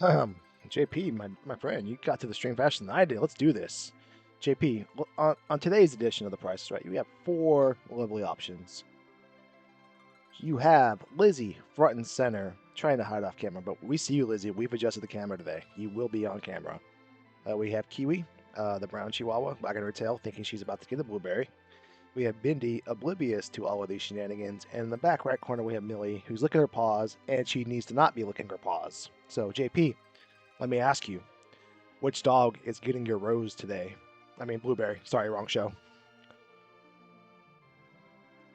JP, my friend, you got to the stream faster than I did. Let's do this. JP, on today's edition of The Price is Right, we have four lovely options. You have Lizzie front and center, trying to hide off camera, but we see you, Lizzie. We've adjusted the camera today. You will be on camera. We have Kiwi, the brown chihuahua, wagging her tail, thinking she's about to get a blueberry. We have Bindi, oblivious to all of these shenanigans, and in the back right corner we have Millie, who's licking her paws, and she needs to not be licking her paws. So, JP, let me ask you, which dog is getting your rose today? I mean, blueberry. Sorry, wrong show.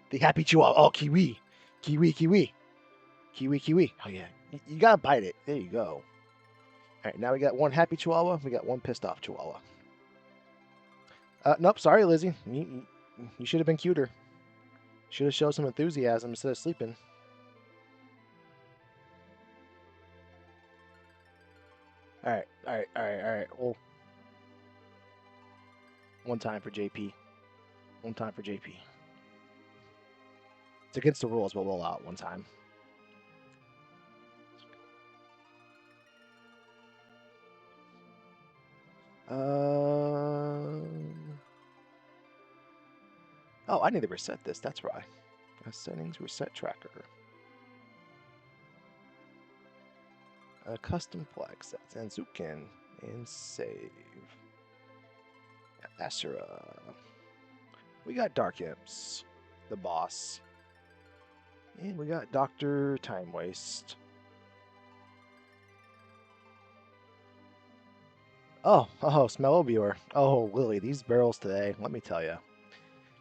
The happy chihuahua. Oh, Kiwi. Kiwi, Kiwi. Kiwi, Kiwi. Oh, yeah. You gotta bite it. There you go. All right, now we got one happy chihuahua. We got one pissed off chihuahua. Nope, sorry, Lizzie. You should have been cuter. Should have showed some enthusiasm instead of sleeping. All right, all right, all right, all right. Well, one time for JP. One time for JP. It's against the rules, but we'll allow it one time. Oh, I need to reset this. That's why. Settings, reset tracker. Custom flag sets and Zukin and save. Asura. We got Dark Imps, the boss. And we got Dr. Time Waste. Oh, Smell Viewer. Oh, Lily, these barrels today, let me tell you.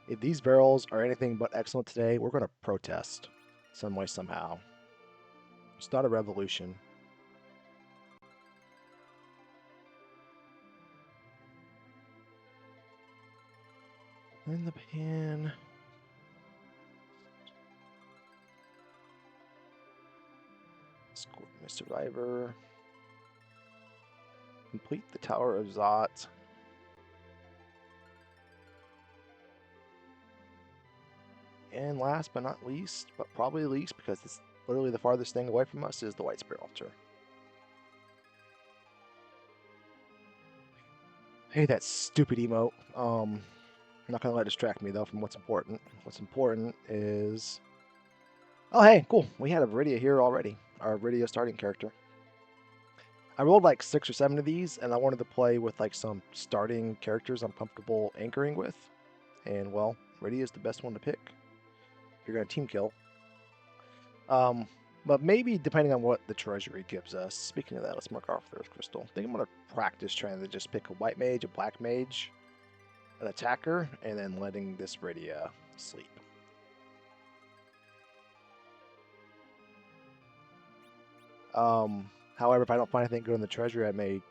If these barrels are anything but excellent today, we're going to protest some way, somehow. It's not a revolution. In the pan. Escort my survivor. Complete the Tower of Zot. And last but not least, but probably least because it's literally the farthest thing away from us, is the White Spirit Altar. Hey, that stupid emote. I'm not gonna let it distract me though from what's important. What's important is, oh hey, cool. We had a Viridia here already. Our Viridia starting character. I rolled like 6 or 7 of these, and I wanted to play with like some starting characters I'm comfortable anchoring with. And well, Viridia is the best one to pick if you're gonna team kill. But maybe depending on what the treasury gives us. Speaking of that, let's mark off the Earth Crystal. I think I'm gonna practice trying to just pick a white mage, a black mage, an attacker, and then letting this Viridia sleep. However, if I don't find anything good in the treasury, I may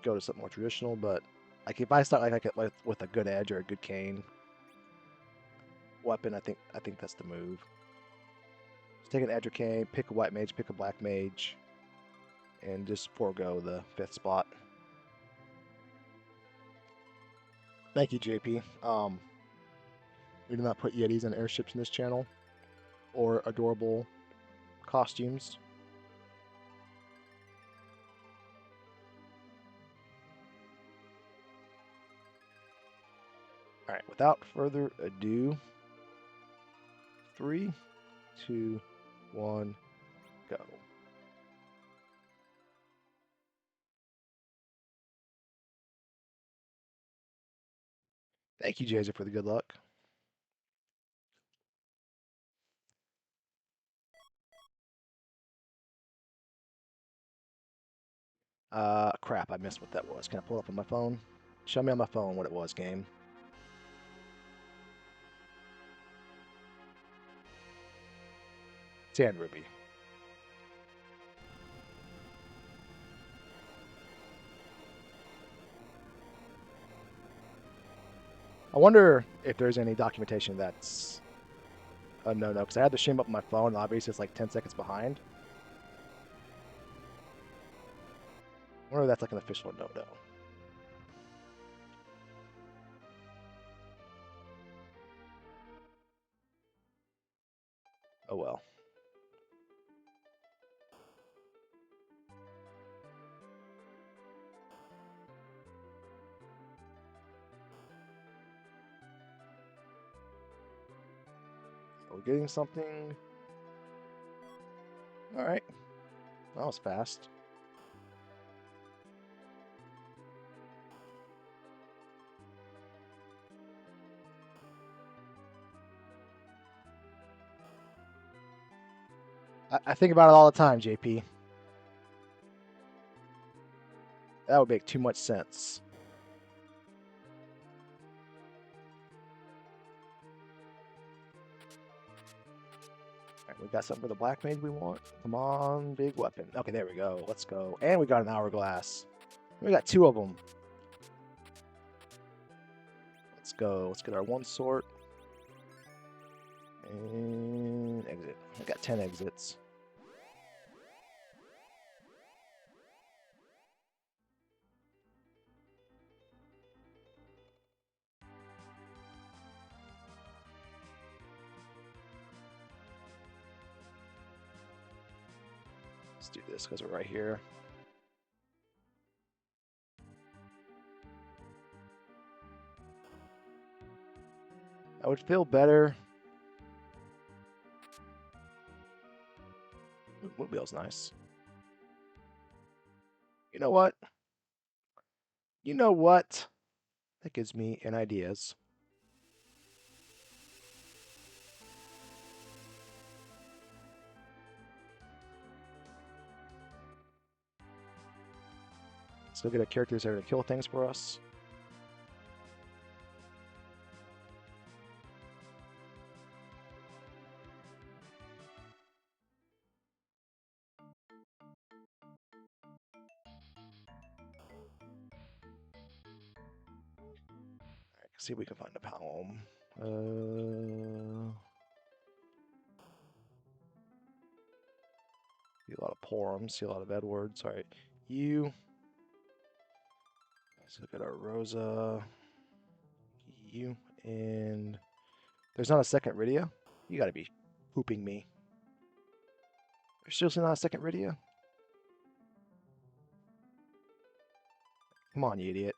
go to something more traditional. But like if I start like with a good edge or a good cane weapon, I think that's the move. Just take an edge or cane, pick a white mage, pick a black mage, and just forego the 5th spot. Thank you, JP. We do not put Yetis on airships in this channel, or adorable costumes. All right, without further ado, 3, 2, 1, go. Thank you, Jason, for the good luck. Crap, I missed what that was. Can I pull it up on my phone? Show me on my phone what it was, game. Sand Ruby. I wonder if there's any documentation that's a no-no, because I had to stream up my phone, and obviously it's like 10 seconds behind. I wonder if that's like an official no-no. Oh well. Are we getting something? All right. That was fast. I think about it all the time, JP. That would make too much sense. All right, we got something for the black mage we want. Come on, big weapon. Okay, there we go. Let's go. And we got an hourglass. We got 2 of them. Let's go. Let's get our 1 sort. And exit. I got 10 exits. Let's do this because we're right here. I would feel better. Mobile's nice. You know what? You know what? That gives me an ideas. Let's go get a character who's able to kill things for us. See if we can find a poem. See a lot of poems, see a lot of Edwards. All right, you. Let's look at our Rosa. You and there's not a second Rydia? You gotta be pooping me. There's seriously not a second Rydia? Come on, you idiot.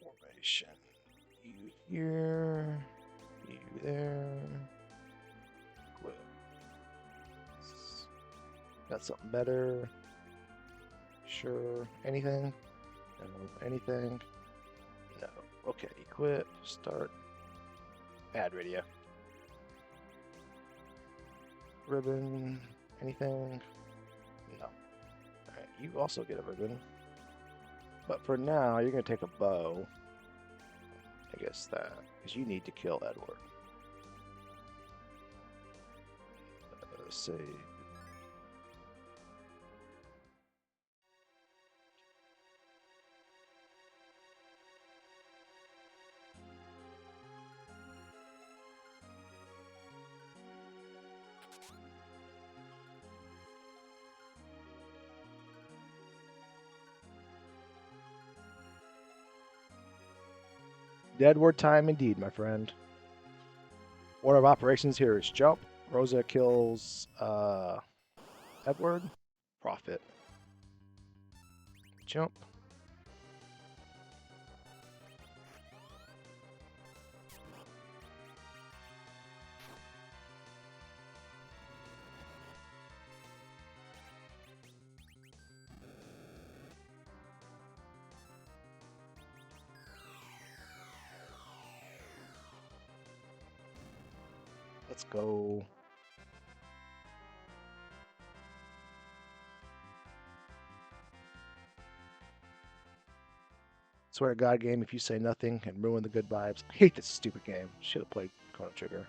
Formation. You here. You there. Quit. Got something better. Sure. Anything? No. Anything? No. Okay. Equip. Start. Add radio. Ribbon. Anything? No. Alright, you also get a ribbon. But for now, you're going to take a bow. I guess that. Because you need to kill Edward. Save. Deadward time indeed, my friend. Order of operations here is jump. Rosa kills Edward. Profit. Jump. Let's go. Swear to God game, if you say nothing and ruin the good vibes. I hate this stupid game. Should have played Chrono Trigger.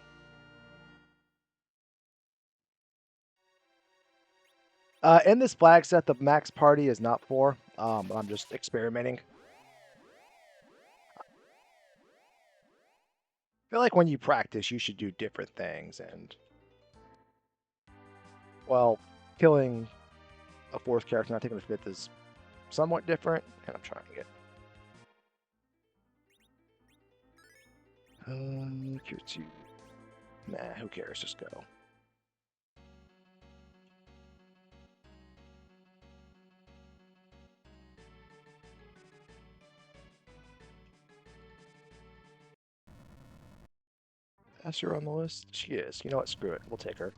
In this flag set, the max party is not 4. I'm just experimenting. I feel like when you practice, you should do different things. And, well, killing a 4th character, not taking a 5th is somewhat different, and I'm trying it. Cure 2. Nah, who cares? Just go. Asher on the list? She is. You know what? Screw it. We'll take her.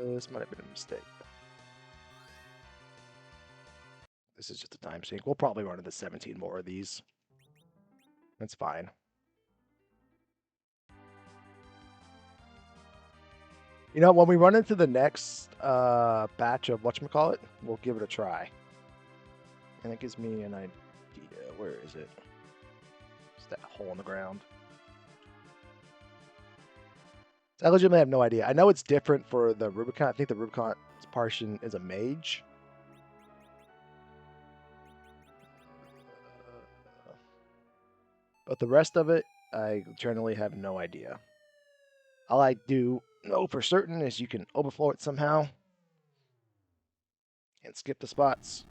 This might have been a mistake. This is just a time sink. We'll probably run into 17 more of these. That's fine. You know, when we run into the next batch of whatchamacallit, we'll give it a try. And it gives me an idea. Where is it? It's that hole in the ground. I legitimately have no idea. I know it's different for the Rubicon. I think the Rubicon portion is a mage. But the rest of it, I generally have no idea. All I do know for certain is you can overflow it somehow and skip the spots.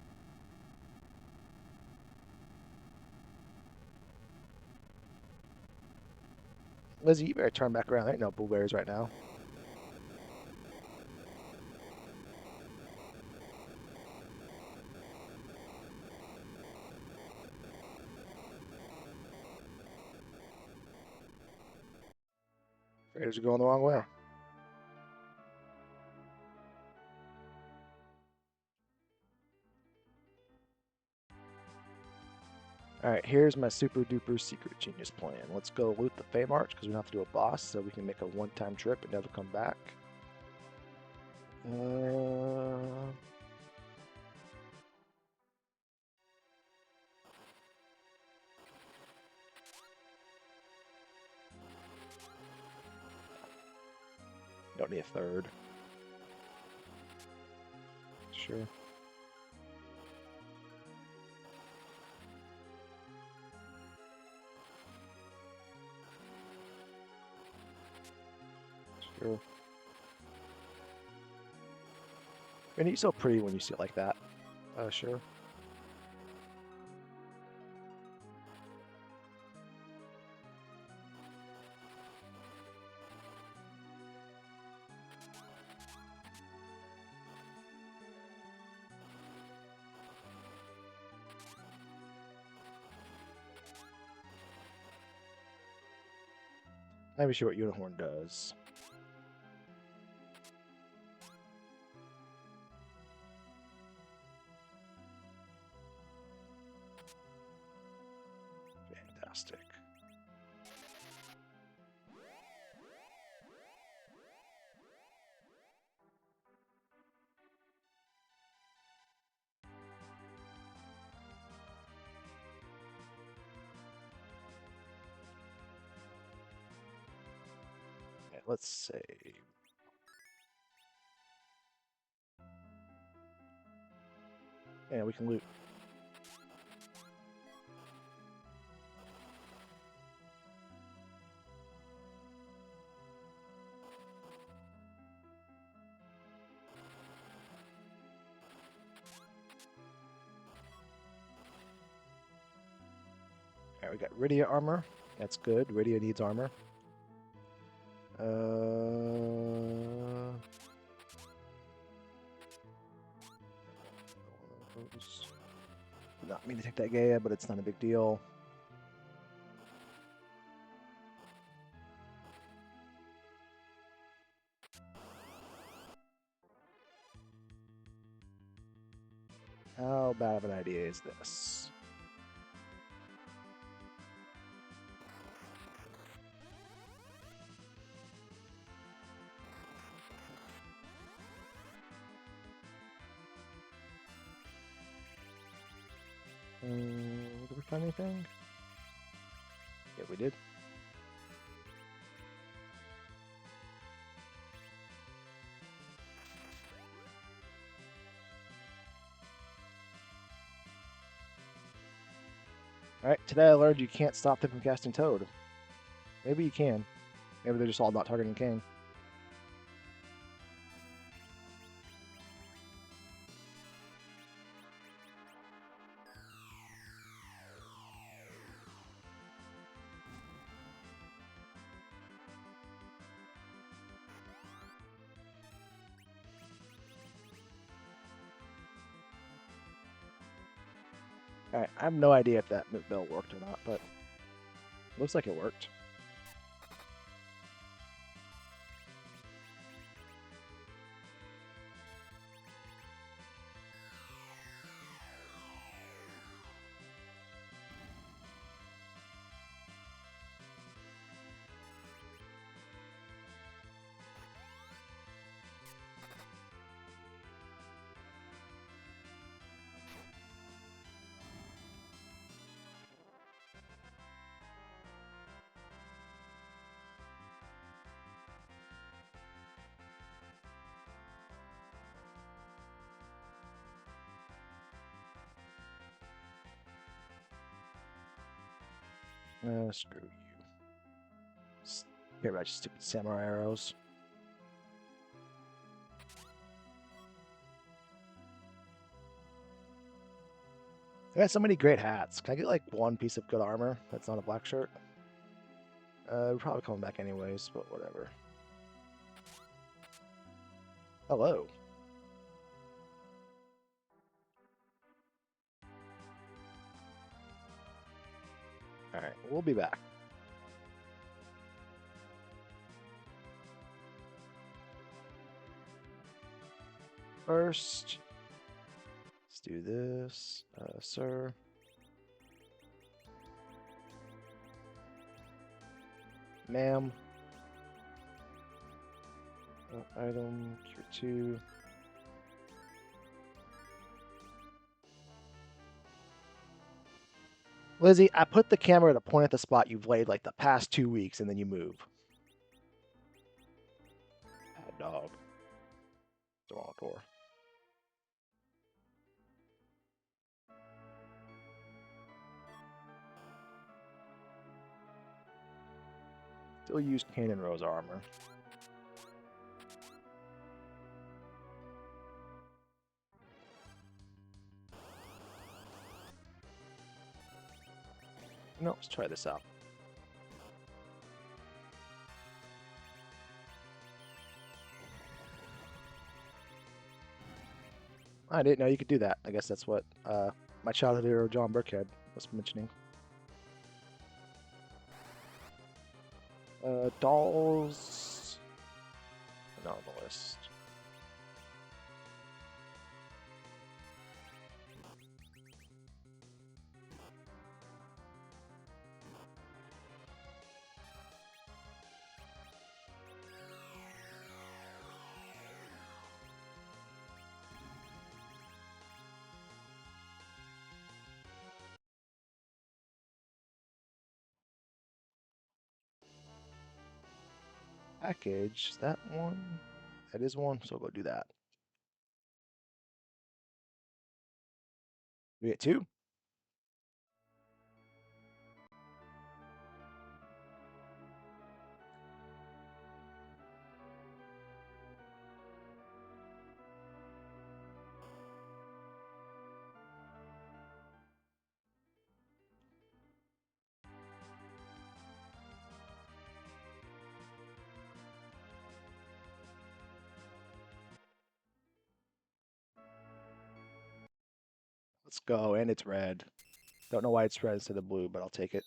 Lizzie, you better turn back around. There ain't no blueberries right now. Raiders are going the wrong way. Alright, here's my super duper secret genius plan. Let's go loot the Fame Arch because we don't have to do a boss, so we can make a one-time trip and never come back. Don't need a third. Sure. Sure. And he's so pretty when you see it like that. Sure. Let me see what Unicorn does. Fantastic. Okay, let's save. Yeah, we can loot. Alright, we got Rydia armor. That's good. Rydia needs armor. Not mean to take that Gaia, but it's not a big deal. How bad of an idea is this? Did we find anything? Yeah, we did. Alright, today I learned you can't stop them from casting Toad. Maybe you can. Maybe they're just all not targeting Kane. Alright, I have no idea if that Moot Bell worked or not, but looks like it worked. Screw you. Get rid of stupid samurai arrows. I got so many great hats. Can I get like one piece of good armor that's not a black shirt? We're probably coming back anyways, but whatever. Hello. Alright, we'll be back. First, let's do this, sir. Ma'am. Item, cure 2. Lizzie, I put the camera to point at the spot you've laid like the past 2 weeks and then you move. Bad dog. The wrong door. Still use Kane and Rose armor. No, let's try this out. I didn't know you could do that. I guess that's what my childhood hero John Burkhead was mentioning. Dolls. Not on the list. Package, is that one? That is one, so we'll go do that. We get 2. Let's go, and it's red. Don't know why it's red instead of blue, but I'll take it.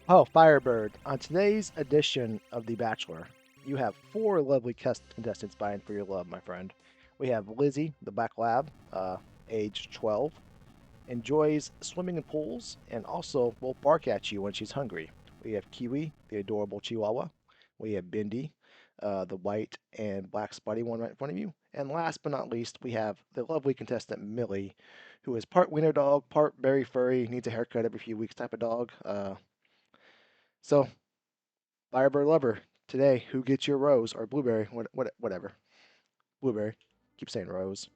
Oh, Firebird. On today's edition of The Bachelor, you have 4 lovely contestants vying for your love, my friend. We have Lizzie, the black lab, age 12, enjoys swimming in pools and also will bark at you when she's hungry. We have Kiwi, the adorable Chihuahua. We have Bindi, the white and black spotty one right in front of you. And last but not least, we have the lovely contestant Millie, who is part wiener dog, part very furry, needs a haircut every few weeks type of dog. So, Firebird Lover, today, who gets your rose or blueberry? Whatever. Blueberry. Keep saying rose.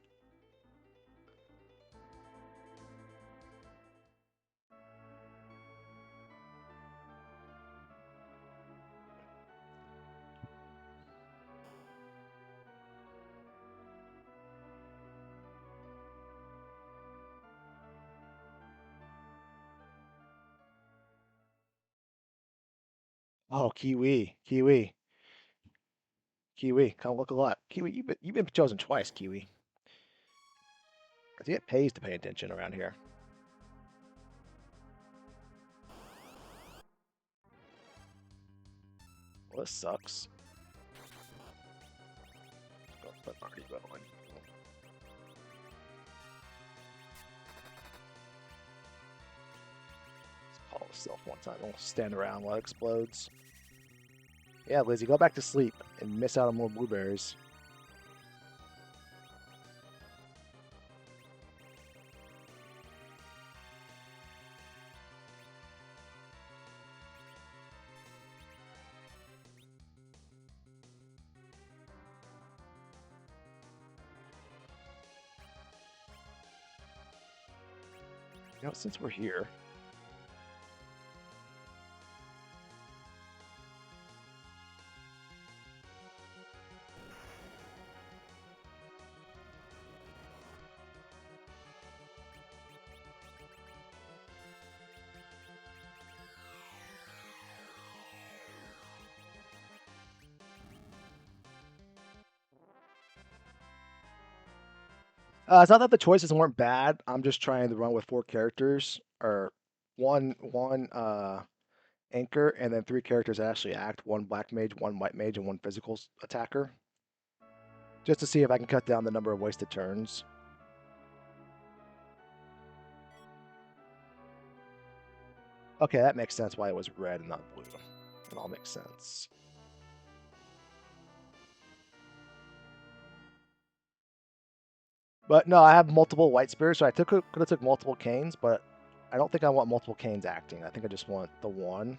Oh, Kiwi. Kiwi. Kiwi. Come look a lot. Kiwi, you've been chosen twice, Kiwi. I think it pays to pay attention around here. Well, this sucks. But already going. Let's call itself one time. Don't stand around while it explodes. Yeah, Lizzie, go back to sleep and miss out on more blueberries. You know, since we're here, it's not that the choices weren't bad. I'm just trying to run with four characters, or one anchor, and then three characters that actually act. One black mage, one white mage, and one physical attacker. Just to see if I can cut down the number of wasted turns. Okay, that makes sense why it was red and not blue. It all makes sense. But no, I have multiple white spirits, so I could have took multiple canes, but I don't think I want multiple canes acting. I think I just want the one.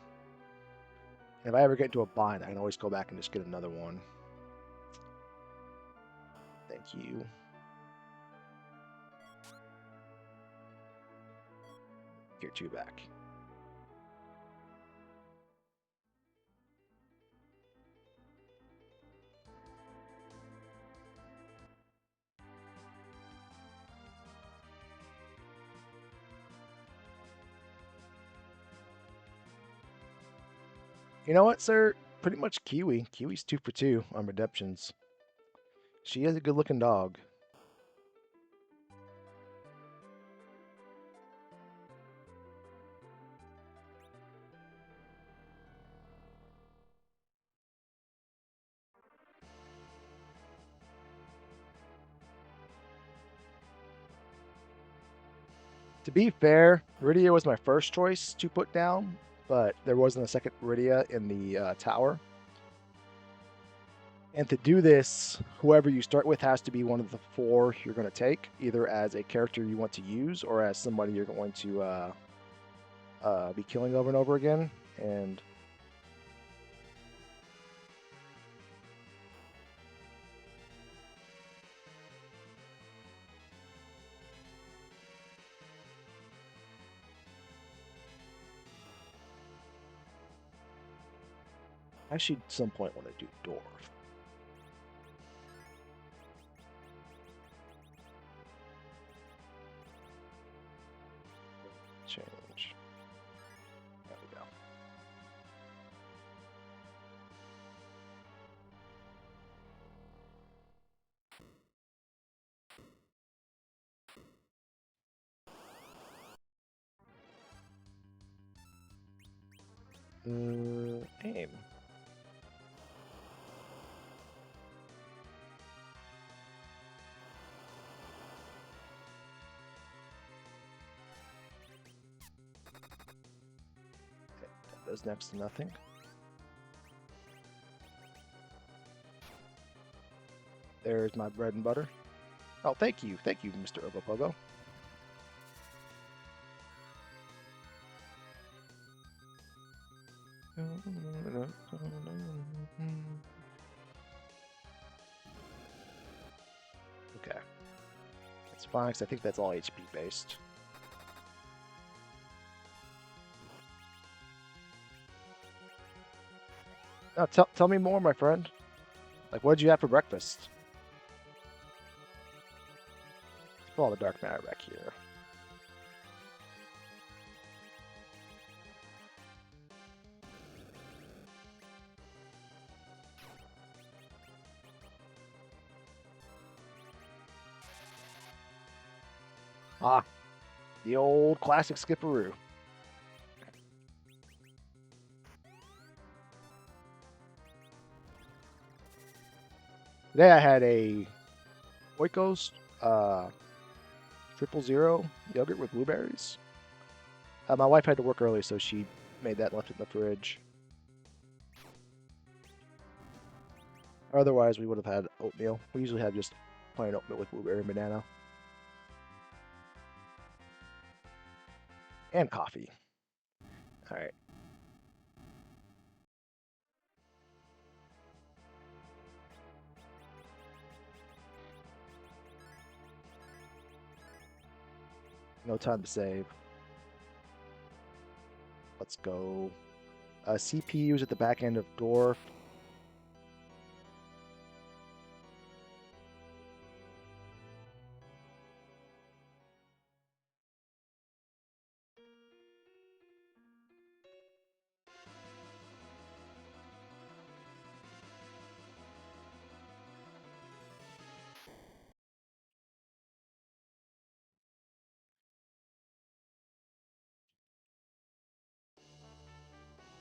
And if I ever get into a bind, I can always go back and just get another one. Thank you. Get you back. You know what, sir? Pretty much Kiwi. Kiwi's 2 for 2 on redemptions. She is a good looking dog. To be fair, Rydia was my first choice to put down, but there wasn't a second Rydia in the tower. And to do this, whoever you start with has to be one of the 4 you're going to take, either as a character you want to use or as somebody you're going to be killing over and over again. And I actually at some point want to do Dwarf. Change. There we go. Aim. does next to nothing. There's my bread and butter. Oh, thank you, Mr. Ogopogo. Okay. That's fine, because I think that's all HP based. Now, tell me more, my friend. Like, what did you have for breakfast? Let's pull all the dark matter back here. Ah, the old classic skipperoo. Today I had a Oikos 000 yogurt with blueberries. My wife had to work early, so she made that and left it in the fridge. Otherwise, we would have had oatmeal. We usually have just plain oatmeal with blueberry and banana. And coffee. All right. No time to save. Let's go. CPU's at the back end of Dwarf.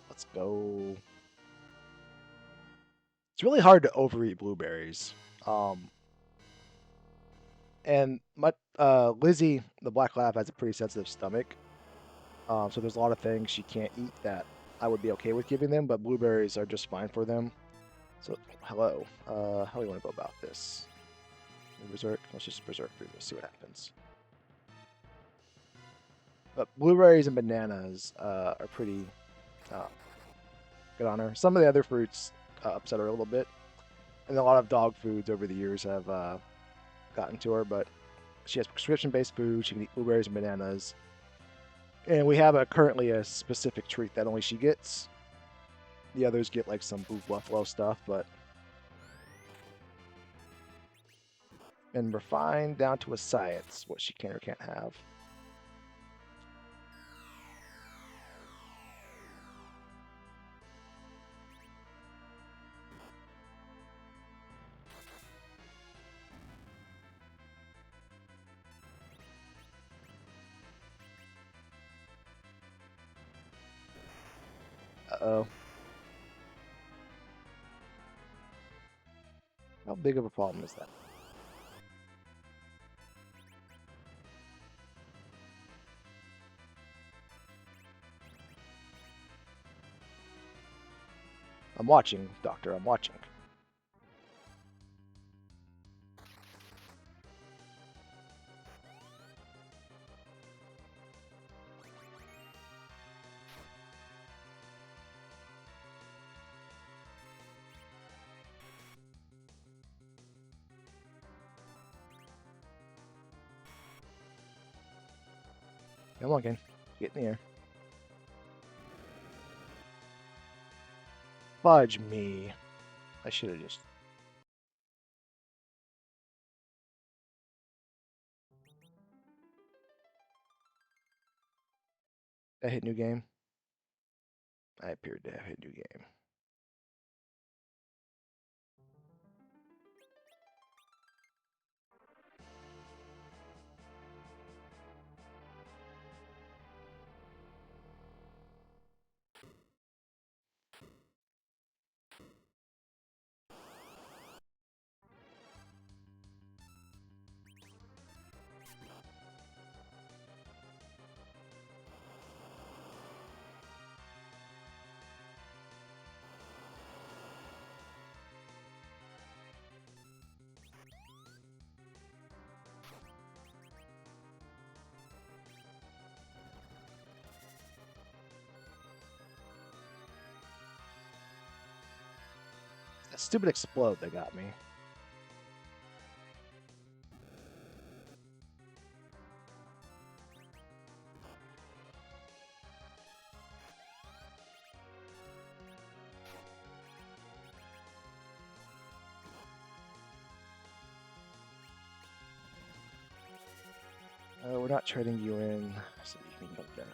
Let's go. It's really hard to overeat blueberries. And my Lizzie, the black lab, has a pretty sensitive stomach. So there's a lot of things she can't eat that I would be okay with giving them, but blueberries are just fine for them. So, hello. How do you want to go about this? Berserk? Let's just berserk through this, see what happens. But blueberries and bananas are pretty good on her. Some of the other fruits upset her a little bit. And a lot of dog foods over the years have gotten to her, but she has prescription-based food. She can eat blueberries and bananas. And we have currently a specific treat that only she gets. The others get like some Blue Buffalo stuff, but... And refined down to a science, what she can or can't have. Uh-oh. How big of a problem is that? I'm watching, Doctor. I'm watching. Come on, Ken. Get in the air. Fudge me. I should have just... I hit new game. I appeared to have hit new game. stupid explode that got me. We're not trading you in, so you can come down.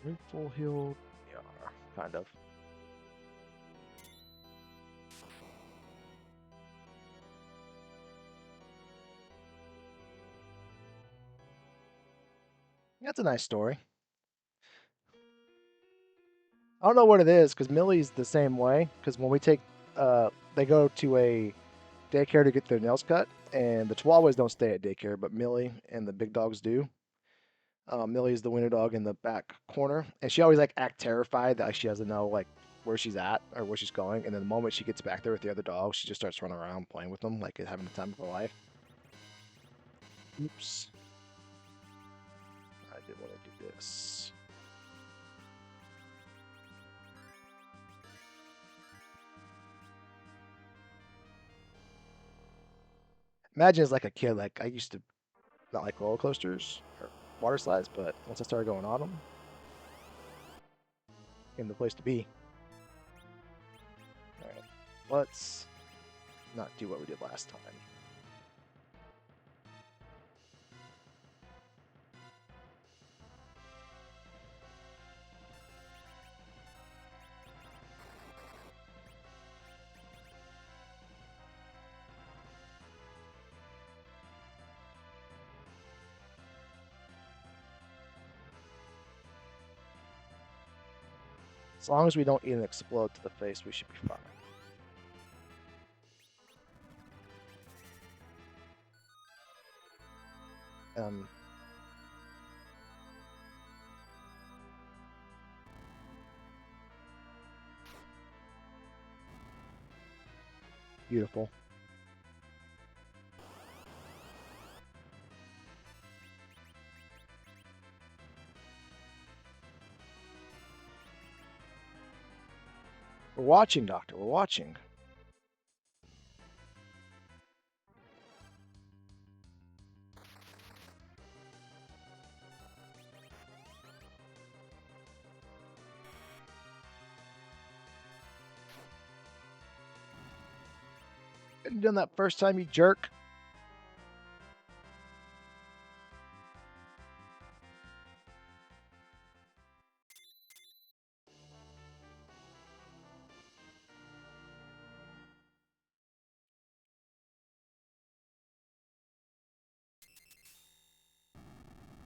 We're full healed. Yeah, kind of. That's a nice story. I don't know what it is, because Millie's the same way. Because when we take, they go to a daycare to get their nails cut, and the Chihuahuas don't stay at daycare, but Millie and the big dogs do. Millie's the winter dog in the back corner, and she always like act terrified that she doesn't know like where she's at or where she's going. And then the moment she gets back there with the other dogs, she just starts running around playing with them, like having the time of her life. Oops, I did want to do this. Imagine as like a kid, like I used to not like roller coasters or water slides, but once I started going on them, became the place to be. All right, let's not do what we did last time. As long as we don't even explode to the face, we should be fine. Beautiful. We're watching, Doctor. We're watching. Couldn't have done that first time, you jerk.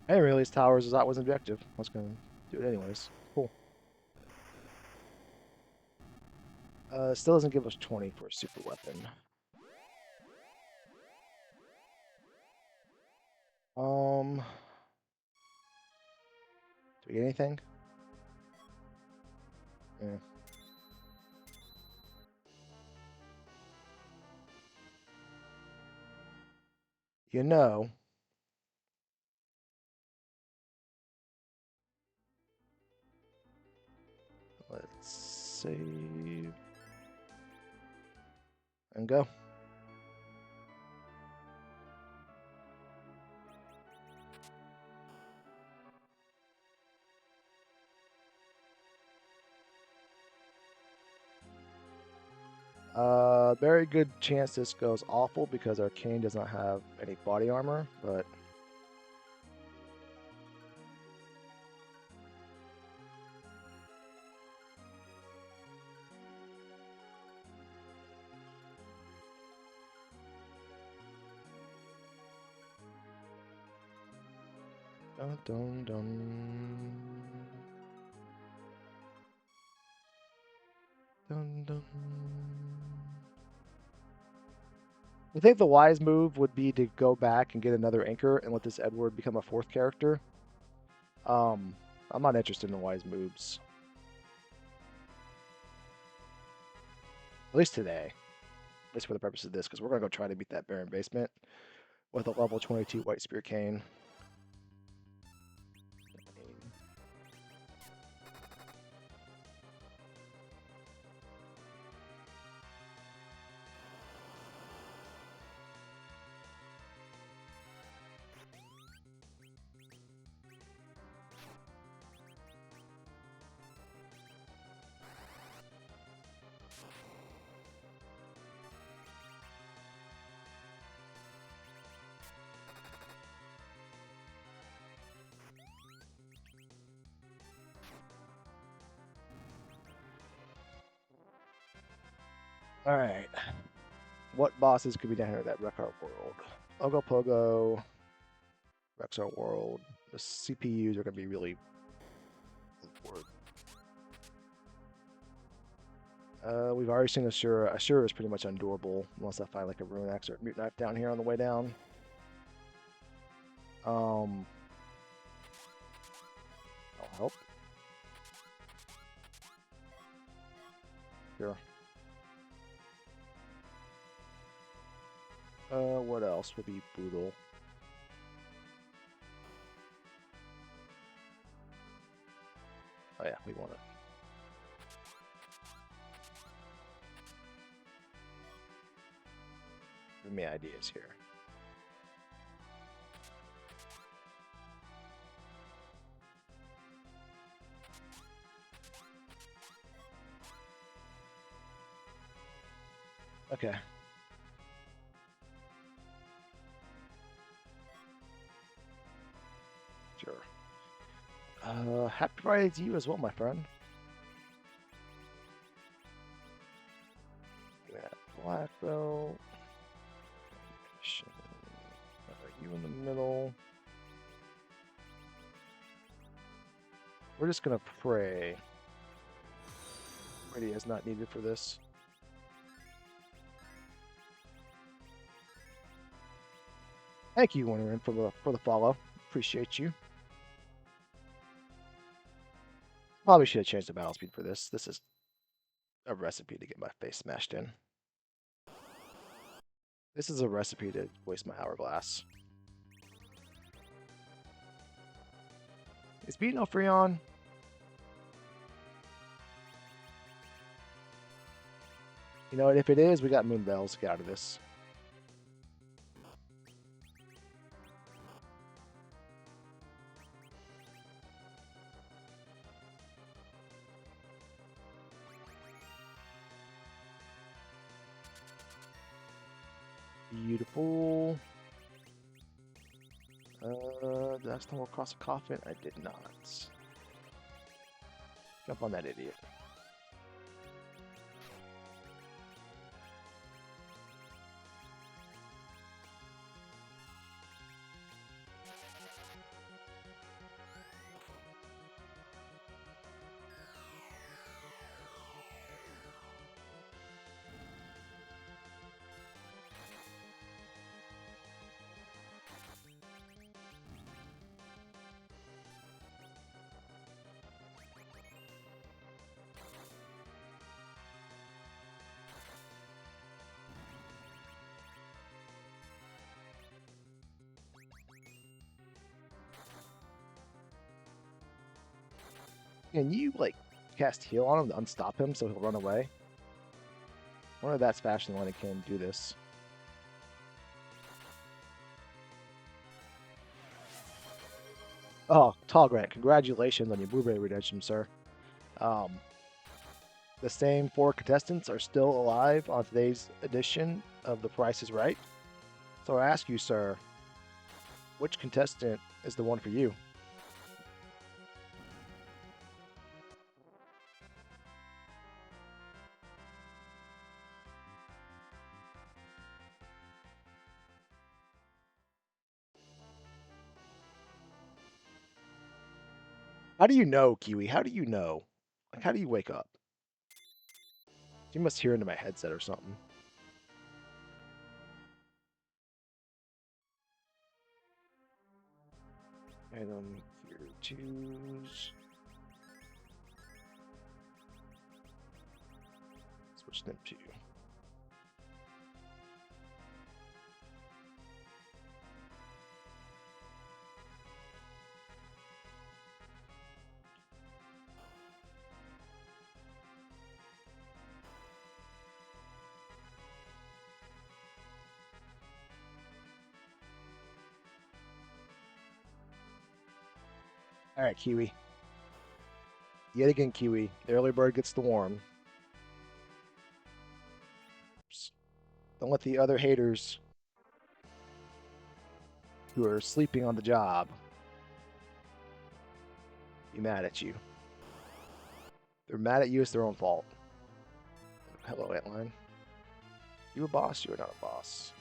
I didn't realize towers that was objective. I was gonna do it anyways. Cool. Still doesn't give us 20 for a super weapon. Do we get anything? Yeah. You know. Let's save and go. Very good chance this goes awful because Arcane does not have any body armor, but Dun, dun, dun. Dun, dun. I think the wise move would be to go back and get another anchor and let this Edward become a fourth character. I'm not interested in wise moves. At least today. At least for the purpose of this, because we're going to go try to beat that Baron Basement with a level 22 White Spear Cane. All right. What bosses could be down here at that Rek'Ar world? Ogo Pogo, Rexar world. The CPUs are going to be really important. We've already seen Ashura. Ashura is pretty much undoable unless I find like a Rune Axe or a Mute Knife down here on the way down. I'll help. Sure. What else would be brutal? Oh yeah, we want it. Give me ideas here. Okay. Sure. Happy Friday to you as well, my friend. Black belt. You in the middle. We're just gonna pray. Ready is not needed for this. Thank you, Winterin, for the follow. Appreciate you. Probably should have changed the battle speed for this. This is a recipe to get my face smashed in. This is a recipe to waste my hourglass. Is Beano Freon? You know what? If it is, we got Moonbells to get out of this. Beautiful. Did I stumble across a coffin? I did not. Jump on that idiot. Can you, like, cast heal on him to unstop him so he'll run away? I wonder if that's fashion when it can do this. Oh, Tall Grant, congratulations on your Blu-ray redemption, sir. The same 4 contestants are still alive on today's edition of The Price is Right. So I ask you, sir, which contestant is the one for you? How do you know, Kiwi? How do you know? Like, how do you wake up? You must hear into my headset or something. Item here, choose. Switch them to. All right, Kiwi. Yet again, Kiwi. The early bird gets the worm. Don't let the other haters who are sleeping on the job be mad at you. They're mad at you. It's their own fault. Hello, Antline. You a boss? You are not a boss.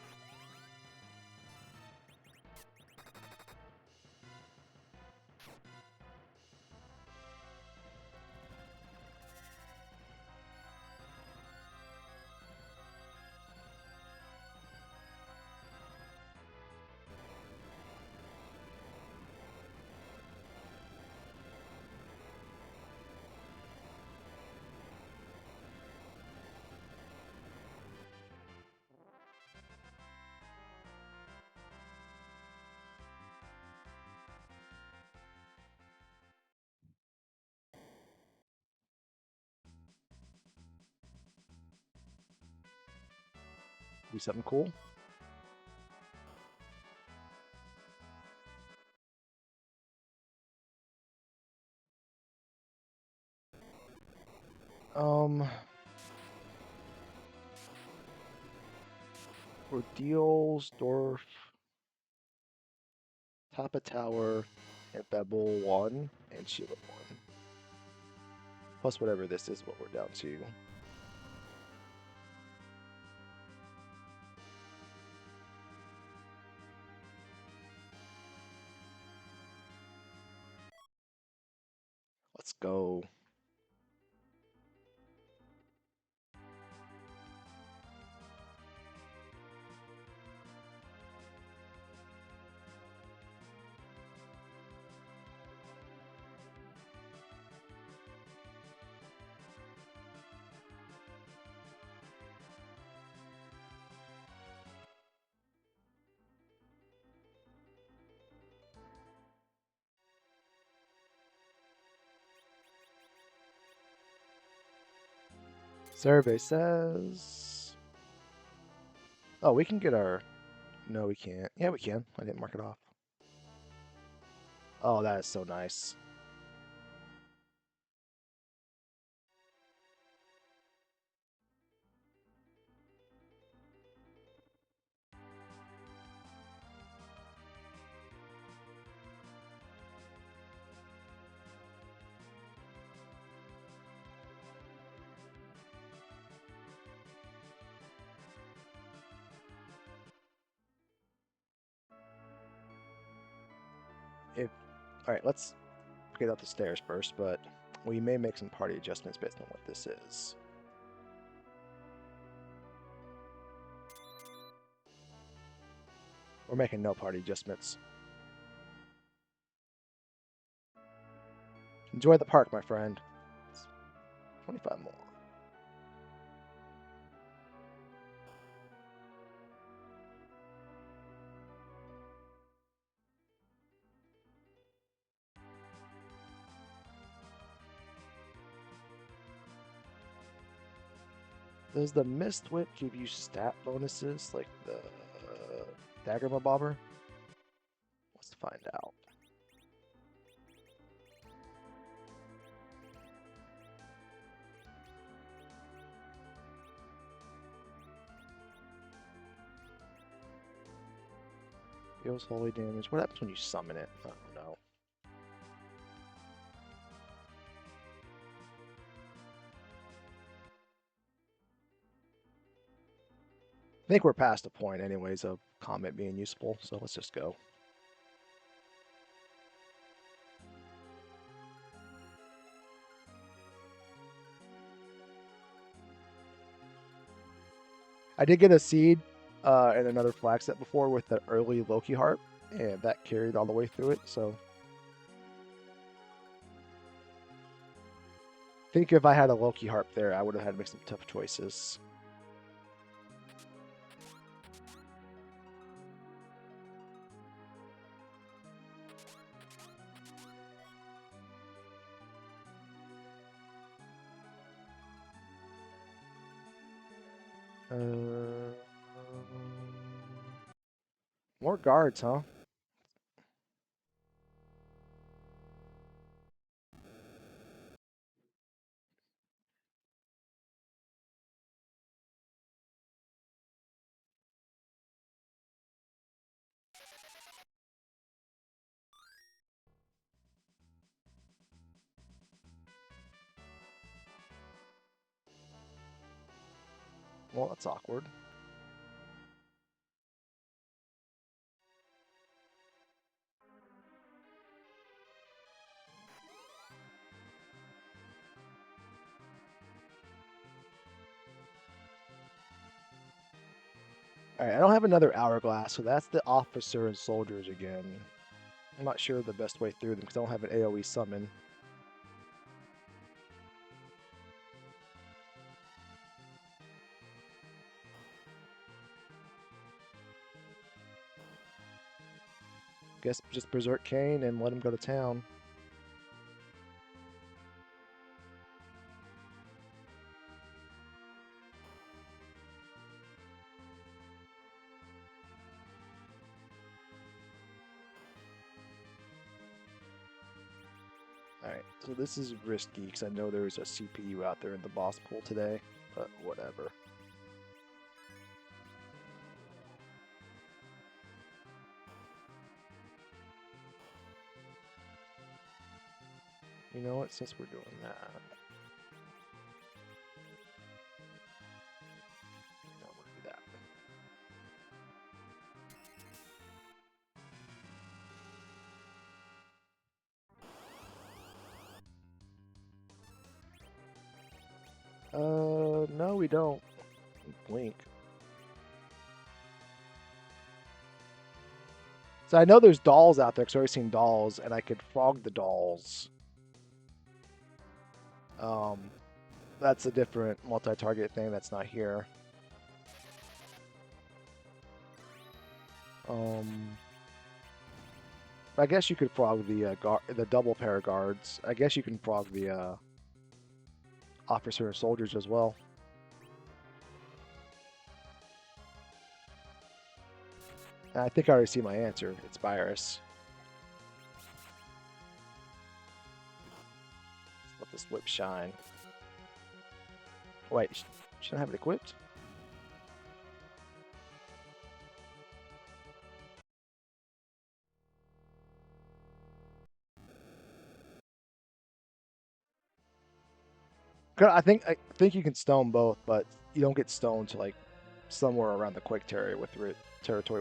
Do something cool. For Dealsdorf, Top a Tower, and Bevel 1, and Shield 1. Plus whatever this is, what we're down to. Let's go. Survey says... Oh, we can get our... No, we can't. Yeah, we can. I didn't mark it off. Oh, that is so nice. All right, let's get up the stairs first, but we may make some party adjustments based on what this is. We're making no party adjustments. Enjoy the park, my friend. 25 more. Does the Mist Whip give you stat bonuses like the Dagger Bobber? Let's find out. Deals holy damage. What happens when you summon it? I don't know. I think we're past the point anyways of Comet being useful, so let's just go. I did get a seed in another flag set before with the early Loki Harp, and that carried all the way through it. So I think if I had a Loki Harp there, I would have had to make some tough choices. More guards, huh? Well, that's awkward. Alright, I don't have another hourglass, so that's the officer and soldiers again. I'm not sure the best way through them because I don't have an AoE summon. Guess just Berserk Cane and let him go to town. Alright, so this is risky because I know there's a CPU out there in the boss pool today, but whatever. You know what, since we're doing that, no, we'll do that. No, we don't. Blink. So I know there's dolls out there because I've already seen dolls, and I could frog the dolls. That's a different multi-target thing that's not here. I guess you could frog the double pair of guards. I guess you can frog the officer and soldiers as well. I think I already see my answer. It's Virus. Let's let this whip shine. Wait, should I have it equipped? I think you can stone both, but you don't get stoned to like somewhere around the quick territory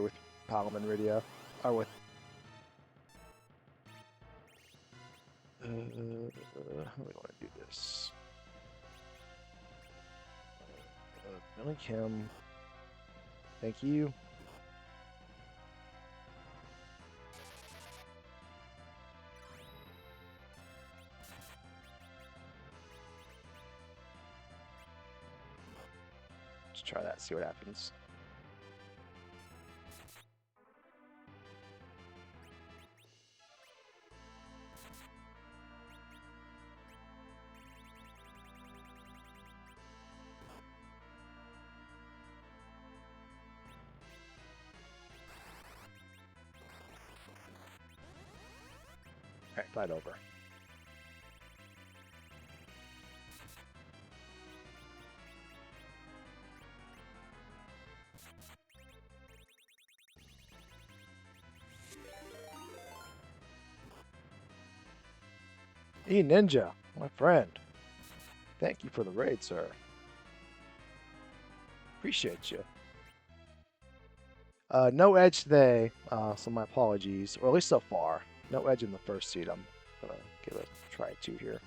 with Paladin Rydia, or with. How do we want to do this? Millie Kim. Thank you. Let's try that, see what happens. Alright, fight over. Ninja, my friend. Thank you for the raid, sir. Appreciate you. No edge today, so my apologies, or at least so far. No edge in the first seed. I'm gonna give it a try two here.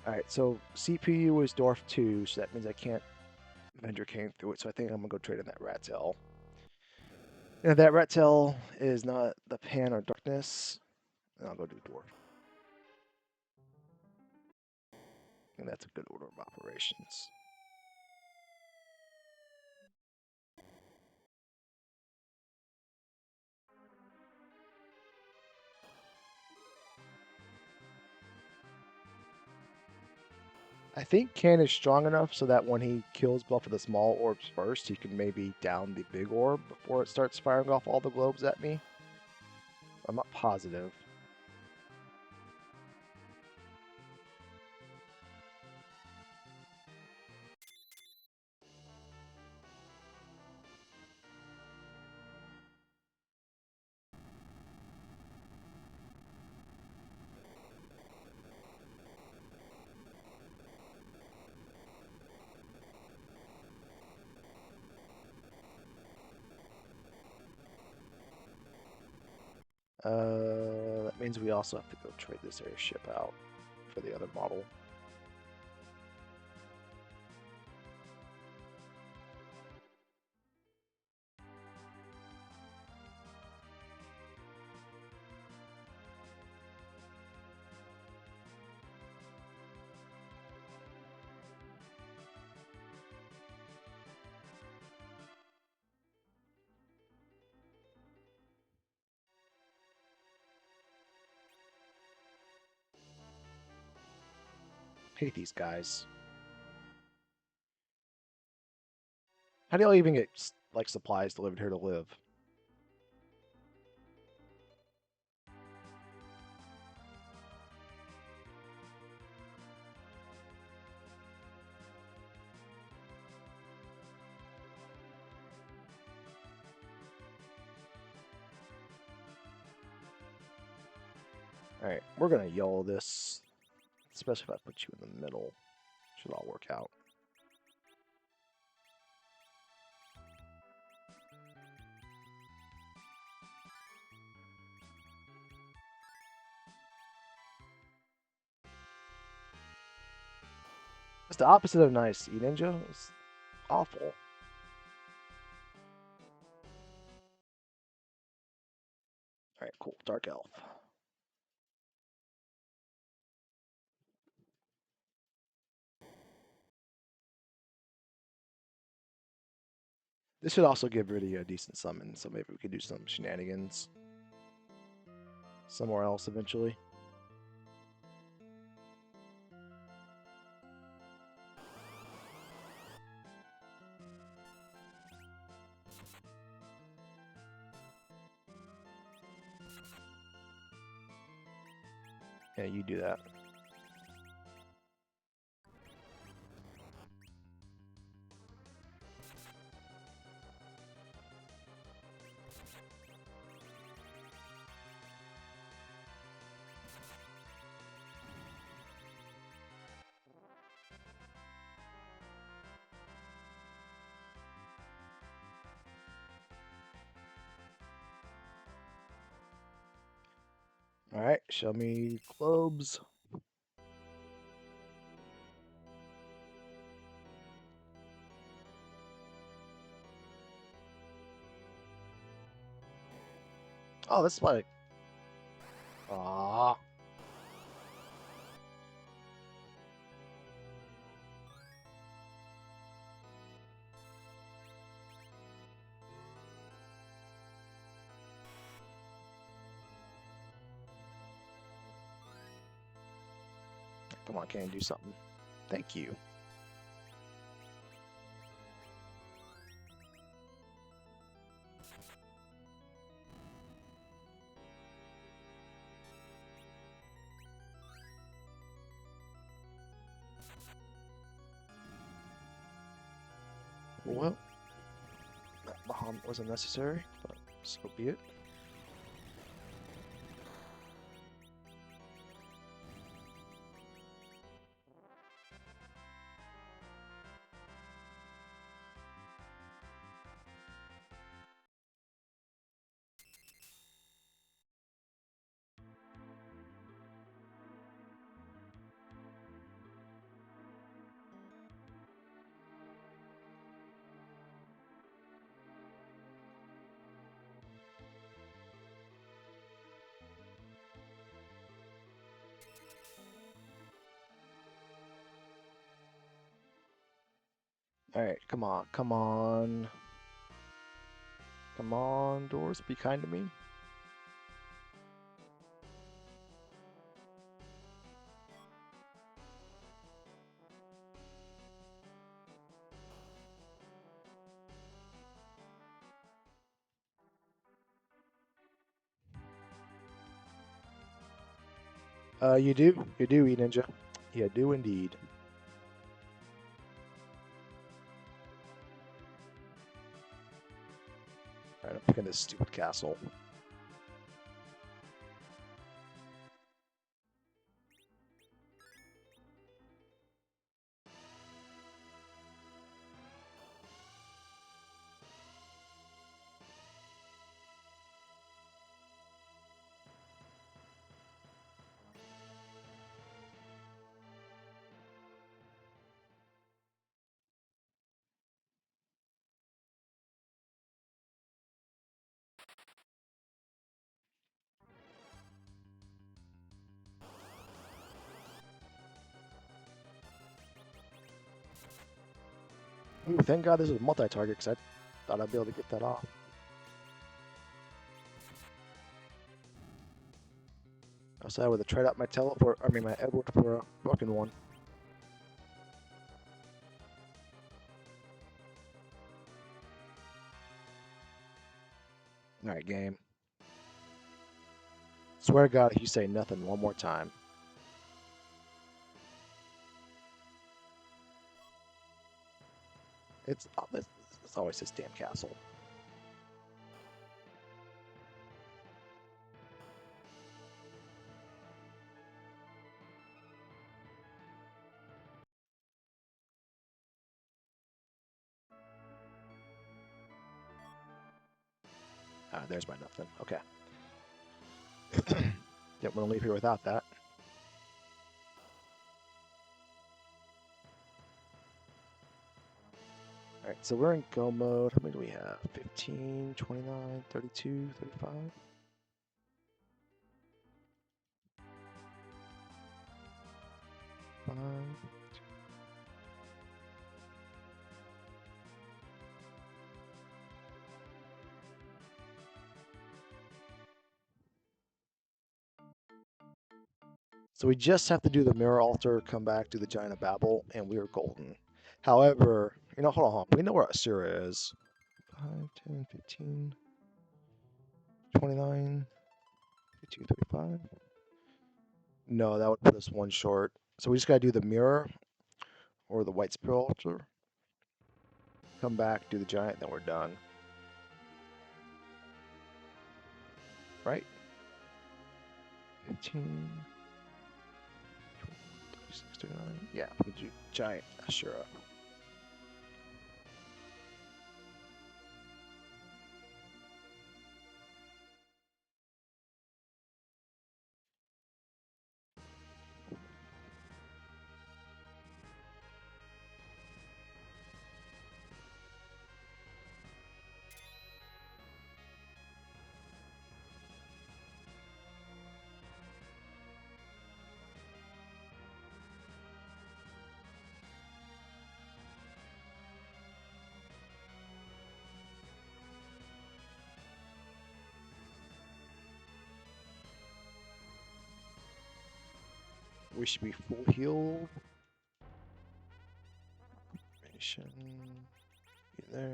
Alright, so CPU is Dwarf 2, so that means I can't Vendor Cane through it, so I think I'm going to go trade in that Rat Tail. And if that Rat Tail is not the Pan or Darkness, then I'll go do Dwarf. And that's a good order of operations. I think Can is strong enough so that when he kills both of the small orbs first, he can maybe down the big orb before it starts firing off all the globes at me. I'm not positive. That means we also have to go trade this airship out for the other model. Hate these guys. How do y'all even get like supplies delivered here to live? Alright, we're gonna YOLO this. Especially if I put you in the middle. Should all work out. It's the opposite of nice, E-Ninja. It's awful. Alright, cool. Dark Elf. This should also give Riddy a decent summon, so maybe we could do some shenanigans somewhere else eventually. Yeah, you do that. Alright, show me globes. Oh, this is like... Aww. Come on, can you do something? Thank you. Well, that Bahamut wasn't necessary, but so be it. Alright, come on, come on. Come on, doors, be kind to me. You do, E-Ninja. You do indeed. Alright, I'm picking this stupid castle. Ooh, thank God this is multi-target, because I thought I'd be able to get that off. I was able to trade out my teleport, my Edward for a broken one. Alright, game. Swear to God, if you say nothing one more time. It's always this damn castle. Ah, there's my nothing. Okay. Didn't want to leave here without that. Alright, so we're in go mode. How many do we have? 15, 29, 32, 35? 5. So we just have to do the mirror altar, come back, do the Giant of Babel, and we are golden. However, hold on. We know where Asura is. 5, 10, 15, 29, 32, 35. No, that would put us one short. So we just got to do the mirror or the white spirit altar. Come back, do the giant, then we're done. Right? 15, 36, 39. Yeah, we do giant Ashura. We should be full heal. Mission. Be there.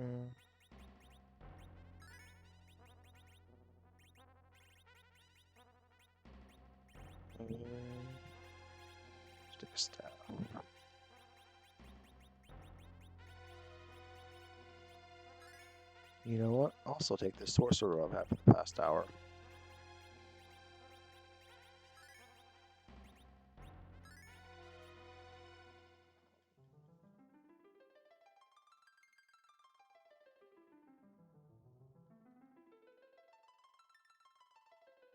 Stick a staff. You know what? Also take this sorcerer I've had for the past hour.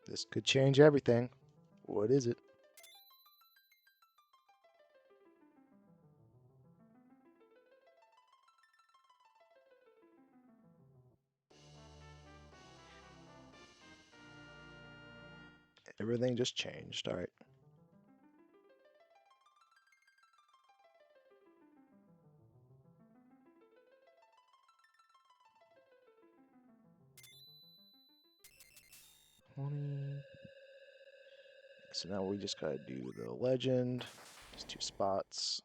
This could change everything. What is it? Everything just changed. All right. 20. So now we just gotta do the legend. Just 2 spots.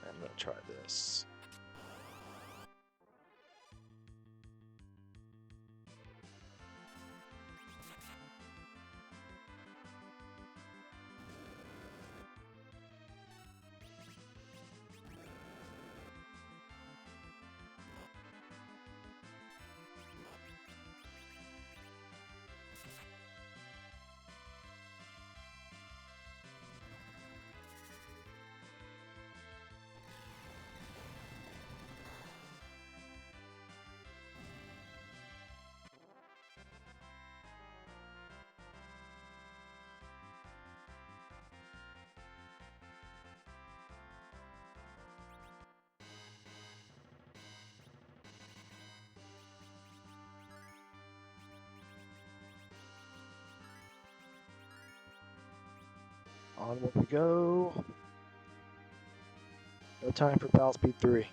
I'm gonna try this. Onward we go. No time for Pal Speed 3.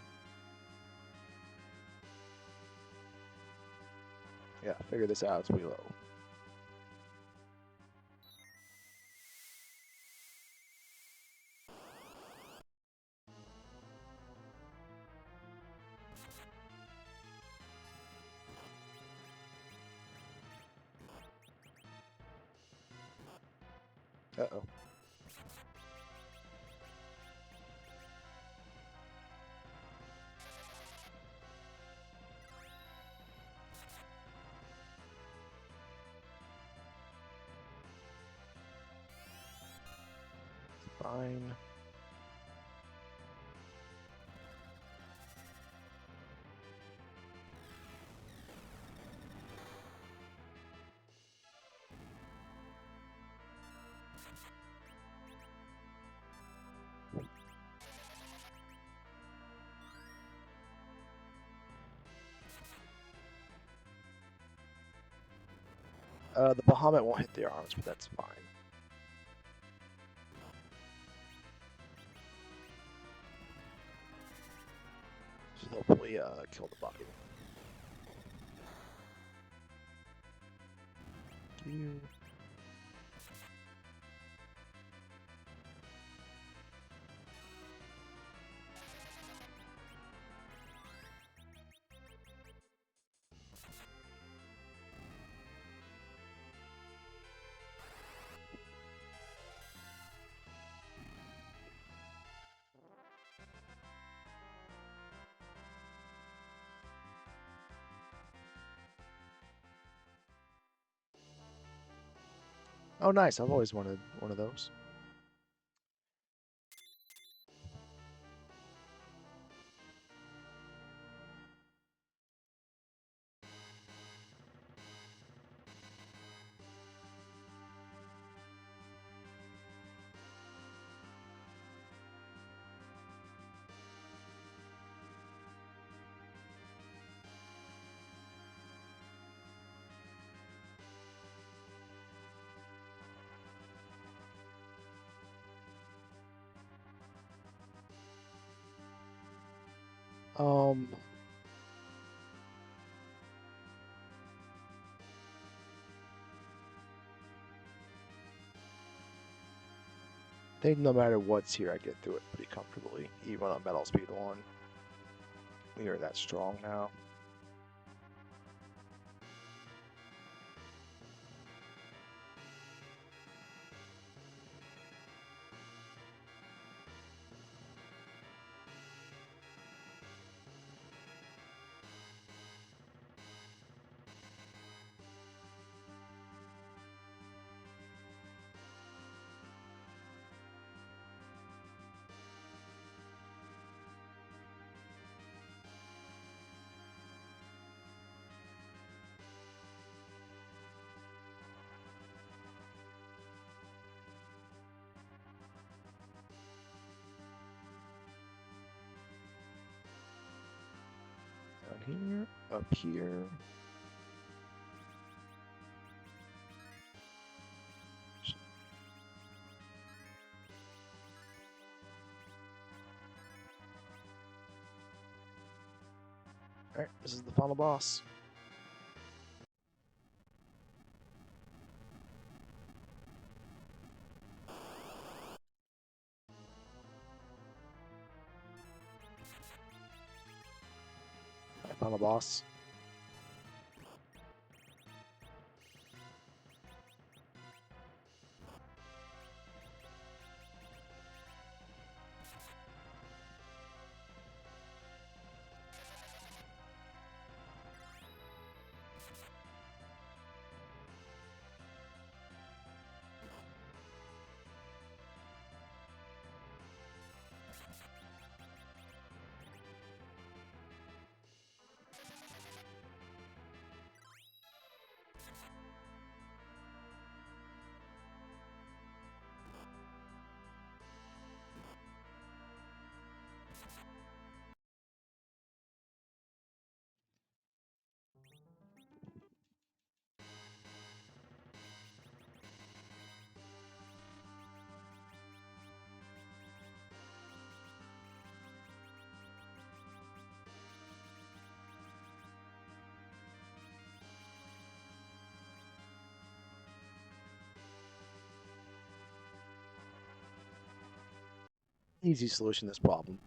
Yeah, figure this out as we go. Uh-oh. Fine. The Bahamut won't hit the arms, but that's fine. Should hopefully kill the body. Oh, nice. I've always wanted one of those. I think no matter what's here, I get through it pretty comfortably, even on Metal Speed 1. We are that strong now. Down here, up here. Alright, this is the final boss. Final boss. Easy solution to this problem.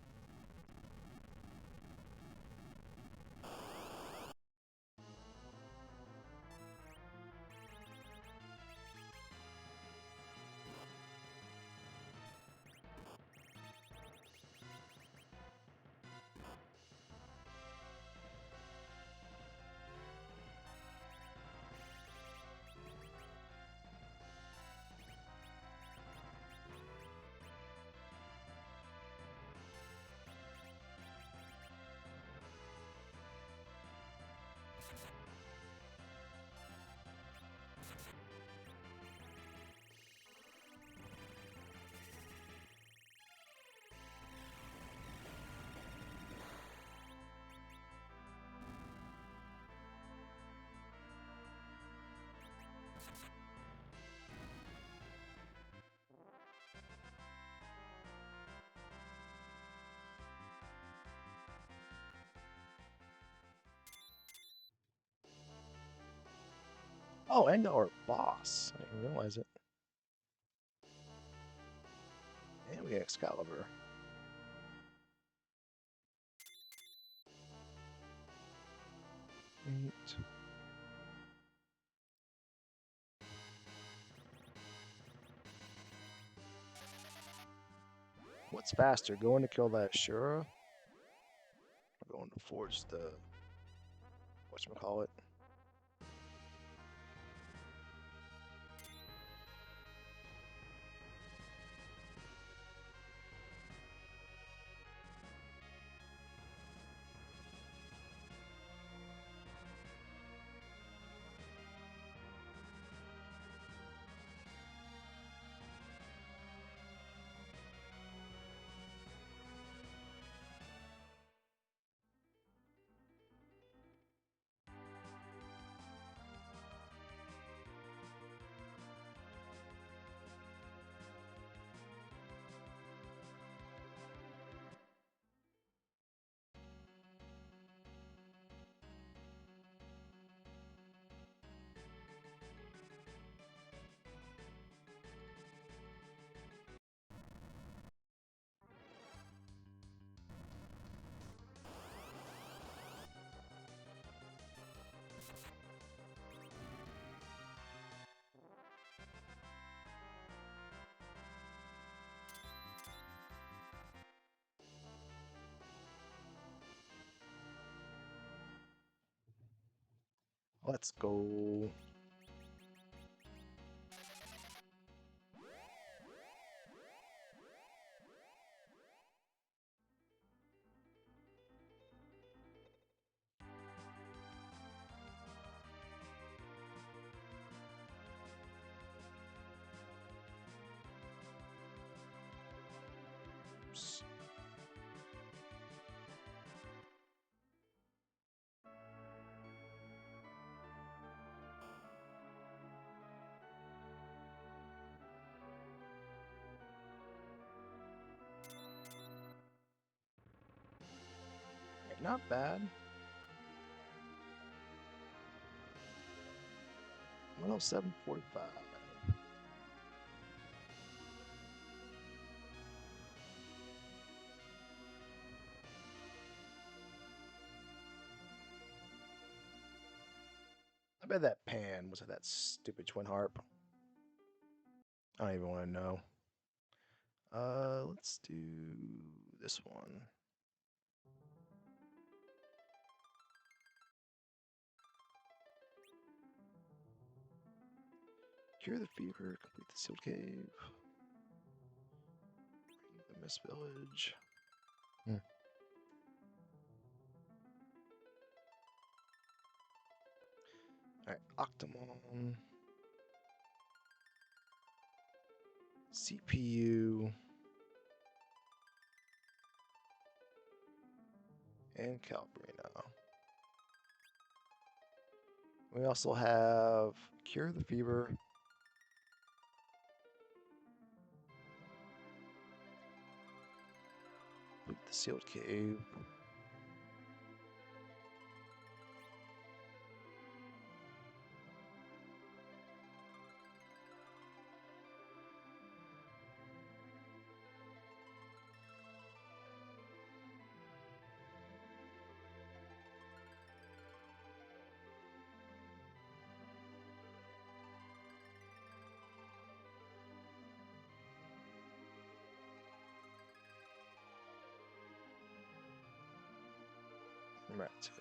Oh, and our boss. I didn't realize it. And we got Excalibur. Eight. What's faster, going to kill that Shura, or going to forge the whatchamacallit? Let's go. Oops. Not bad. 107.45. I bet that pan was that stupid twin harp. I don't even want to know. Let's do this one. Cure the fever, complete the sealed cave. The Mist Village. Alright, Octomon. CPU. And Calbrino. We also have Cure the Fever. Complete the sealed cave. Right, too.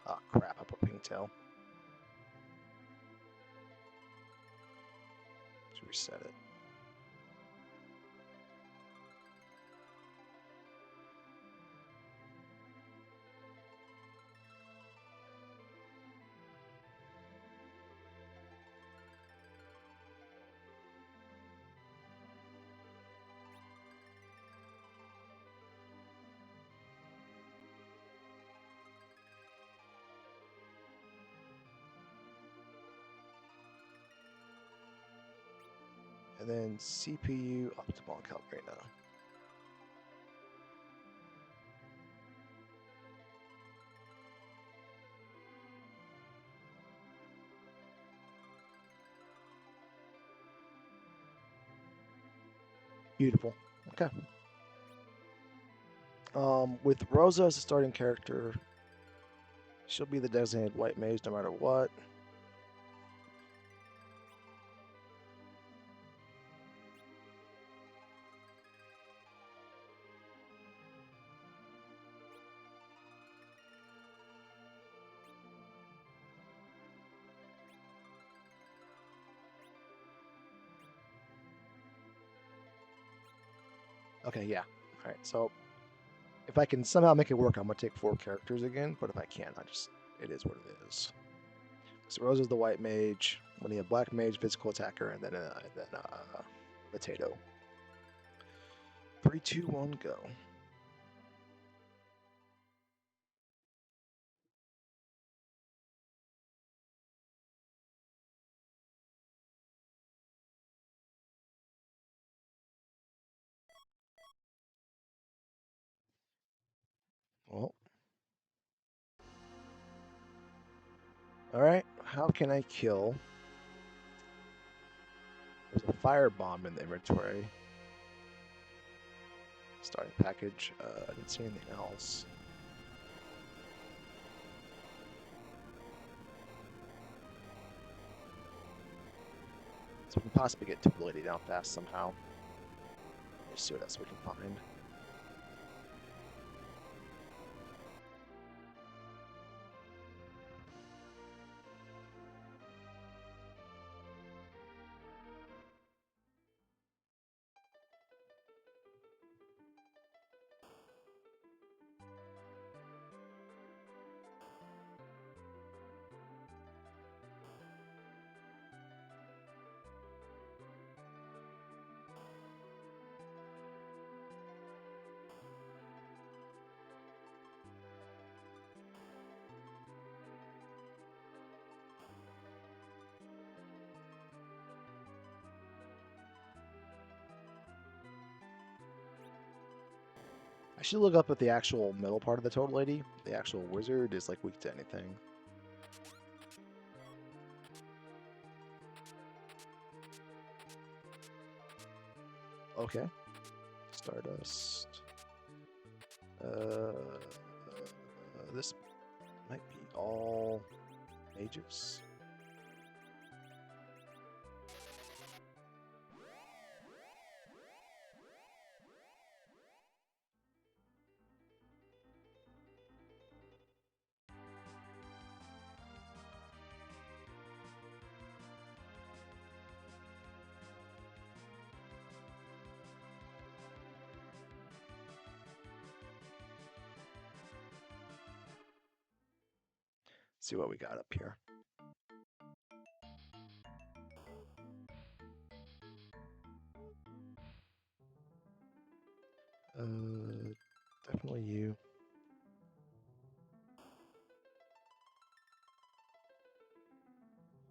Oh crap, I put Pigtail. Should reset it. And then CPU Optimal Calbrino. Beautiful. Okay. With Rosa as a starting character, she'll be the designated white mage no matter what. Okay, yeah. All right, so if I can somehow make it work, I'm gonna take 4 characters again. But if I can't, it is what it is. So Rosa's the white mage. When you have black mage, physical attacker, and then potato. 3, 2, 1, go. Well, all right. How can I kill? There's a firebomb in the inventory. Starting package. I didn't see anything else. So we can possibly get Tubility down fast somehow. Let's see what else we can find. I should look up at the actual middle part of the Toad Lady. The actual wizard is like weak to anything. Okay. Stardust. This might be all mages. See what we got up here. Definitely you.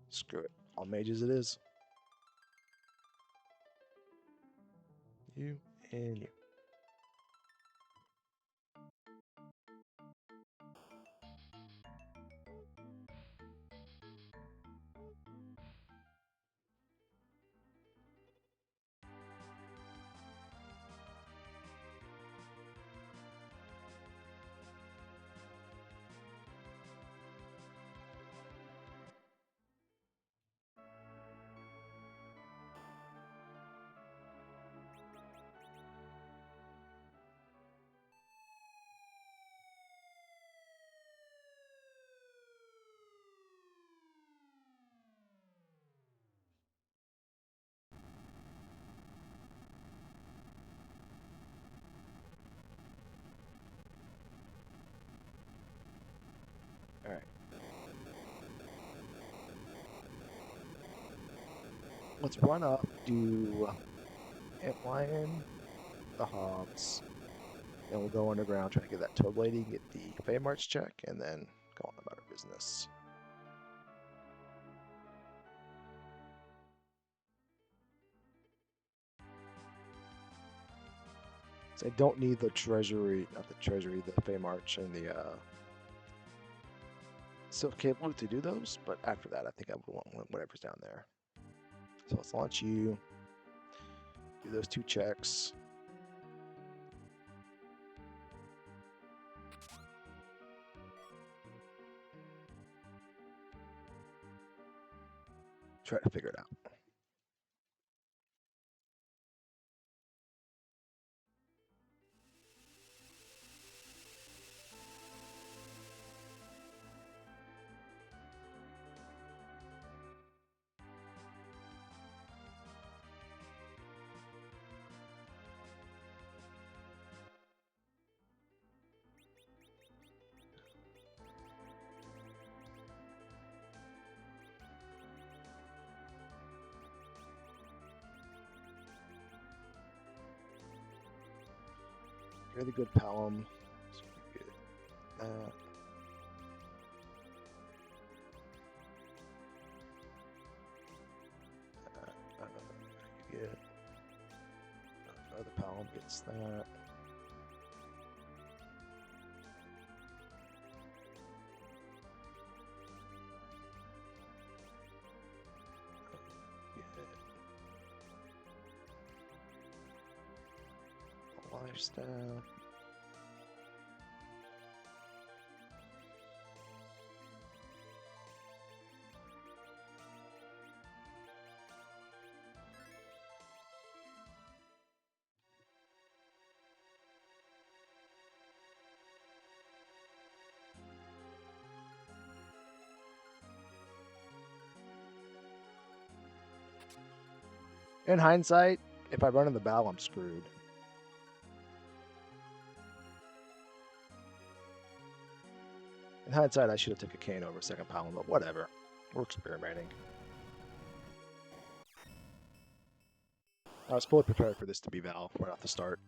Screw it. All mages it is. You and you. All right. Let's run up, do Ant Lion, the Hogs, then we'll go underground, try to get that Toad Lady, get the Fey March check, and then go on about our business. So I don't need the treasury, not the treasury, the Fey March and the Silk Cable to do those, but after that I think I would want whatever's down there. So let's launch you, do those 2 checks. Try to figure it out. Really good Palom. So you get that. You get another Palom gets that. Lifestyle. In hindsight, if I run in the battle, I'm screwed. In hindsight, I should have took a cane over a second Palom, but whatever. We're experimenting. I was fully prepared for this to be Val right off the start.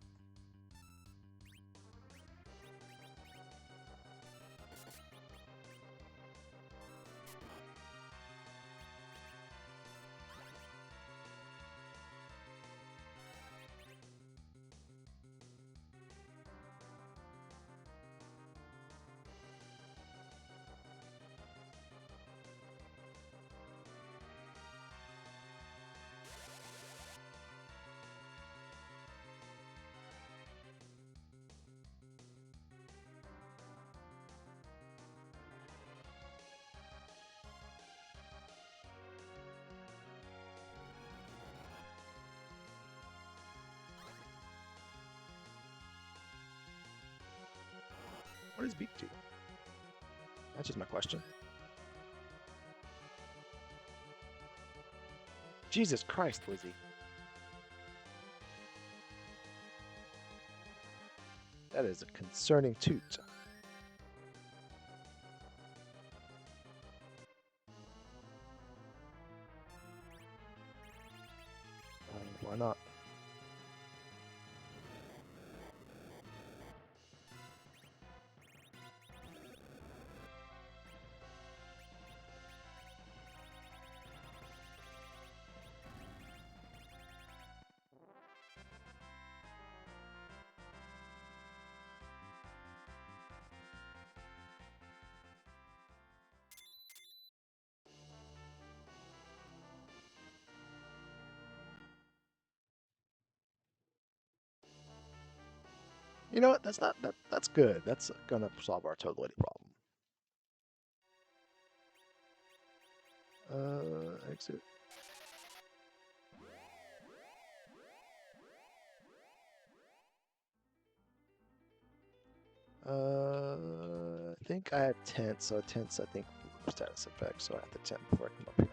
What is beak do? That's just my question. Jesus Christ, Lizzie. That is a concerning toot. Why not? You know what? That's not that. That's good. That's gonna solve our totality problem. Exit. I think I have tent, so tent's I think status effect, so I have the tent before I come up here.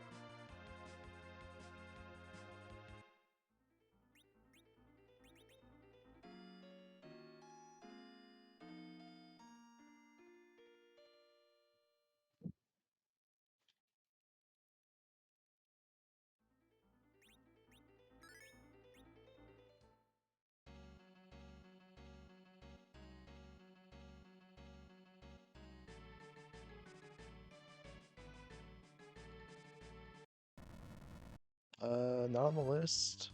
Not on the list.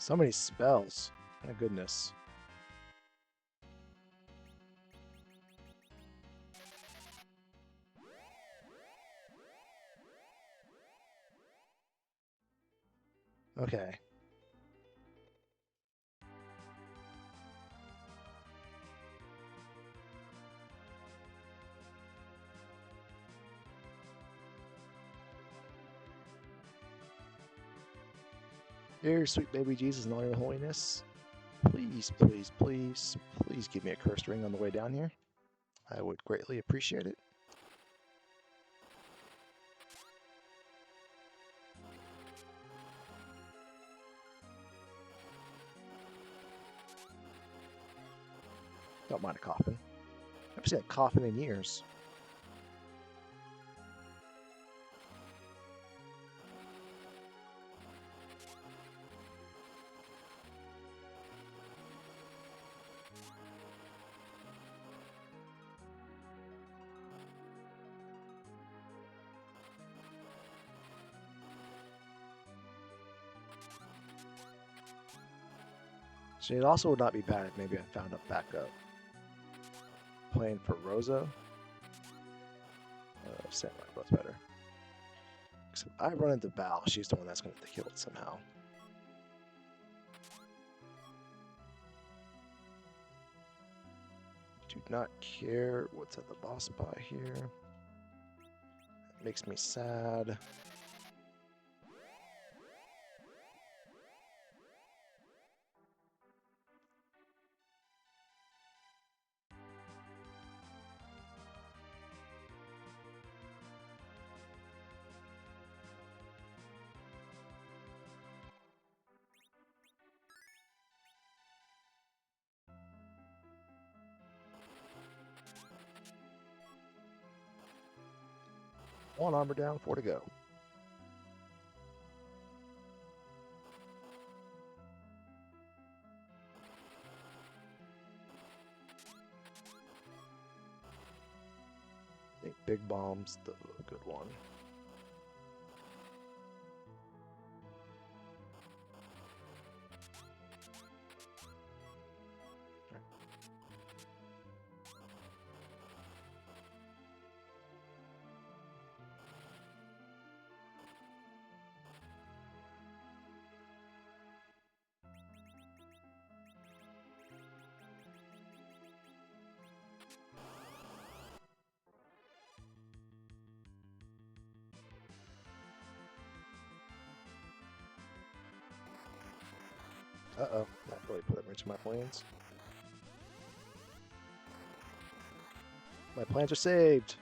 So many spells. My goodness. Okay. Dear sweet baby Jesus and all your holiness, please, please, please, please give me a cursed ring on the way down here. I would greatly appreciate it. Don't mind a coffin. I haven't seen a coffin in years. So it also would not be bad if maybe I found a backup plan for Rosa. Samurai both better. Except I run into Val. She's the one that's going to kill it somehow. Do not care what's at the boss spot here. It makes me sad. One armor down, 4 to go. Big Bomb's the good one. Uh-oh, that really put a wrench in my plans. My plans are saved.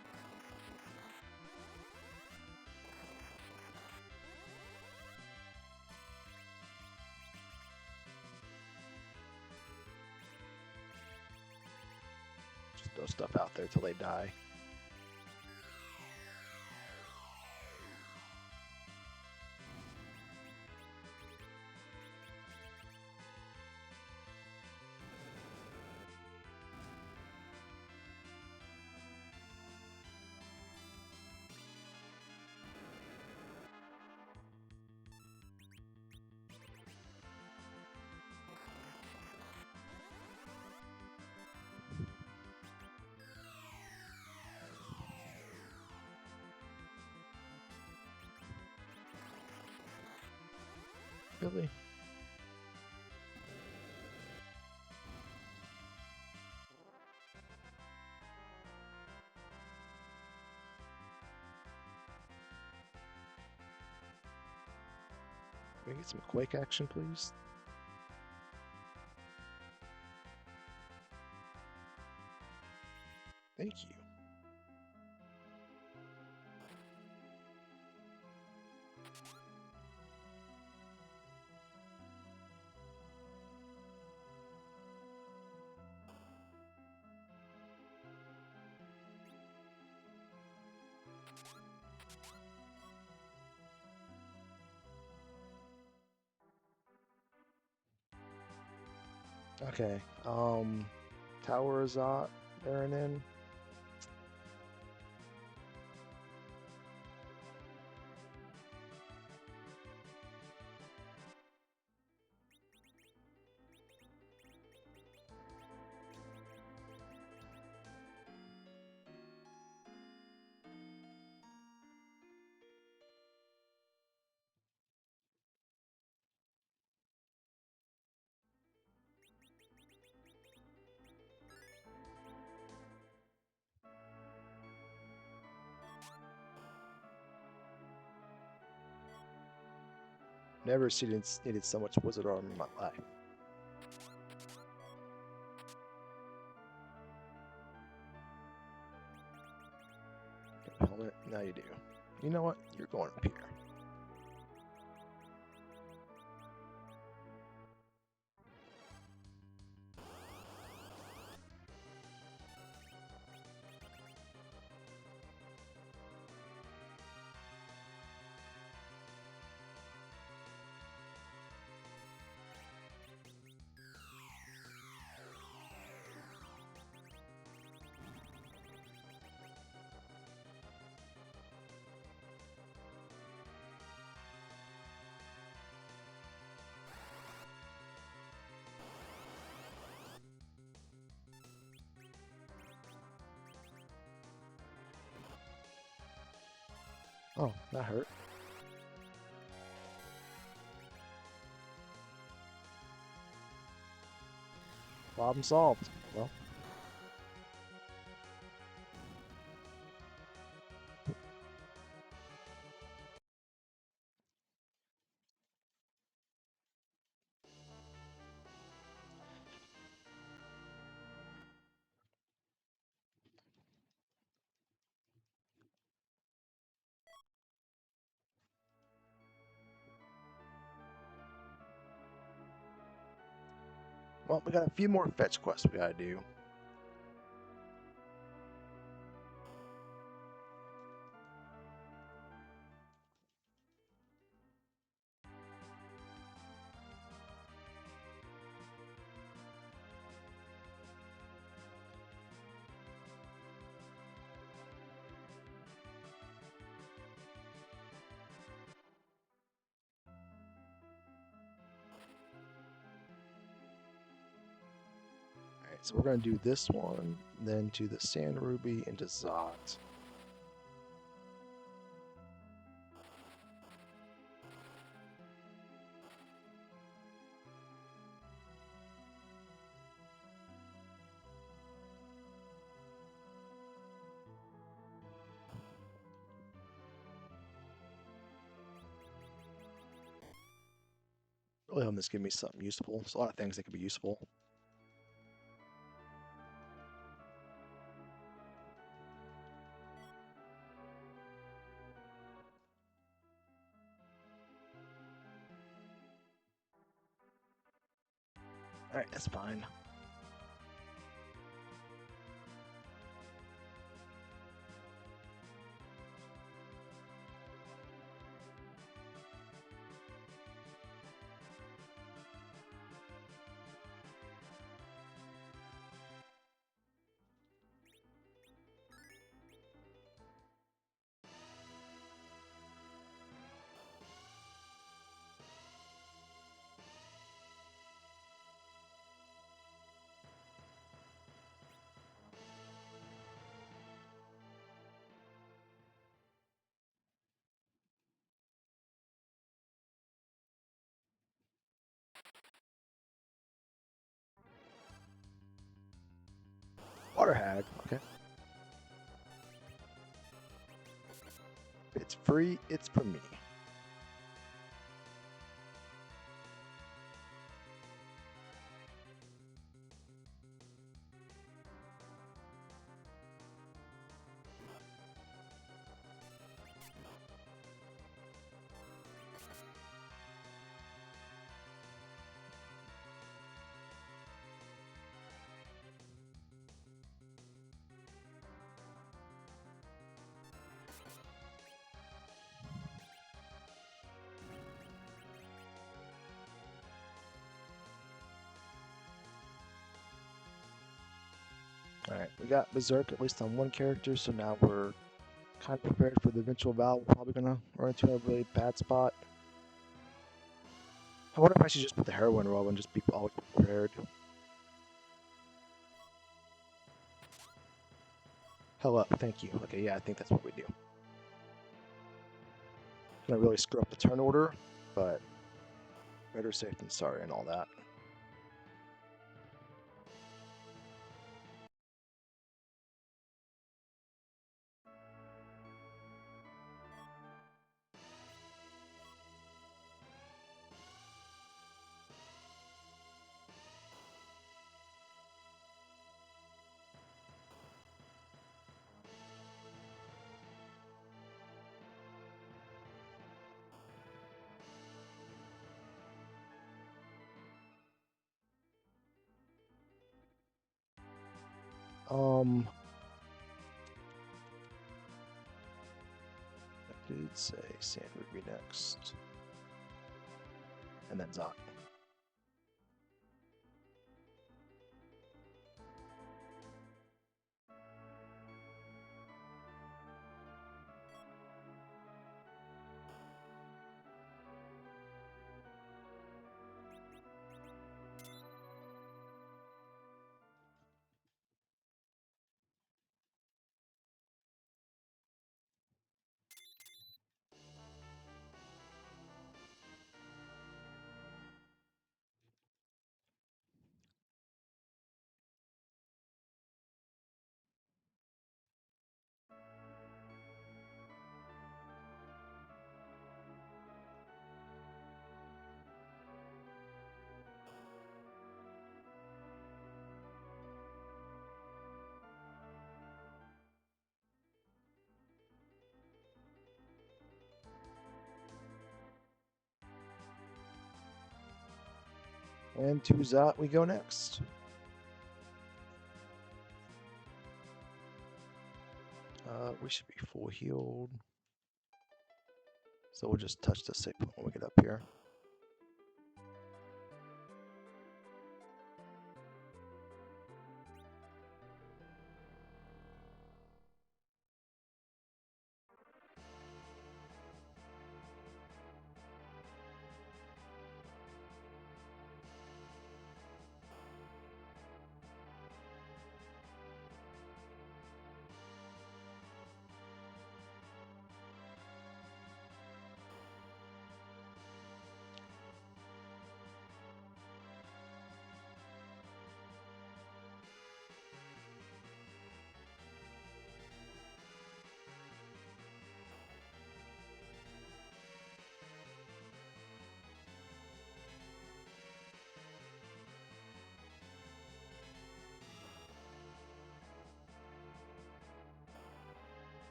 Just throw stuff out there till they die. Really? Can we get some Quake action, please? Thank you. Okay, Tower Azot, Baronin. Never needed so much wizard armor in my life. Helmet, now you do. You know what? You're going up here. Oh, that hurt. Problem solved. Well. Well, we got a few more fetch quests we gotta do. Alright, so we're going to do this one, then to the Sand Ruby, and to Zot. Really hoping this gives me something useful. There's a lot of things that could be useful. Alright, that's fine. Water Hag, okay. It's free, it's for me. Alright, we got Berserk at least on one character, so now we're kind of prepared for the eventual Val. We're probably gonna run into a really bad spot. I wonder if I should just put the heroine roll and just be always prepared. Hell up, thank you. Okay, yeah, I think that's what we do. Gonna really screw up the turn order, but better safe than sorry and all that. I did say Sand Ruby next. And then Zot. And to Zot we go next. We should be full healed. So we'll just touch the save point when we get up here.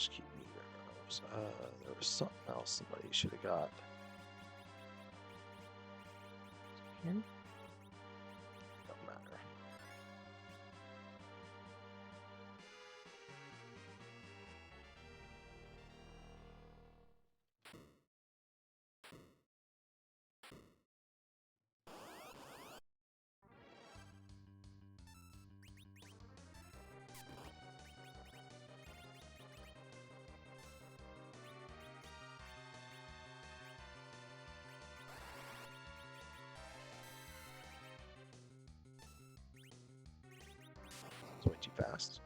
Just keep me those. There was something else somebody should have got. Here? Don't matter. It's way too fast.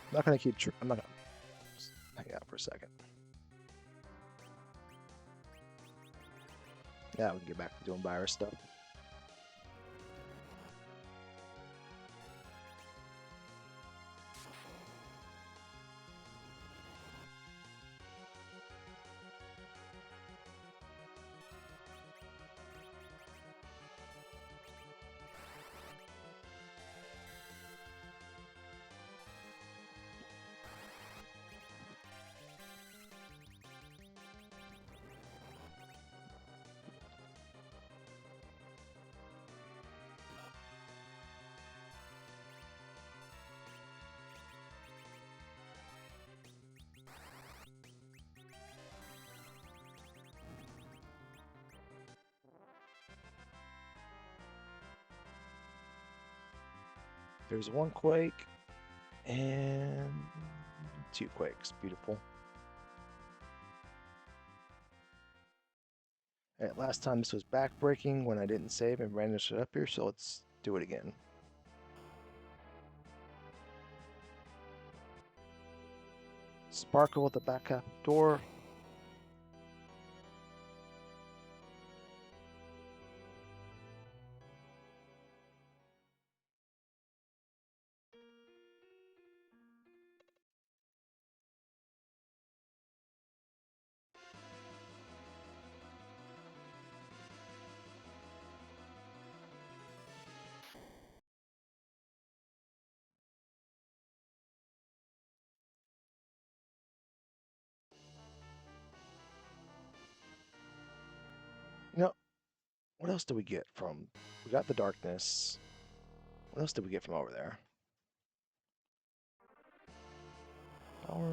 I'm not gonna keep. I'm not gonna just hang out for a second. Yeah, we can get back to doing virus stuff. There's one quake and 2 quakes. Beautiful. Alright, last time this was backbreaking when I didn't save and ran it up here, so let's do it again. Sparkle at the back half door. You know, what else do we get from? We got the darkness. What else did we get from over there? Power.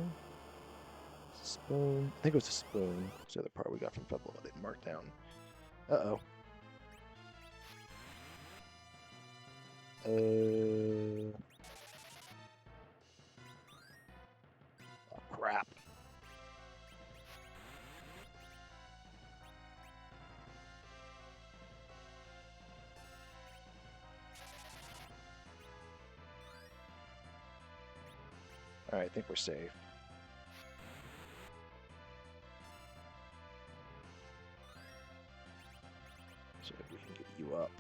Spoon. I think it was a spoon. It's the other part we got from Pebble I didn't mark down. Uh-oh. Oh, crap. Alright, I think we're safe. So we can get you up.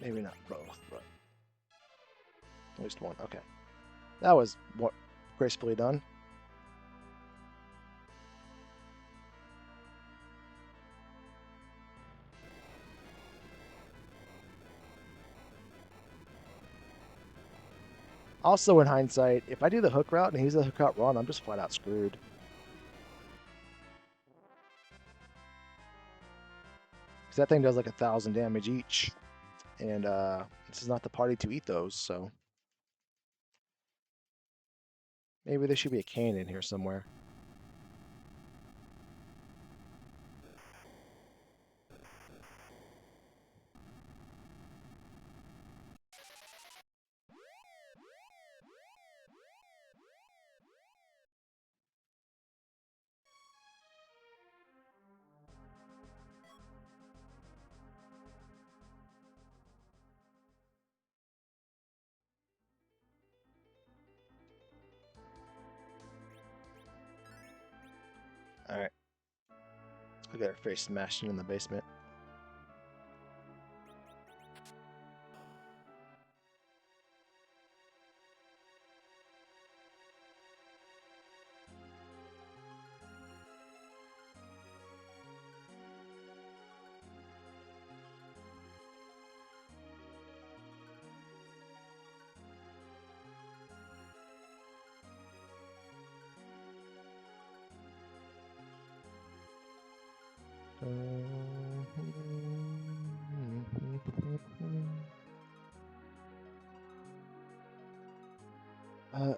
Maybe not both, but at least one. Okay. That was what gracefully done. Also, in hindsight, if I do the hook route and he's the hook route run, I'm just flat out screwed. Because that thing does like 1,000 damage each. And this is not the party to eat those, so. Maybe there should be a cane in here somewhere. Alright. We got our face smashing in the basement.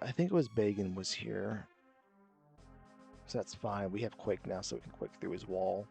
I think it was Bagan was here. So that's fine. We have Quake now, so we can Quake through his wall.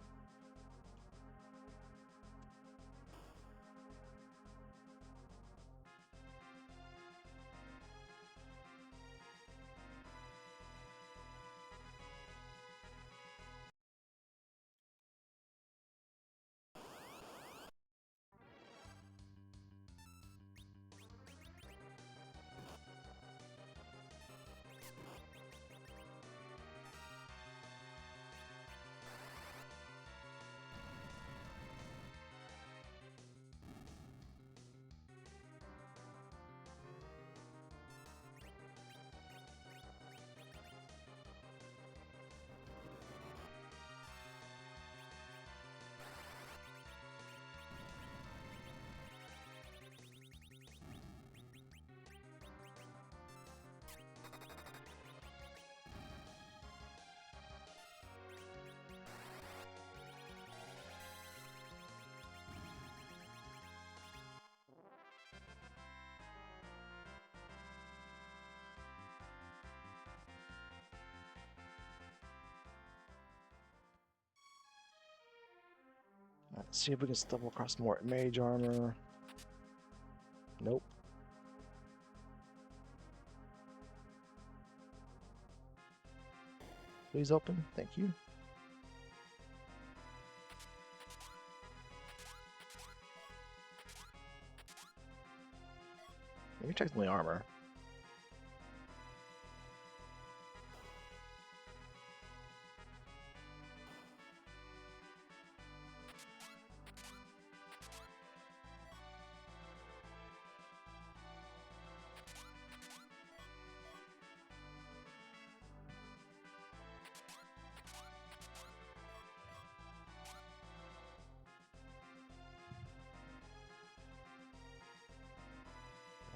Let's see if we can stumble across more mage armor. Nope. Please open. Thank you. You're technically armor.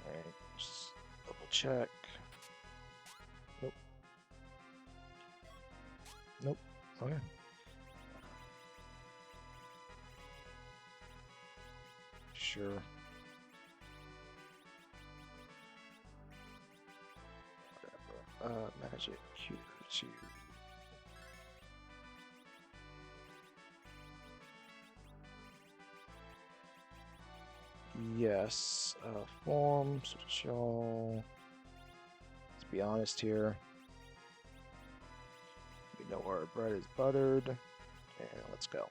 Alright, just double check. Nope. Nope. Okay. Sure. Whatever. Magic Q2. Yes. Form, switch all. Let's be honest here. We know our bread is buttered. And let's go.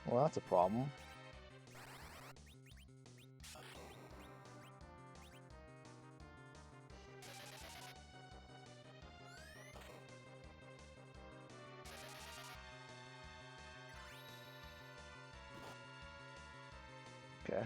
Well, that's a problem. Okay.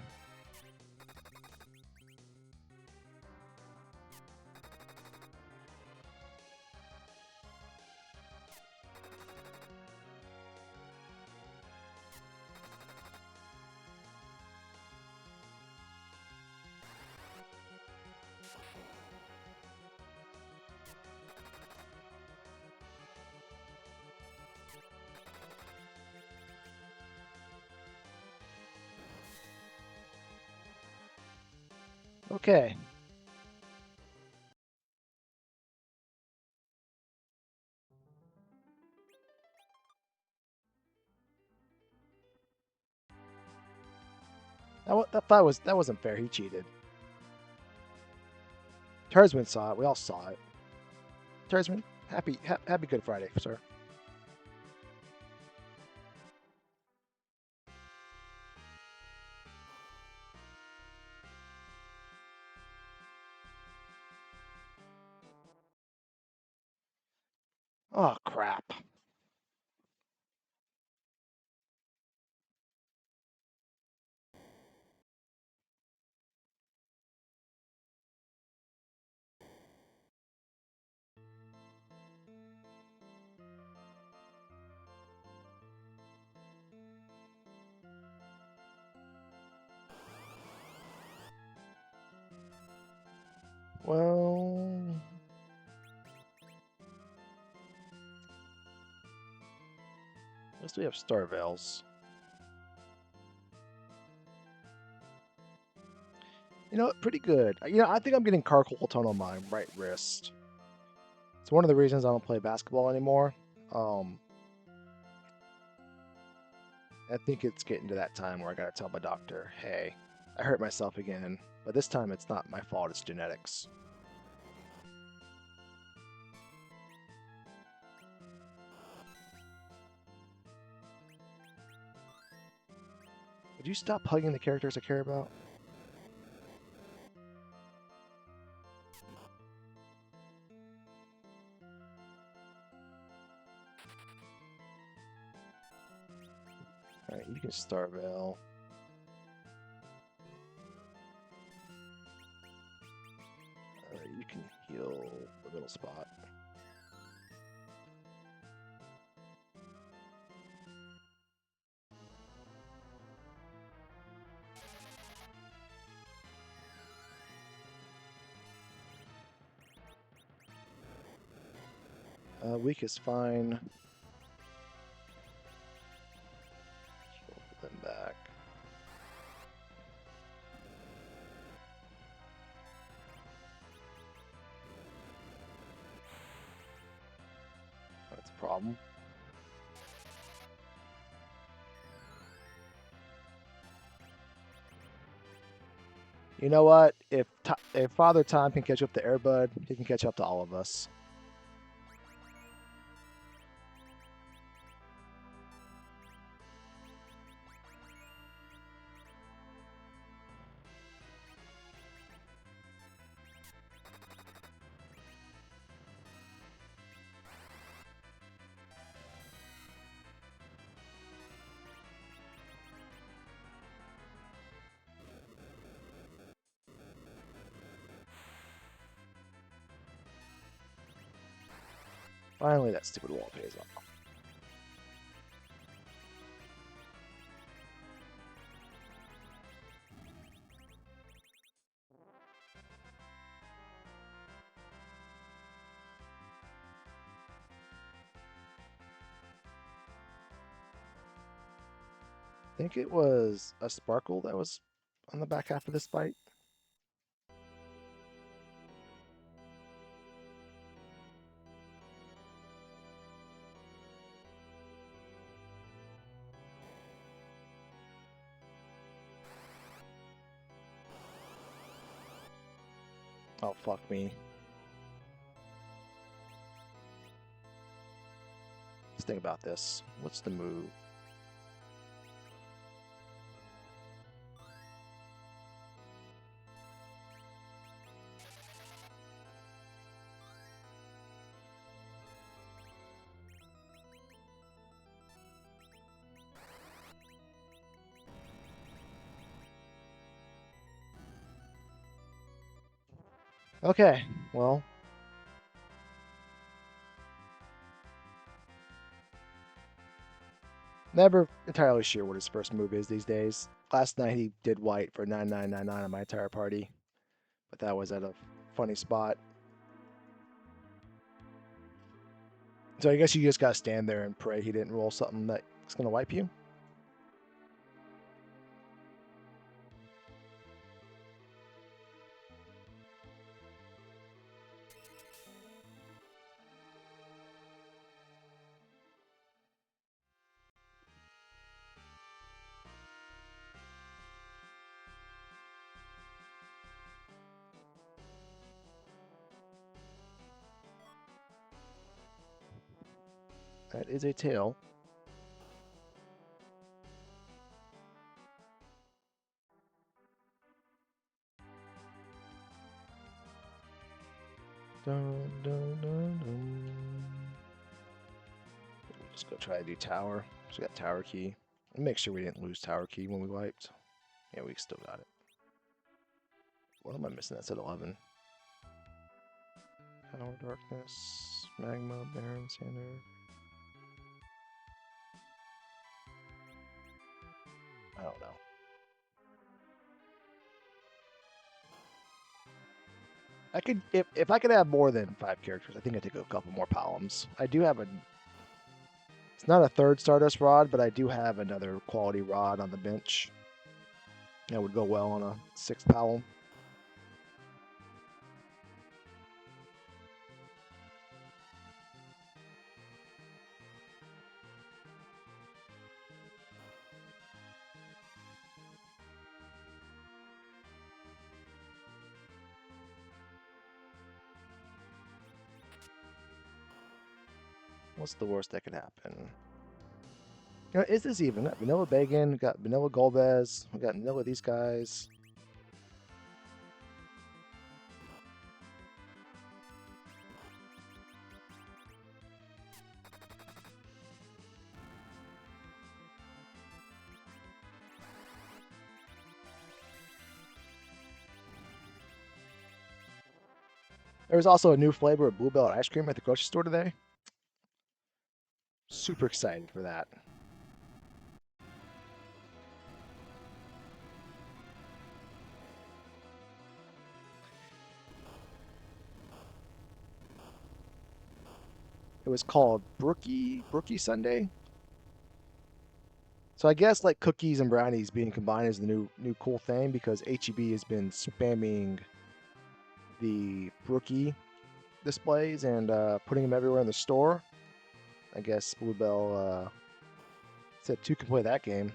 Okay. That wasn't fair. He cheated. Tersman saw it. We all saw it. Tersman, happy Good Friday, sir. Oh crap. else do we have? Star Veils. You know what? Pretty good. You know, I think I'm getting carpal tunnel on my right wrist. It's one of the reasons I don't play basketball anymore. I think it's getting to that time where I gotta tell my doctor, hey, I hurt myself again. But this time it's not my fault, it's genetics. Would you stop hugging the characters I care about? Alright, you can Star Veil. You can heal the middle spot. Weak is fine. Pull them back. That's a problem. You know what? If Father Time can catch up to Airbud, he can catch up to all of us. Finally, that stupid wall pays off. I think it was a Sparkle that was on the back half of this fight. Oh, fuck me. Let's think about this. What's the move? Okay, well. Never entirely sure what his first move is these days. Last night he did white for 9999 on my entire party, but that was at a funny spot. So I guess you just gotta stand there and pray he didn't roll something that's gonna wipe you. That is a tail. Dun, dun, dun, dun. Just go try to do tower. So we got tower key. And make sure we didn't lose tower key when we wiped. Yeah, we still got it. What am I missing? That's at 11. Power, darkness, magma, Baron, Sander. I don't know. I could, if I could have more than 5 characters, I think I'd take a couple more columns. I do have a It's not a third Stardust rod, but I do have another quality rod on the bench that would go well on a 6th Powell. What's the worst that could happen? You know, is this even? We got Vanilla Bacon, we got Vanilla Golbez, we got Vanilla these guys. There was also a new flavor of Bluebell ice cream at the grocery store today. Super excited for that. It was called Brookie Sunday. So I guess like cookies and brownies being combined is the new cool thing because HEB has been spamming the Brookie displays and putting them everywhere in the store. I guess Bluebell said 2 can play that game.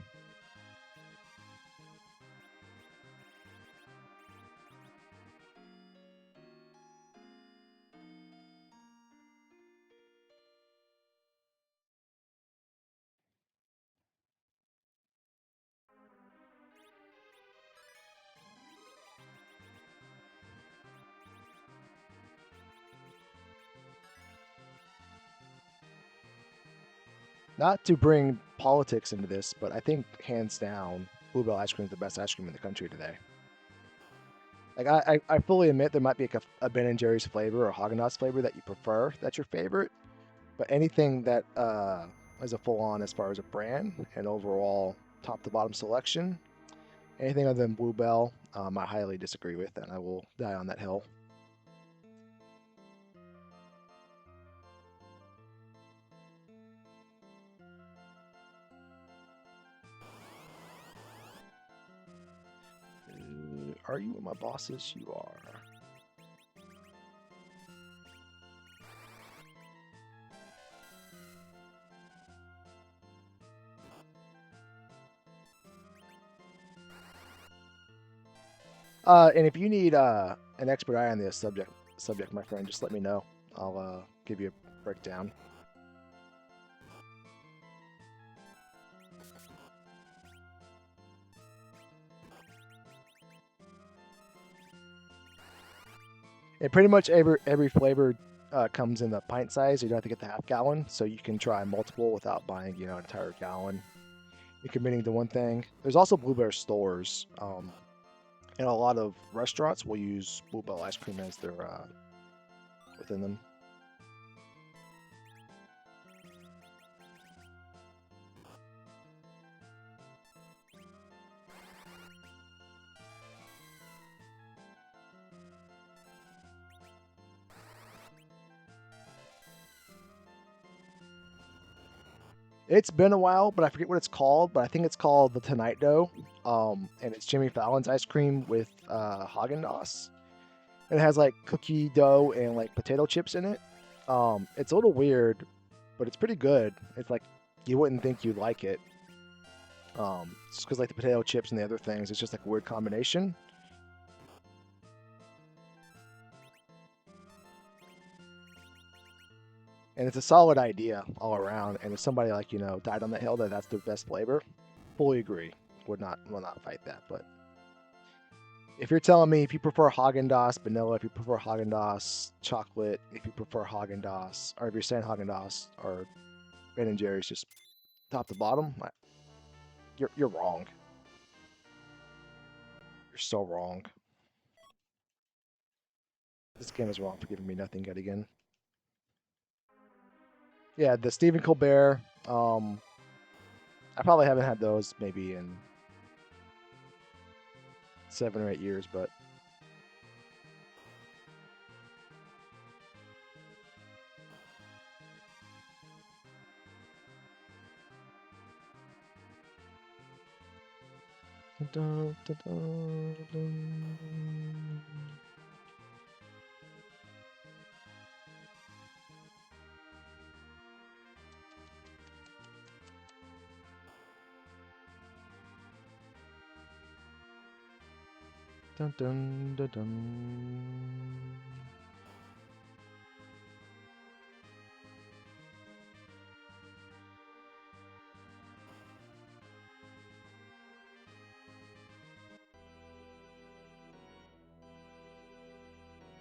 Not to bring politics into this, but I think hands down, Bluebell ice cream is the best ice cream in the country today. Like I fully admit there might be like a Ben and Jerry's flavor or Haagen-Dazs flavor that you prefer, that's your favorite. But anything that is a full-on as far as a brand and overall top to bottom selection, anything other than Bluebell, I highly disagree with, and I will die on that hill. Are you one of my bosses? You are. And if you need an expert eye on this subject, my friend, just let me know. I'll give you a breakdown. And pretty much every flavor comes in the pint size. You don't have to get the half gallon, so you can try multiple without buying an entire gallon. You're committing to one thing. There's also Blueberry stores, and a lot of restaurants will use Bluebell ice cream as their within them. It's been a while, but I forget what it's called. But I think it's called the Tonight Dough, and it's Jimmy Fallon's ice cream with Haagen Dazs. It has like cookie dough and like potato chips in it. It's a little weird, but it's pretty good. It's like you wouldn't think you'd like it, just because like the potato chips and the other things, it's just like a weird combination. And it's a solid idea all around. And if somebody like died on the hill that that's their best flavor, fully agree. Will not fight that. But if you're telling me if you prefer Haagen Dazs vanilla, if you prefer Haagen Dazs chocolate, if you prefer Haagen Dazs, or if you're saying Haagen Dazs or Ben and Jerry's just top to bottom, you're wrong. You're so wrong. This game is wrong for giving me nothing yet again. Yeah, the Stephen Colbert. I probably haven't had those maybe in 7 or 8 years, but Dun, dun, dun, dun. Dun, dun, dun, dun.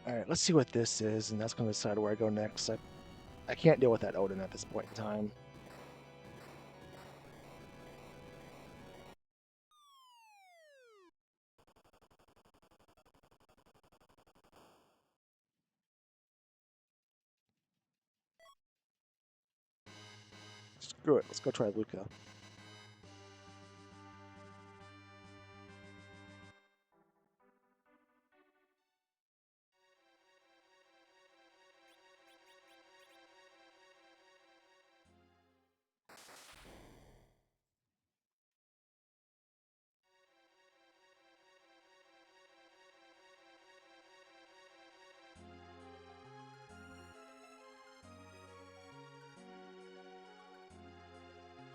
All right, let's see what this is, and that's going to decide where I go next. I can't deal with that Odin at this point in time. Screw it. Let's go try Luca.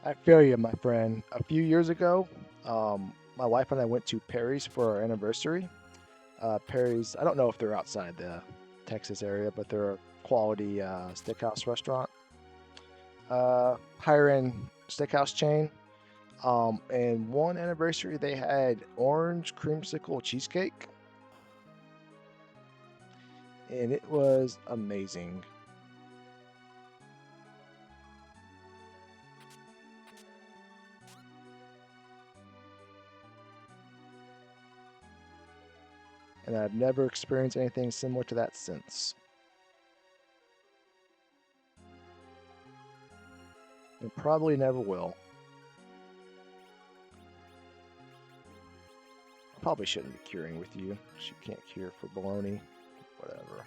I feel you, my friend. A few years ago, my wife and I went to Perry's for our anniversary. Perry's, I don't know if they're outside the Texas area, but they're a quality steakhouse restaurant. Higher end steakhouse chain. And one anniversary, they had orange creamsicle cheesecake, and it was amazing. And I've never experienced anything similar to that since. And probably never will. Probably shouldn't be curing with you. She can't cure for baloney. Whatever.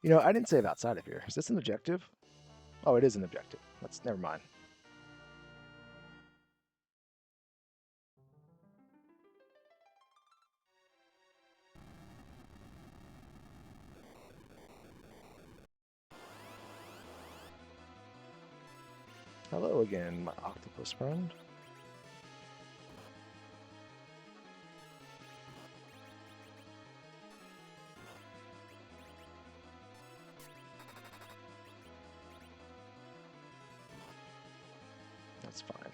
You know, I didn't save outside of here. Is this an objective? Oh, it is an objective. Let's never mind. Hello again, my octopus friend. That's fine.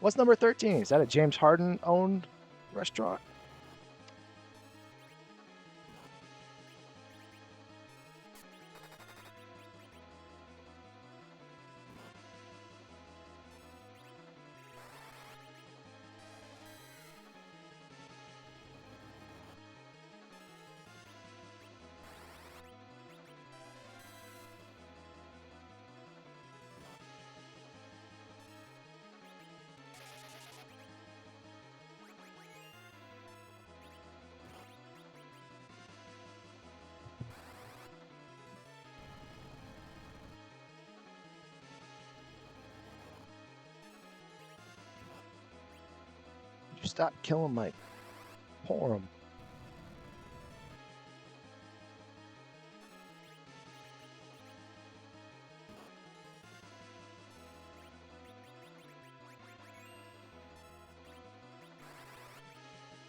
What's number 13? Is that a James Harden owned restaurant? You stop killing my porum.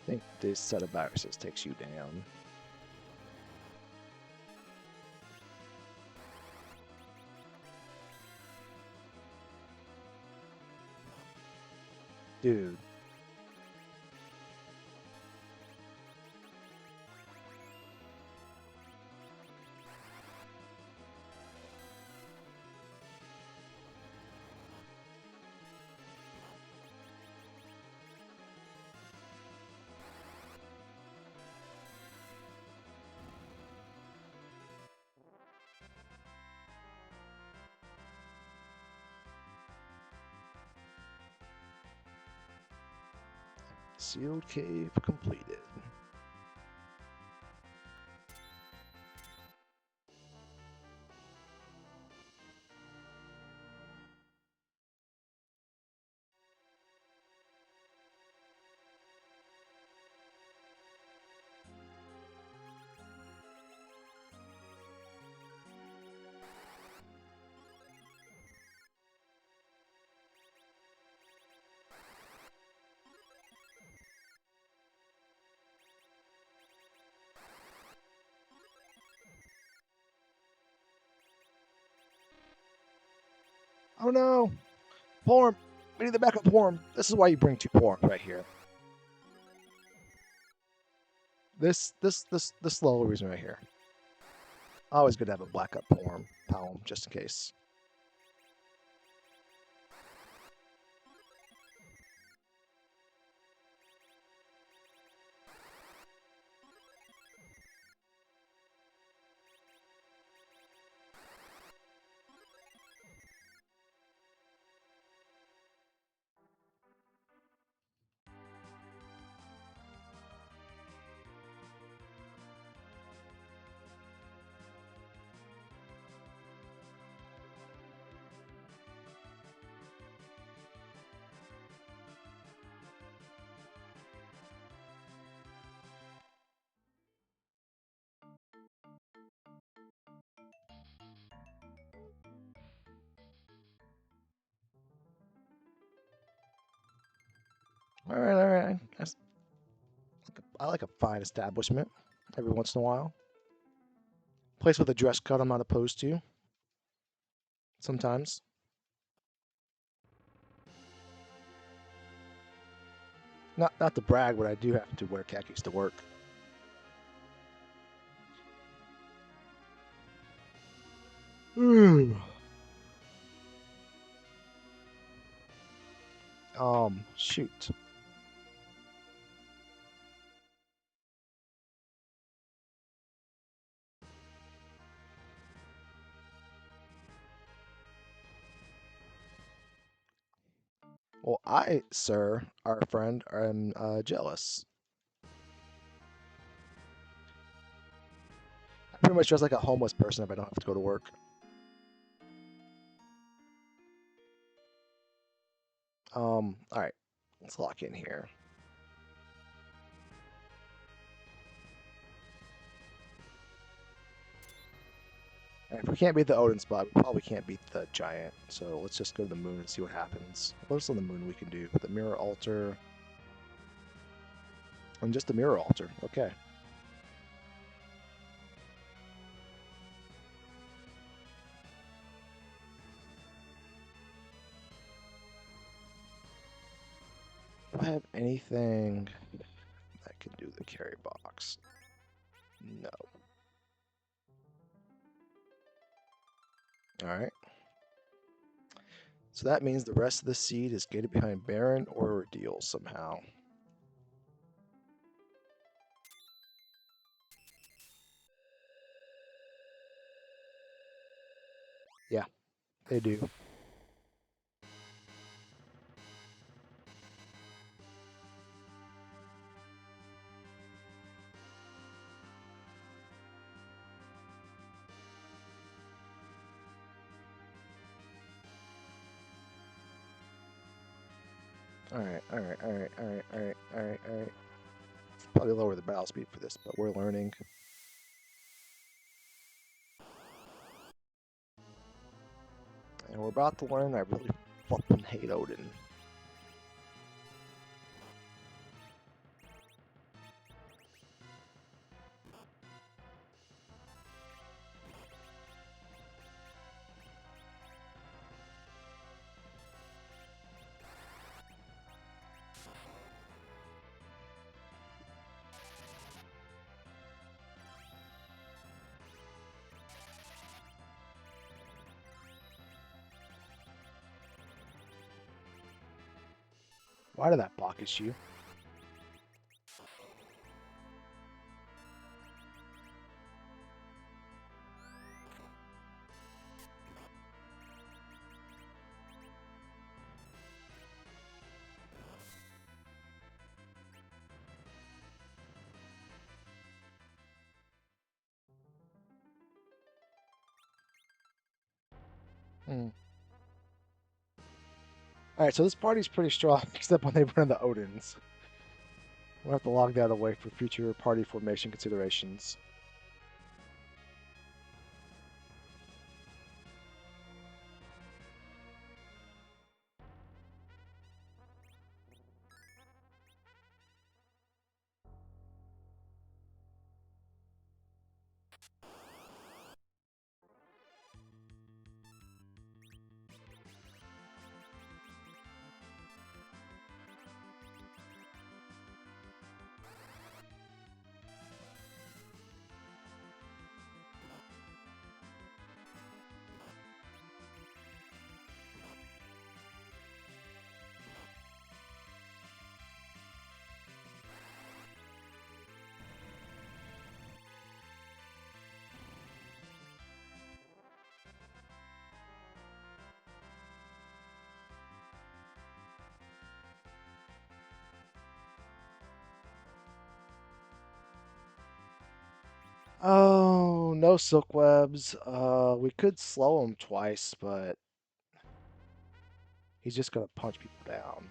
I think this set of viruses takes you down. Dude. Sealed cave completed. Oh no! Porm! We need the backup Porm. This is why you bring 2 Porms right here. This little reason right here. Always good to have a backup Palm, just in case. All right, all right. I like a fine establishment every once in a while. Place with a dress code I'm not opposed to. Sometimes. Not to brag, but I do have to wear khakis to work. Shoot. Well, I, sir, our friend, am jealous. I pretty much dress like a homeless person if I don't have to go to work. All right. Let's lock in here. And if we can't beat the Odin spot, we probably can't beat the Giant. So let's just go to the moon and see what happens. What's on the moon we can do? The mirror altar. And just the mirror altar. Okay. Do I have anything that can do the carry box? No. Alright. So that means the rest of the seed is gated behind Baron or Ordeal somehow. Yeah, they do. Alright. Probably lower the battle speed for this, but we're learning. And we're about to learn I really fucking hate Odin. Why did that block issue? Hmm. Alright, so this party's pretty strong, except when they run the Odins. We'll have to log that away for future party formation considerations. Oh, no silk webs. We could slow him twice, but he's just gonna punch people down.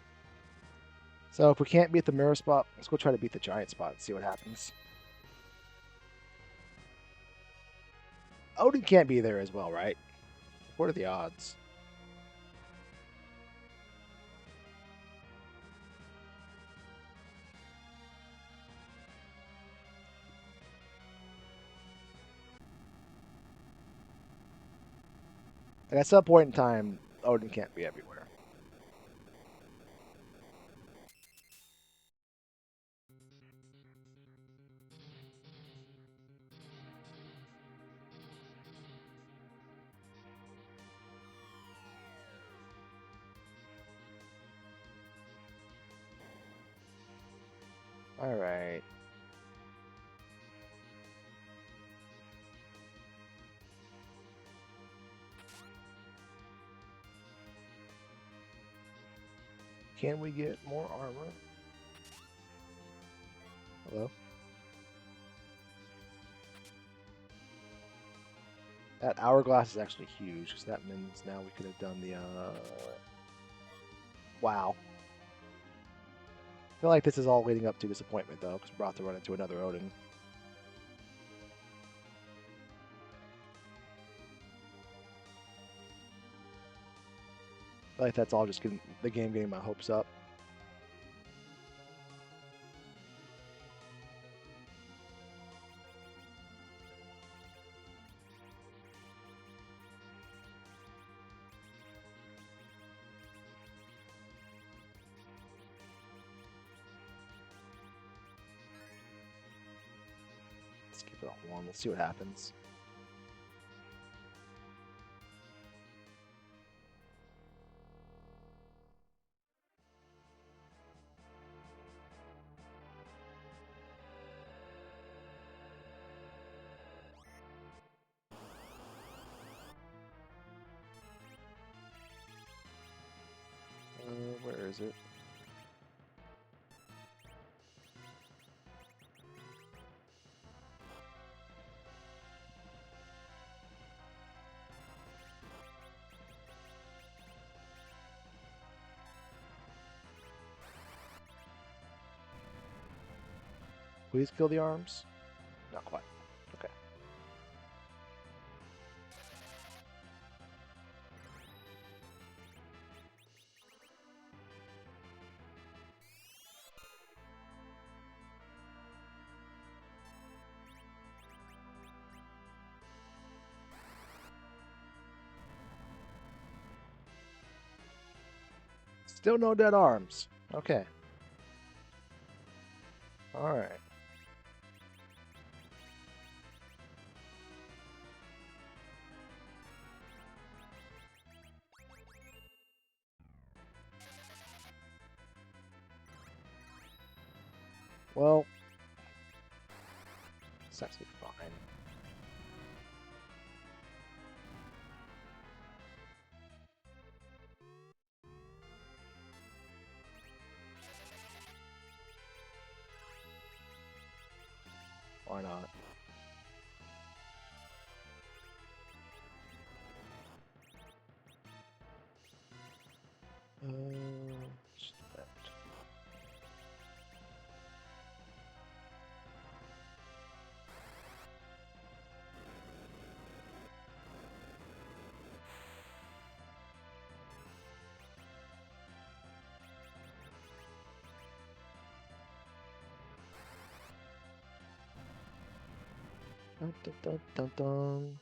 So if we can't beat the mirror spot, let's go try to beat the giant spot and see what happens. Odin can't be there as well, right? What are the odds? And at some point in time, Odin can't be everywhere. All right. Can we get more armor? Hello? That hourglass is actually huge, because that means now we could have done the, Wow. I feel like this is all leading up to disappointment, though, because we're about to run into another Odin. I feel like that's all just getting the game getting my hopes up. Let's give it a 1. Let's see what happens. Where is it? Please kill the arms? Not quite. Okay. Still no dead arms. Okay. Alright. Well, it's actually fine. Why not? Dun, dun, dun, dun, dun.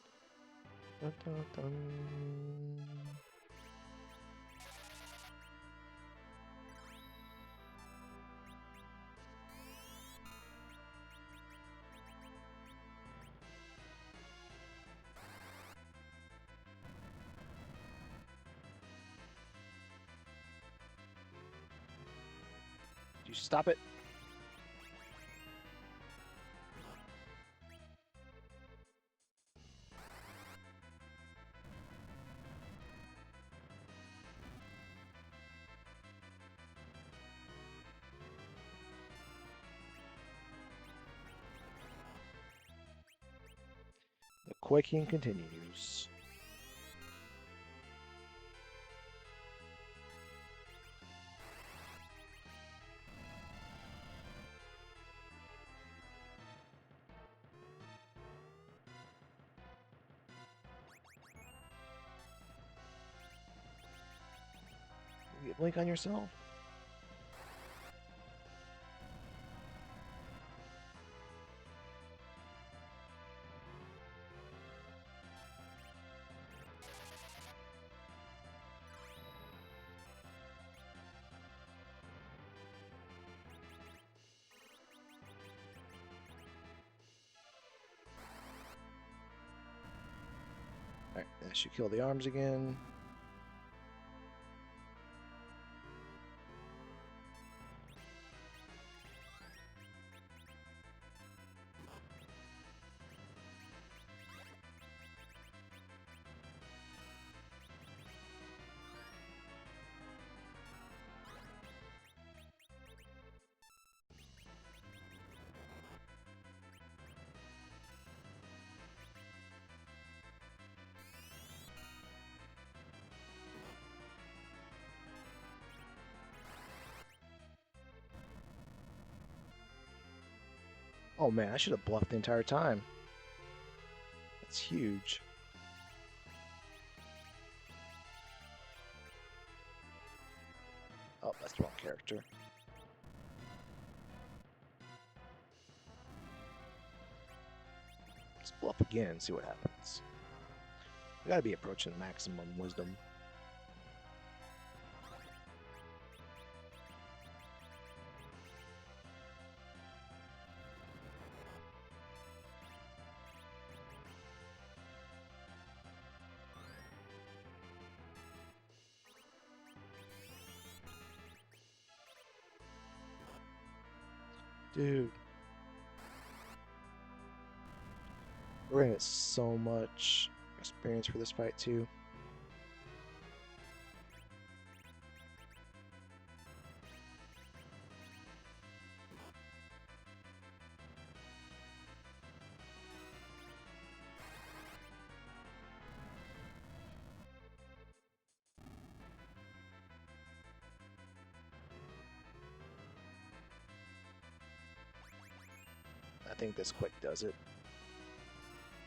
Dun, dun, dun. You stop it. The quaking continues. You blink on yourself. Alright, that should kill the arms again. Oh man, I should have bluffed the entire time. That's huge. Oh, that's the wrong character. Let's bluff again, see what happens. We gotta be approaching maximum wisdom. Dude. We're gonna get so much experience for this fight too. I think this quick does it.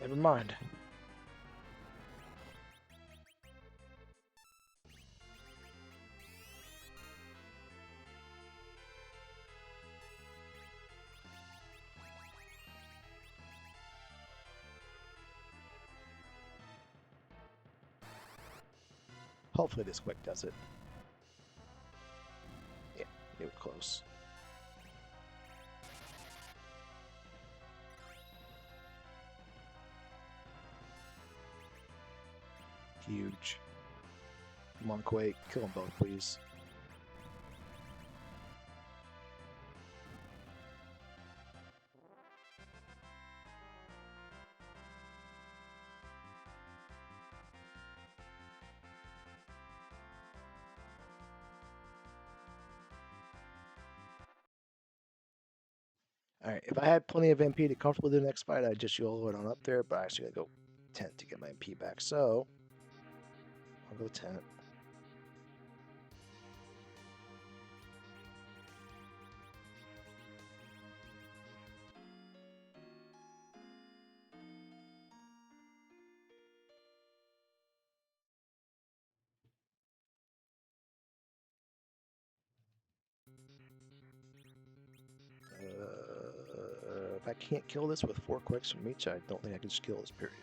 Never mind. Hopefully this quick does it. Yeah, it was close. Huge. Come on, Quake. Kill them both, please. Alright, if I had plenty of MP to comfortably do the next fight, I'd just YOLO it on up there, but I actually gotta go tent to get my MP back, so I'll go tent. If I can't kill this with 4 clicks from each, I don't think I can just kill this, period.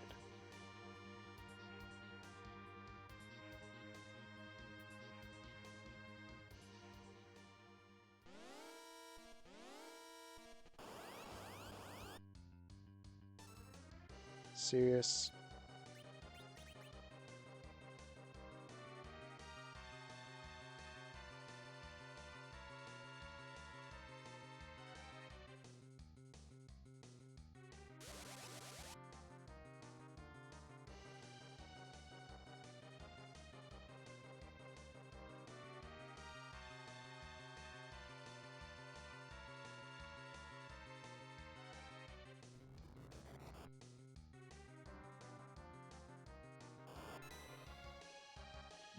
Serious.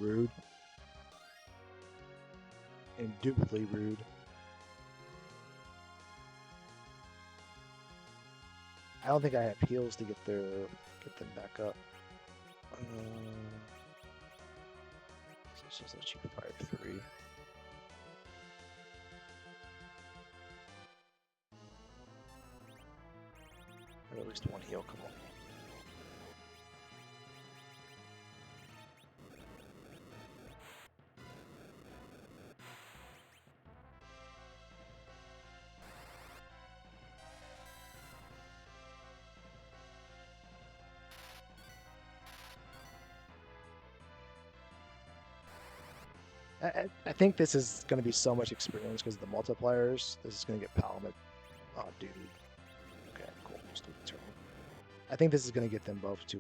Rude. Indubitably rude. I don't think I have heals to get them back up. So it's just a cheap 5-3. Or at least one heal, come on. I think this is going to be so much experience because of the multipliers. This is going to get Paladin. Oh, dude. Okay, cool. Just leave the turn. I think this is going to get them both to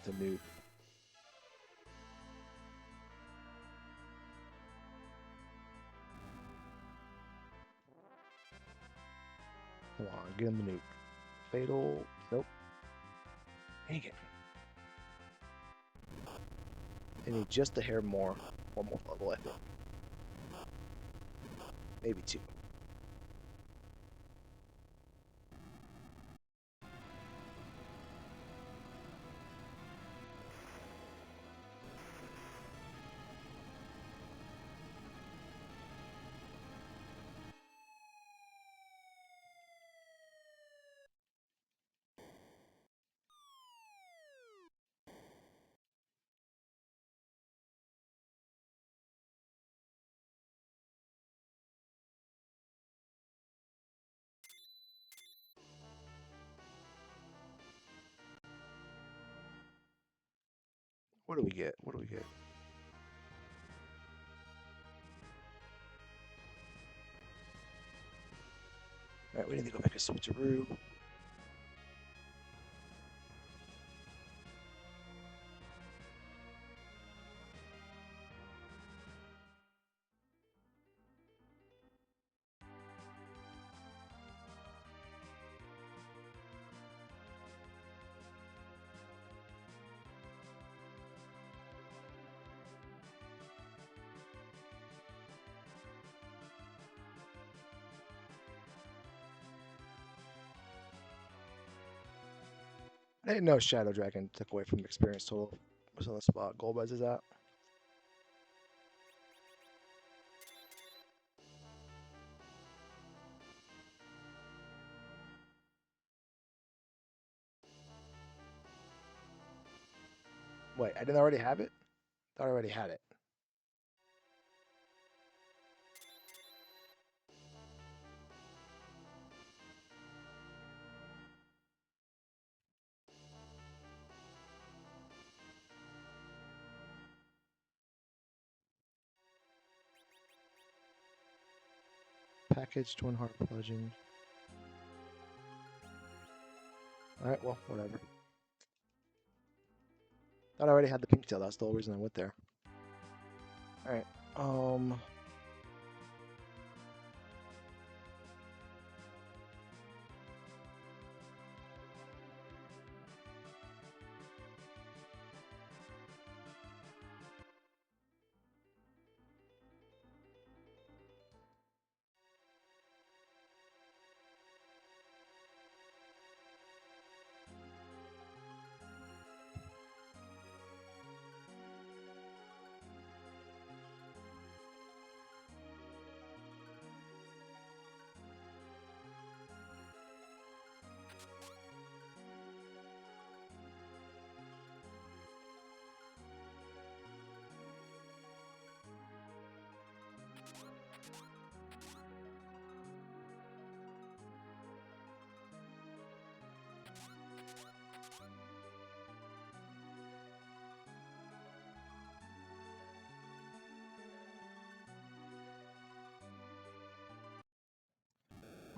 nuke. Come on, get him the nuke. Fatal. Nope. Dang it. I need just a hair more. One more level, I think. Maybe 2. What do we get? What do we get? Alright, we need to go back to switcheroo. I didn't know Shadow Dragon took away from experience total. Was on the spot. Golbez is out. Wait, I didn't already have it? I thought I already had it. Packaged Twin Heart Legend. Alright, well, whatever. Thought I already had the pink tail. That's the whole reason I went there. Alright,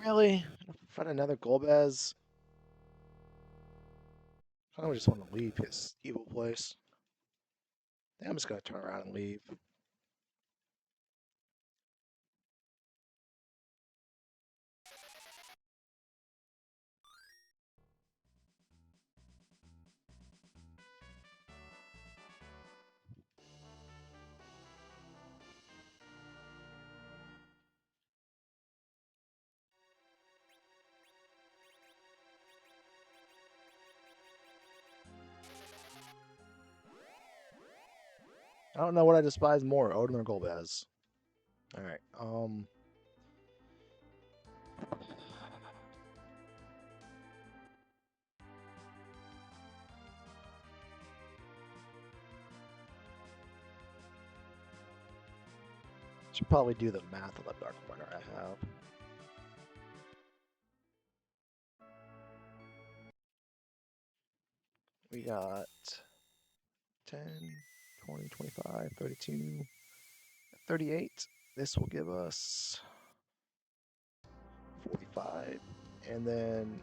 Really? Find another Golbez? I kind of just want to leave his evil place. I think I'm just going to turn around and leave. I don't know what I despise more, Odin or Golbez. All right. Should probably do the math on the Dark Runner I have. We got 10, 20, 25, 32, 38. This will give us 45. And then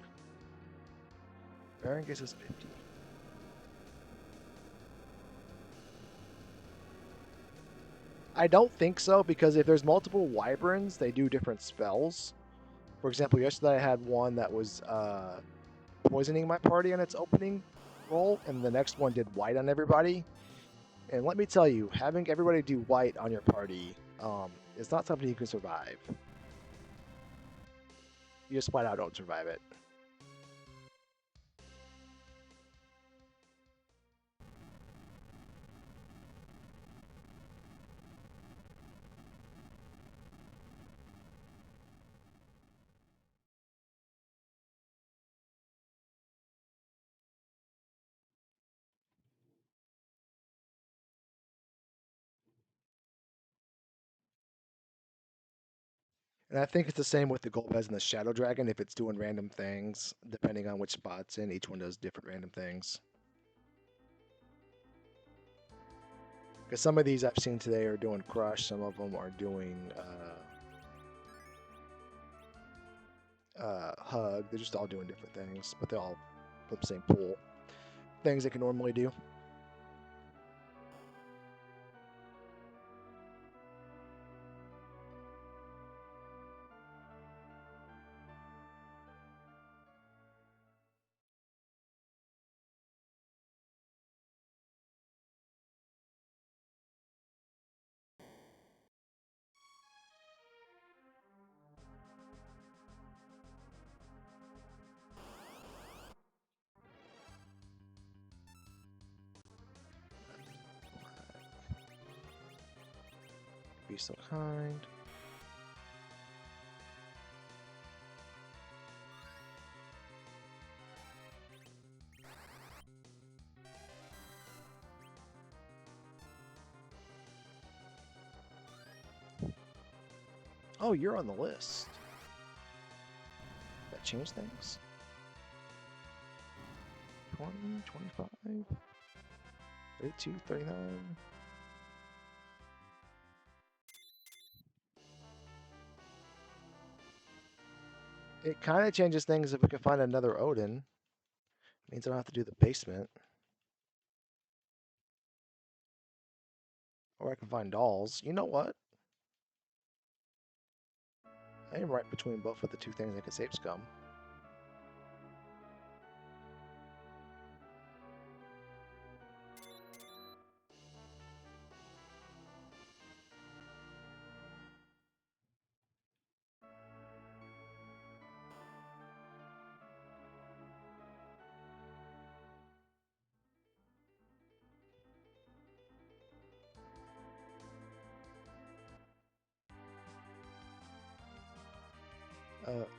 Baron gives us 50. I don't think so, because if there's multiple Wyverns, they do different spells. For example, yesterday I had one that was poisoning my party on its opening roll, and the next one did white on everybody. And let me tell you, having everybody do white on your party is not something you can survive. You just flat out don't survive it. And I think it's the same with the Golbez and the Shadow Dragon. If it's doing random things, depending on which spot it's in, each one does different random things. Because some of these I've seen today are doing Crush, some of them are doing Hug. They're just all doing different things, but they all put the same pool. Things they can normally do. Be so kind. Oh, you're on the list. That changed things? 20, 25, 32, 39. It kind of changes things if we can find another Odin. It means I don't have to do the basement. Or I can find dolls. You know what? I am right between both of the two things that can save scum.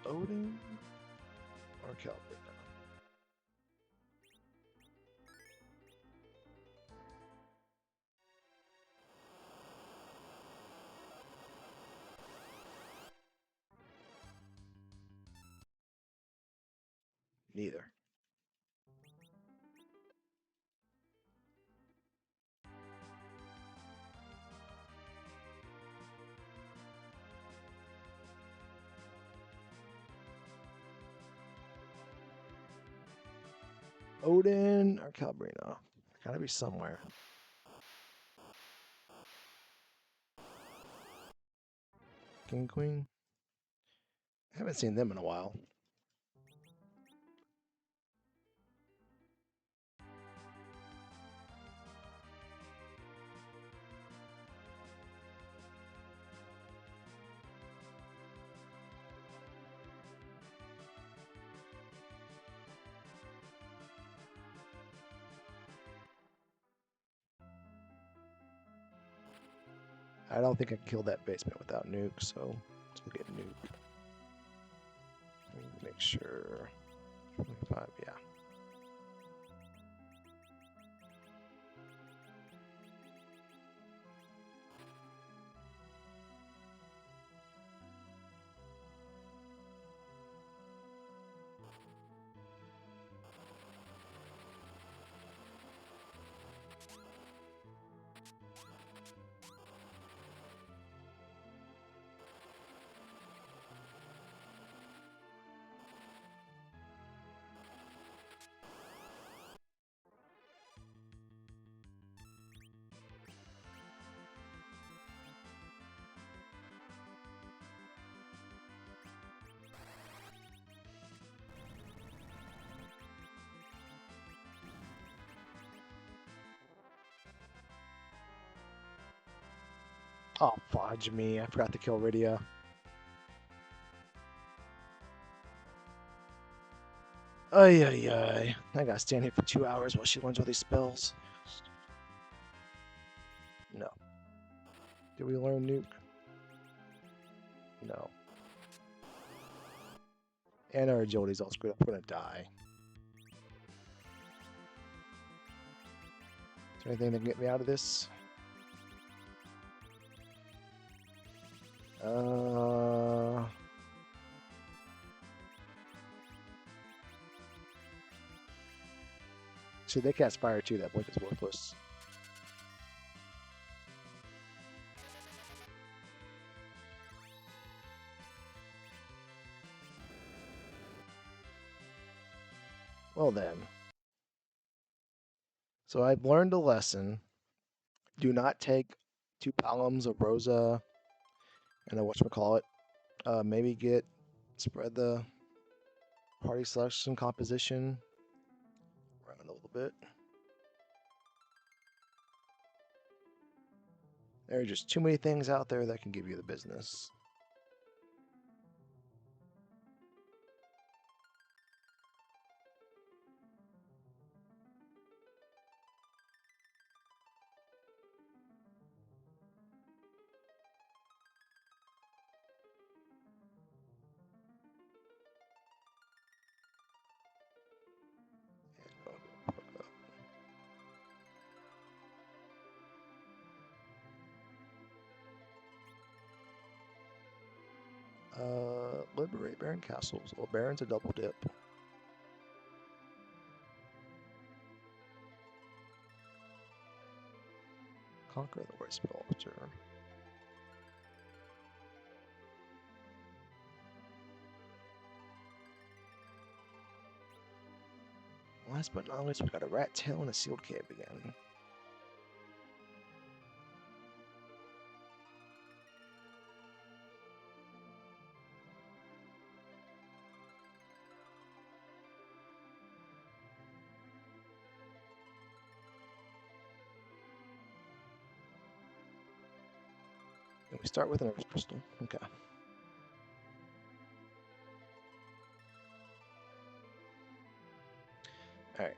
Odin or Calvin? Neither. Odin or Calbrina? Gotta be somewhere. King, Queen? I haven't seen them in a while. I don't think I can kill that basement without nuke, so let's get nuke. Make sure. 25, yeah. Oh, fudge me. I forgot to kill Rydia. Ay, ay, ay. I gotta stand here for 2 hours while she learns all these spells. No. Did we learn nuke? No. And our agility's all screwed up. We're gonna die. Is there anything that can get me out of this? See, they cast fire too. That blink is worthless. Well then. So I've learned a lesson. Do not take 2 columns of Rosa and a whatchamacallit. Maybe spread the party selection composition around a little bit. There are just too many things out there that can give you the business. Liberate Baron Castles. Well, Baron's a double dip. Conquer the White Spell Altar. Last but not least, we got a rat tail and a sealed cave again. And we start with an Earth Crystal. Okay. Alright.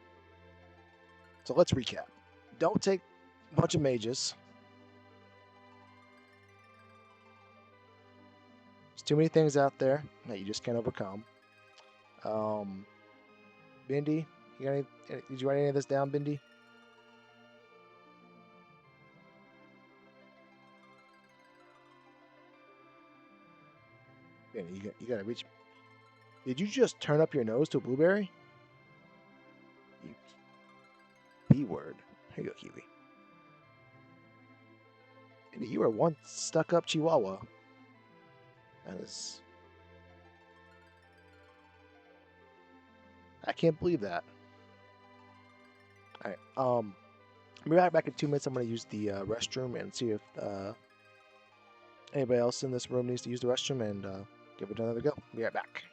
So let's recap. Don't take a bunch of mages. There's too many things out there that you just can't overcome. Bindi, did you write any of this down, Bindi? Bindi, you gotta reach. Did you just turn up your nose to a blueberry? You B word. Here you go, Kiwi. Bindi, you were one stuck-up chihuahua. That is... I can't believe that. All right. We'll be back in 2 minutes. I'm going to use the restroom and see if anybody else in this room needs to use the restroom, and give it another go. Be right back.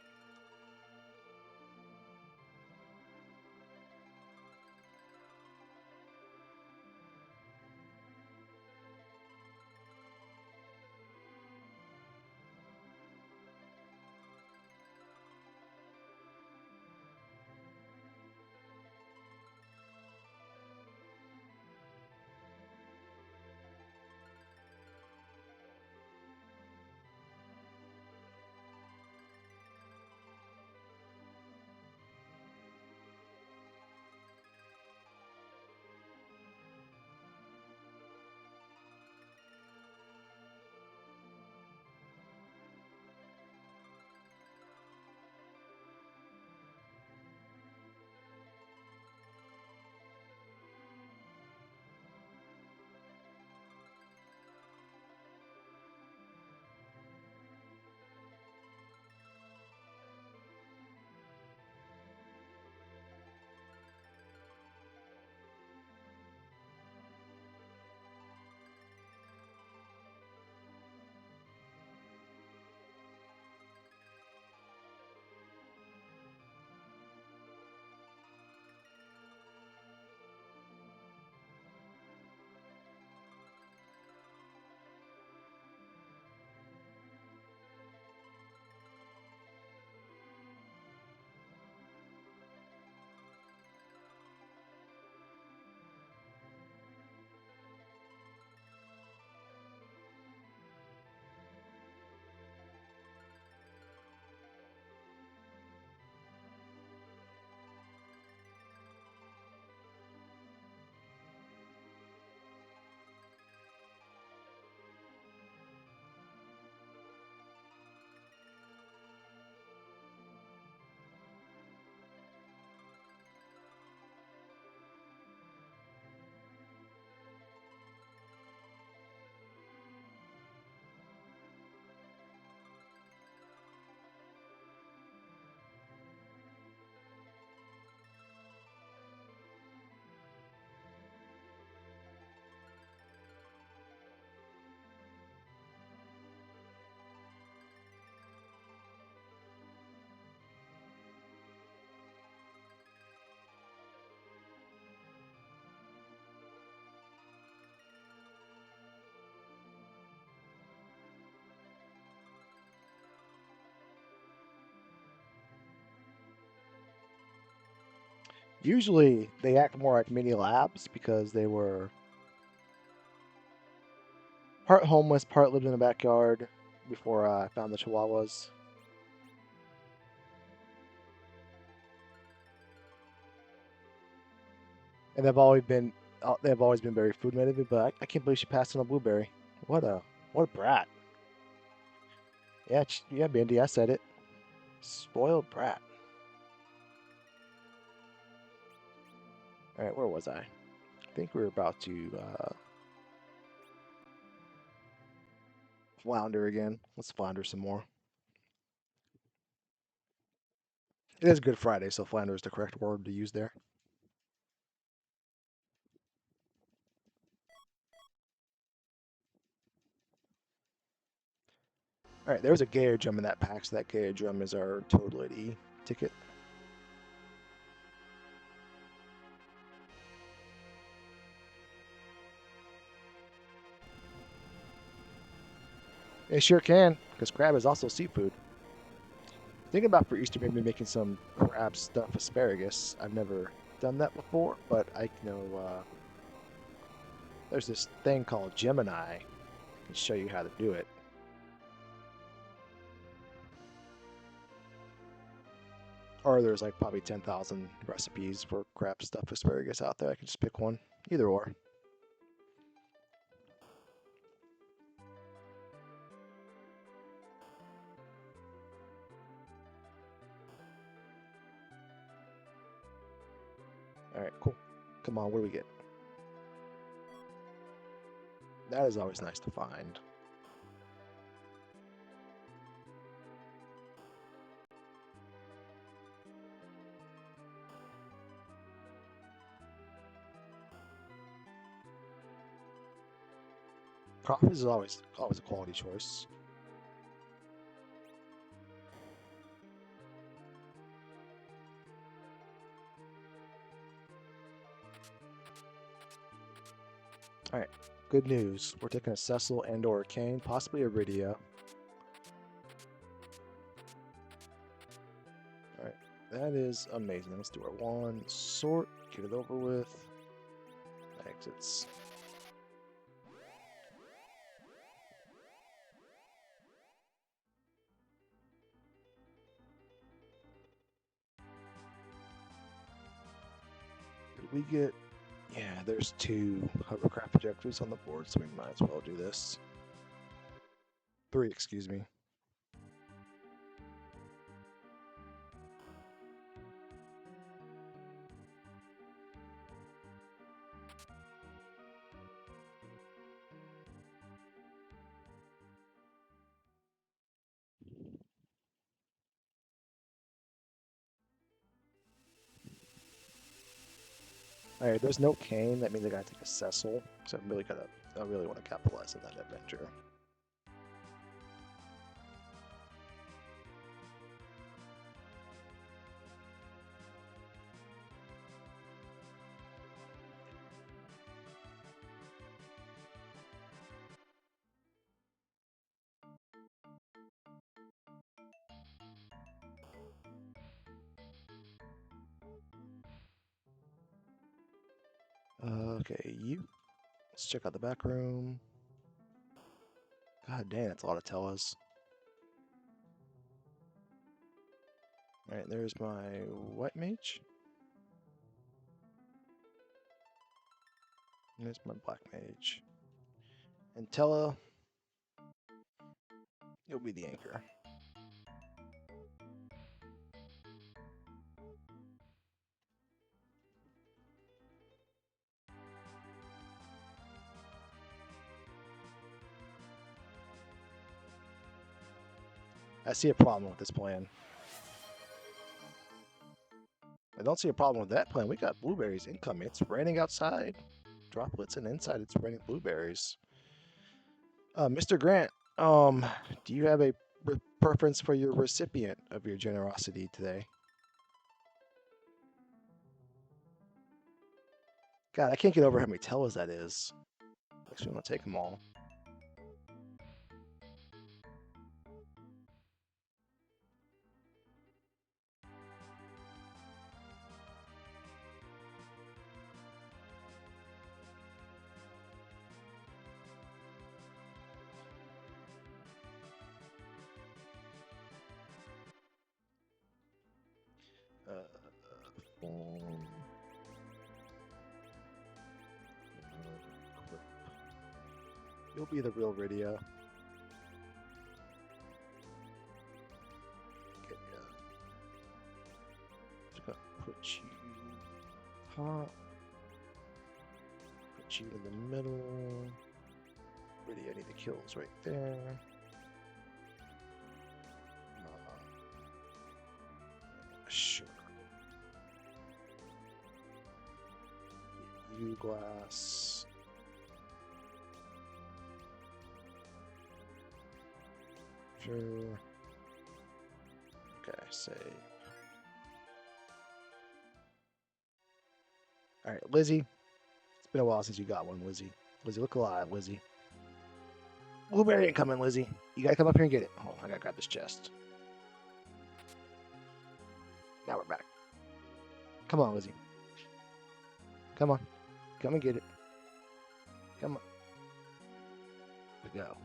Usually they act more like mini labs because they were part homeless, part lived in the backyard before I found the Chihuahuas. And they've always been very food motivated, but I can't believe she passed on a blueberry. What a brat. Yeah, yeah, Mindy, I said it. Spoiled brat. All right, where was I? I think we were about to flounder again. Let's flounder some more. It is Good Friday, so flounder is the correct word to use there. All right, there's a Gator Drum in that pack, so that Gator Drum is our Toad Lady ticket. It sure can, because crab is also seafood. Thinking about for Easter maybe making some crab stuffed asparagus. I've never done that before, but I know there's this thing called Gemini. I can show you how to do it. Or there's like probably 10,000 recipes for crab stuffed asparagus out there. I can just pick one, either or. All right, cool. Come on, what do we get? That is always nice to find. Profit is always a quality choice. All right, good news. We're taking a Cecil and or a Kane, possibly a Rydia. All right, that is amazing. Let's do our one sort, get it over with. Exits. Did we get? Yeah, there's 2 hovercraft projectors on the board, so we might as well do this. 3, excuse me. All right, there's no Kane. That means I gotta take a Cecil. So I really want to capitalize on that adventure. Okay, let's check out the back room. God dang, that's a lot of Tellas. All right, there's my white mage. And there's my black mage. And Tella, you'll be the anchor. I see a problem with this plan. I don't see a problem with that plan. We got blueberries incoming. It's raining outside. Droplets, and inside it's raining blueberries. Mr. Grant, do you have a preference for your recipient of your generosity today? God, I can't get over how many Tellas that is. Actually, I'm gonna take them all. You'll be the real Rydia. Okay, just gonna put you top. Put you in the middle. Rydia, I need the kills right there. Sure. You glass. Sure. Okay, save. Alright, Lizzie. It's been a while since you got one, Lizzie. Lizzie, look alive, Lizzie. Blueberry ain't coming, Lizzie. You gotta come up here and get it. Oh, I gotta grab this chest. Now we're back. Come on, Lizzie. Come on. Come and get it. Come on. There we go.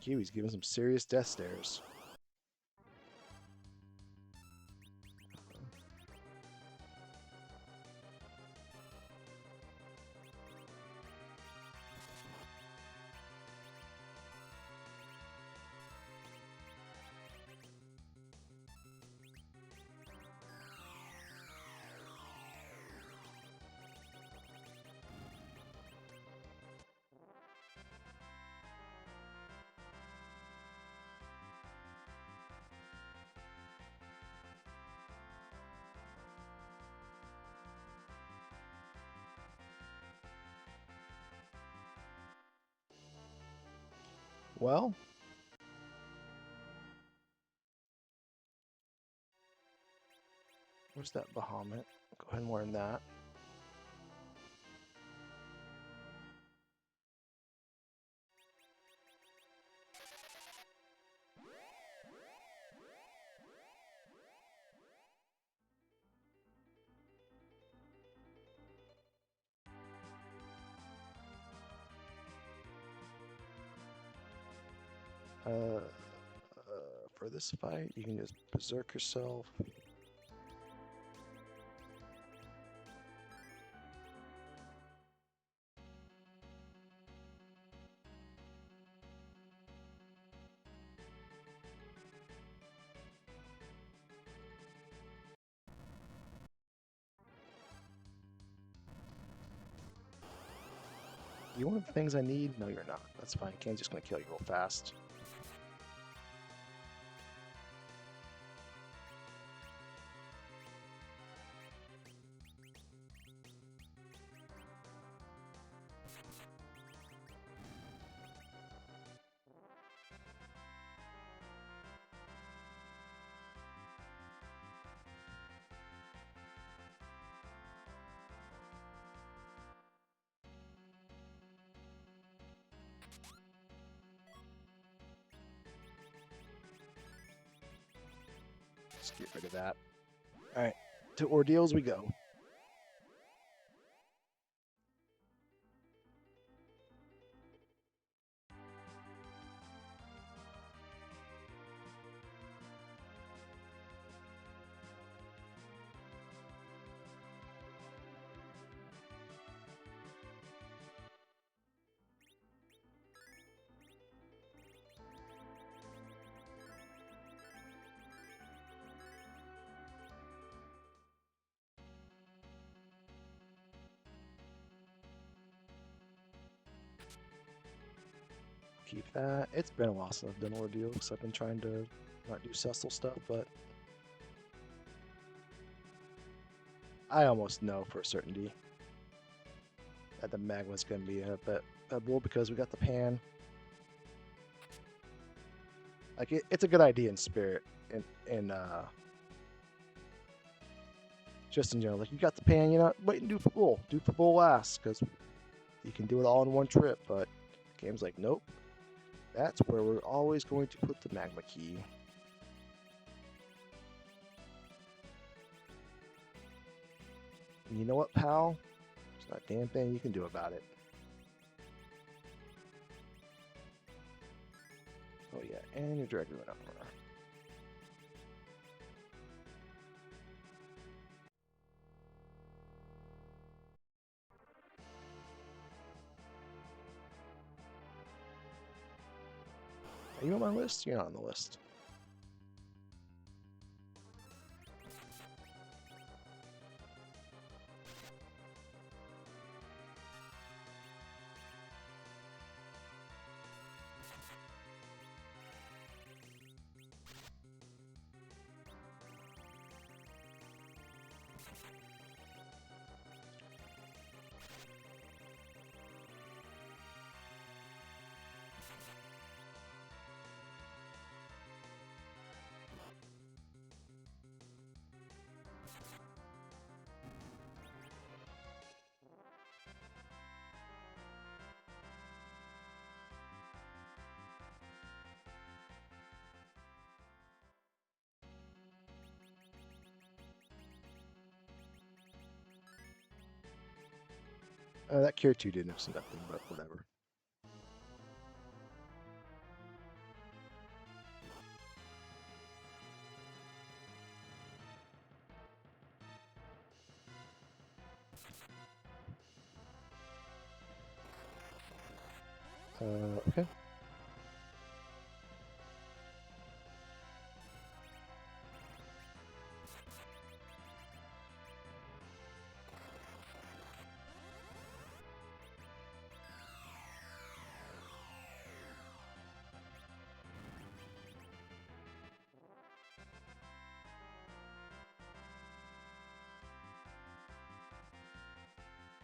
Kiwi's giving some serious death stares. Well, where's that Bahamut? Go ahead and learn that. For this fight, you can just berserk yourself. You one of the things I need? No, you're not. That's fine. Kane's just gonna kill you real fast. Let's get rid of that. All right, to ordeals we go. Keep that. It's been a while since I've done ordeal because I've been trying to not do Cecil stuff, but I almost know for certainty that the magma's going to be a bull because we got the pan. Like it's a good idea in spirit, and just in general. Like you got the pan, you're not waiting to do for full last because you can do it all in one trip. But the game's like, nope. That's where we're always going to put the magma key. And you know what, pal? There's not a damn thing you can do about it. Oh yeah, and your dragon went up. Are you on my list? You're not on the list. That Cure 2 didn't have nothing, but whatever. Okay.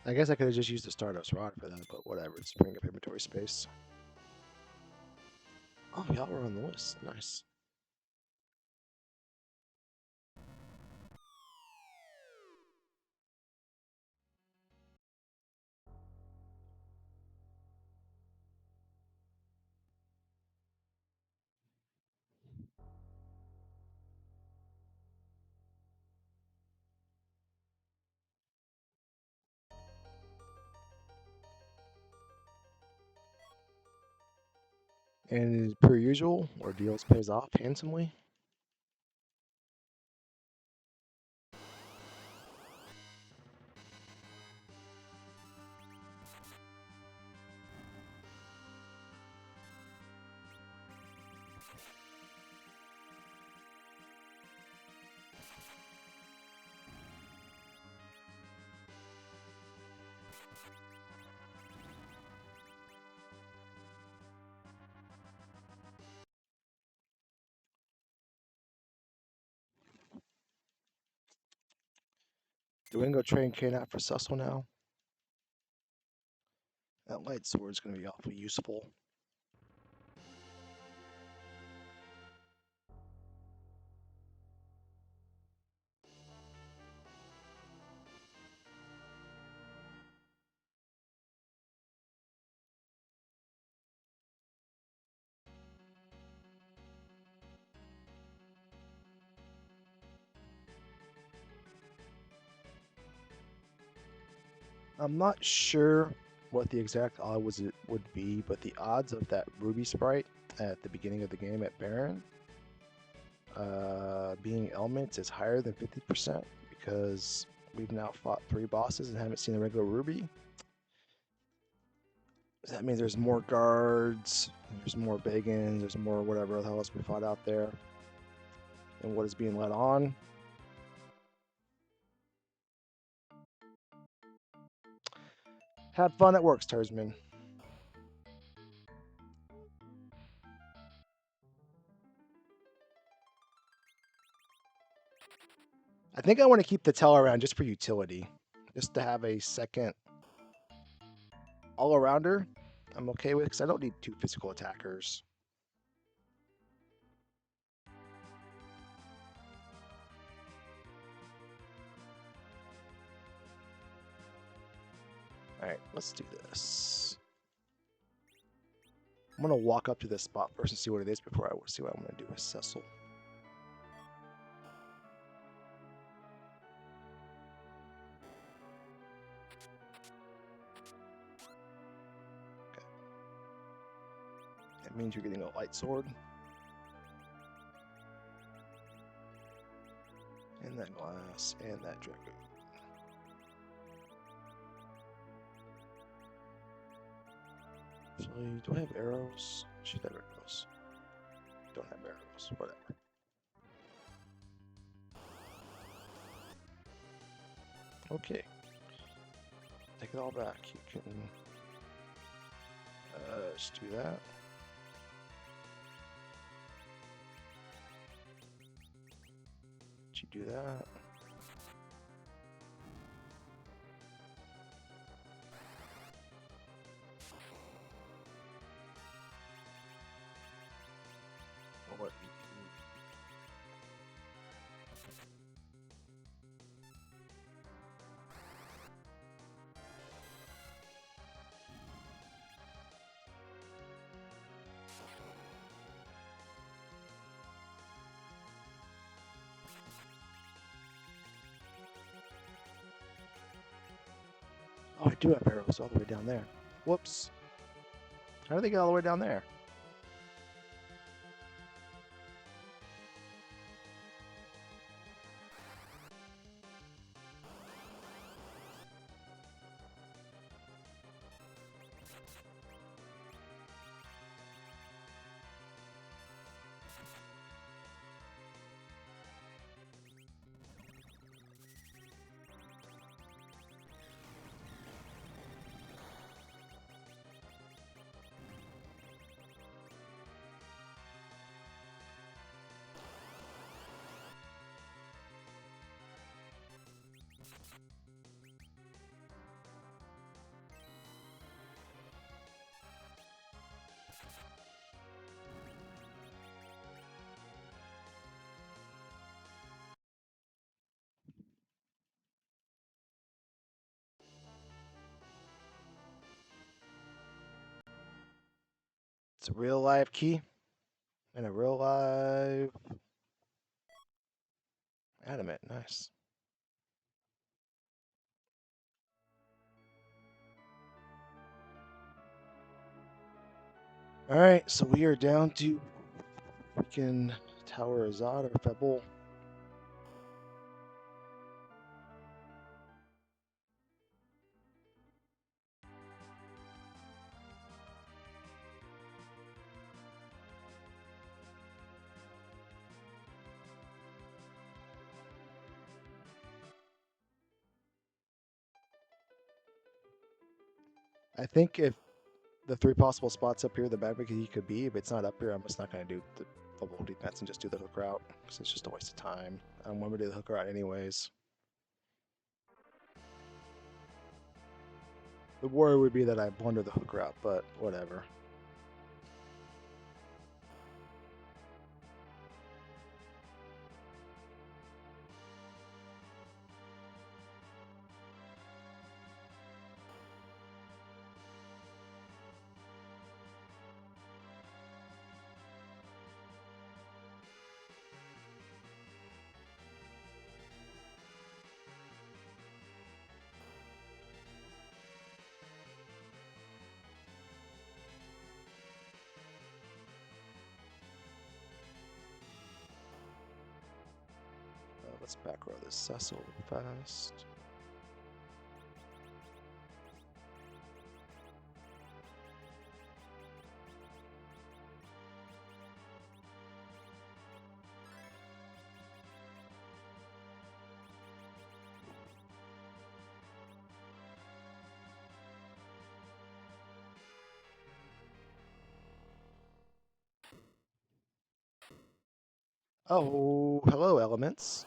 I guess I could have just used the Stardust Rod for that, but whatever. It's bringing up inventory space. Oh, y'all were on the list. Nice. And per usual, Ordeals pays off handsomely. Do we go train K-Nat for Cecil now? That light sword is going to be awfully useful. I'm not sure what the exact odds would be, but the odds of that Ruby sprite at the beginning of the game at Baron being elements is higher than 50% because we've now fought 3 bosses and haven't seen a regular Ruby. That means there's more guards, there's more Bagans, there's more whatever the hell else we fought out there, and what is being let on. Have fun at work, Starsman. I think I want to keep the Tell around just for utility, just to have a second all-arounder. I'm okay with because I don't need 2 physical attackers. All right, let's do this. I'm gonna walk up to this spot first and see what it is before I see what I'm gonna do with Cecil. Okay. That means you're getting a light sword. And that glass, and that dragoon. Actually, do I have arrows? I should have arrows. Don't have arrows, whatever. Okay. Take it all back. You can just do that. You do that. What? Oh, I do have arrows all the way down there. Whoops. How do they get all the way down there? It's a real live key and a real live adamant. Nice. All right, so we are down to freaking Tower Azad or Febble. I think if the 3 possible spots up here, the bad he could be, if it's not up here, I'm just not going to do the Febble defense and just do the hook route because it's just a waste of time. I'm going to do the hook route anyways. The worry would be that I blunder the hook route, but whatever. Let's back row this Cecil fast. Oh, hello, elements.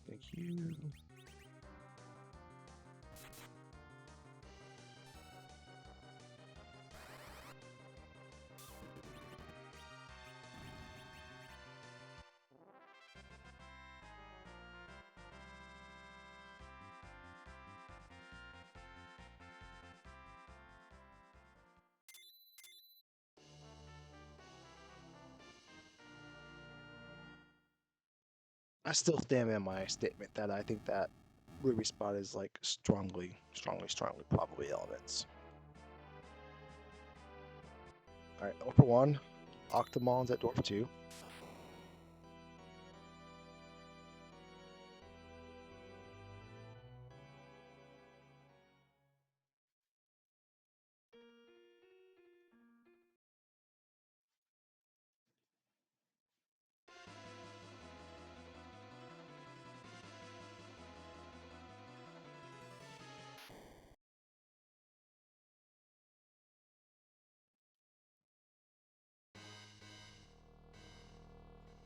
Thank you. I still stand by my statement that I think that Ruby spot is like strongly probably elements. All right, Dwarf 1, Octomons at Dwarf 2.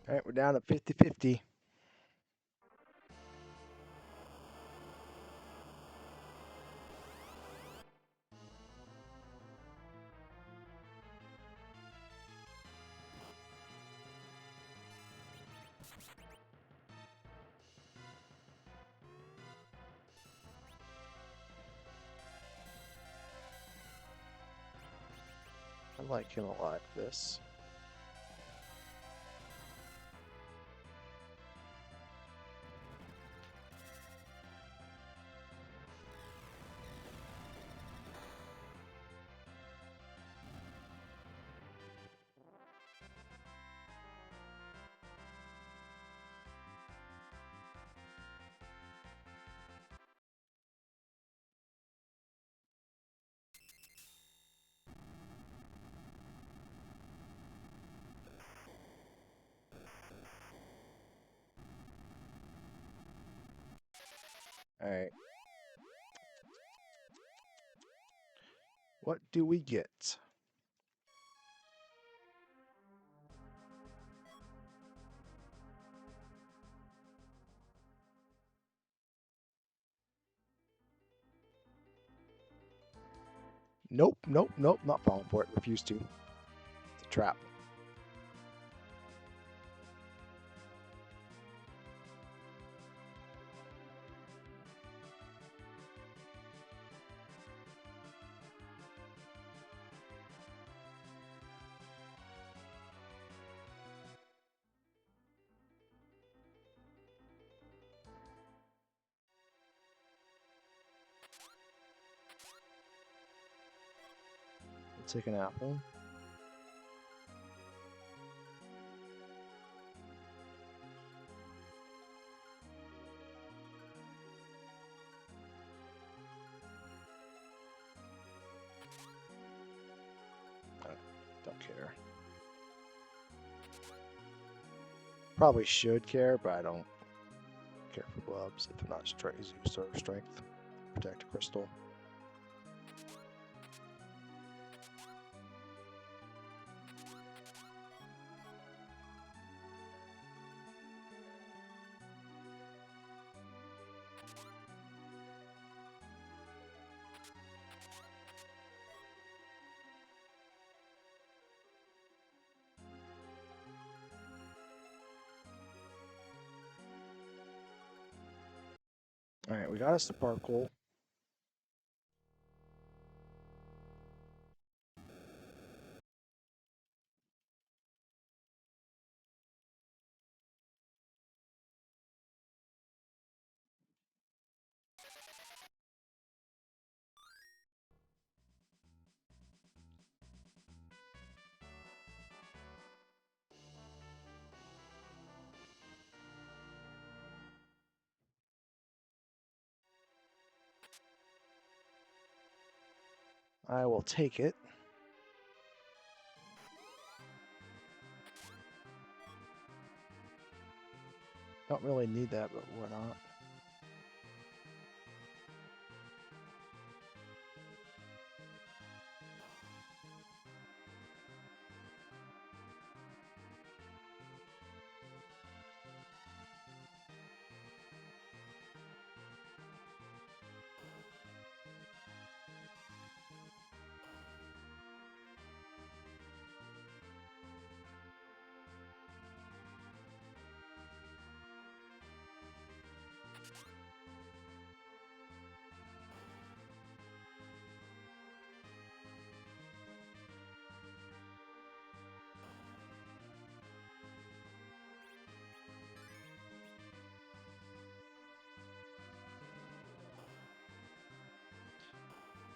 All right, we're down to 50-50. I like him a lot. This. All right. What do we get? Nope, nope, nope, not falling for it. Refuse to. It's a trap. Take an apple. Don't care. Probably should care, but I don't care for gloves if they're not strength. Protect a crystal. Alright, we got a sparkle. I will take it. Don't really need that, but why not?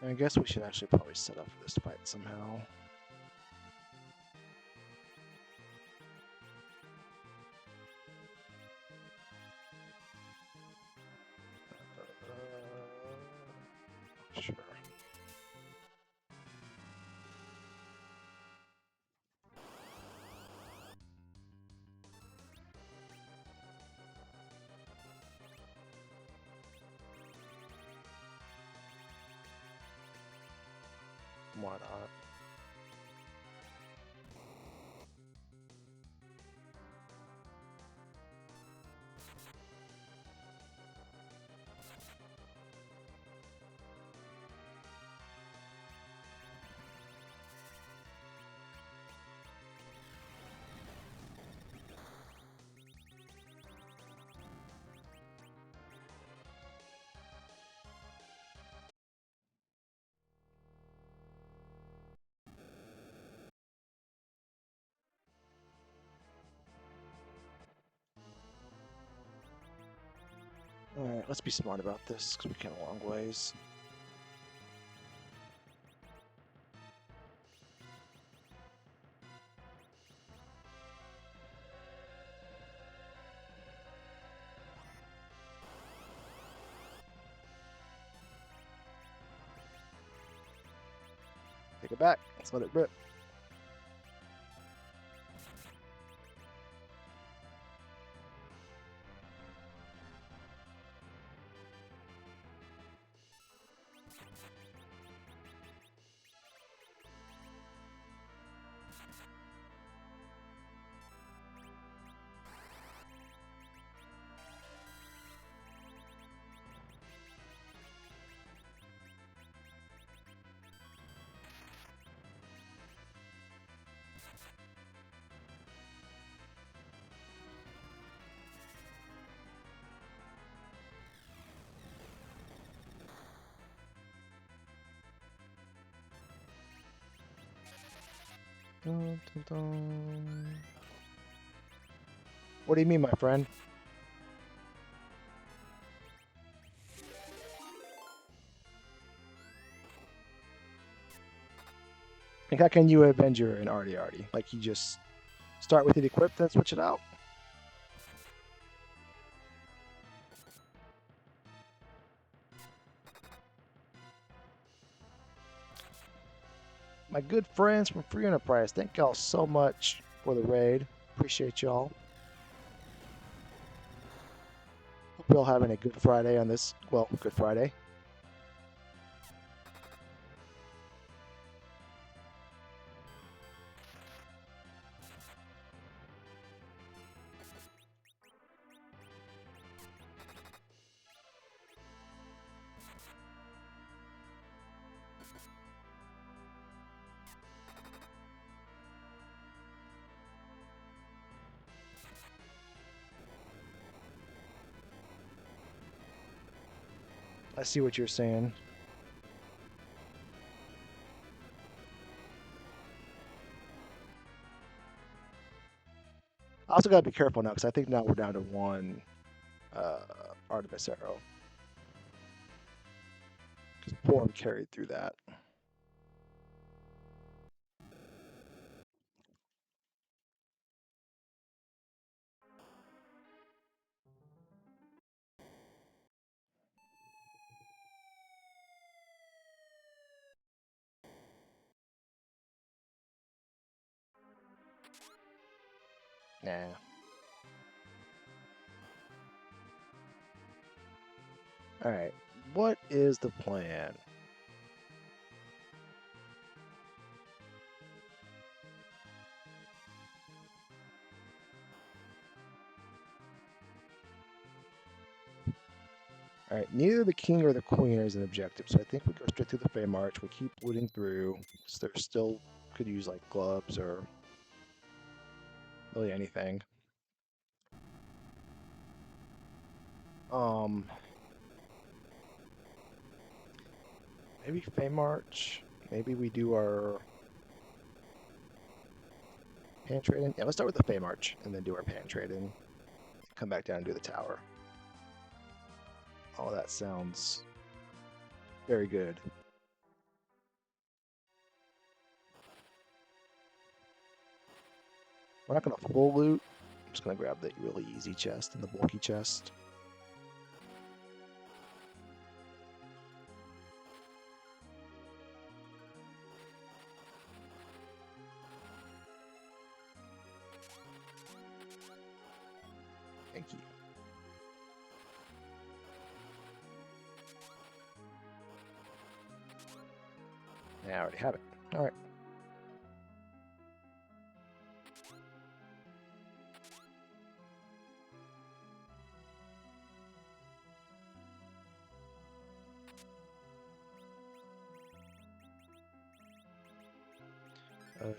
I guess we should actually probably set up for this fight somehow. Sure. Why not? Alright, let's be smart about this, because we came a long ways. Take it back. Let's let it rip. Dun, dun, dun. What do you mean, my friend? Like, how can you Avenger an Artie Artie? Like, you just start with it equipped, then switch it out? My good friends from Free Enterprise, thank y'all so much for the raid. Appreciate y'all. Hope you're all having a good Friday on this, well, Good Friday. I see what you're saying. I also gotta be careful now because I think now we're down to one Artemis arrow. Because Form carried through that. Nah. All right. What is the plan? All right. Neither the king or the queen is an objective, so I think we go straight through the Fey March. We keep looting through. So there still could use like gloves or really anything. Maybe Fey March. Maybe we do our pan trading. Yeah, let's start with the Fey March and then do our pan trading. Come back down and do the tower. Oh, that sounds very good. We're not going to full loot. I'm just going to grab the really easy chest and the bulky chest. Thank you. Yeah, I already have it. All right.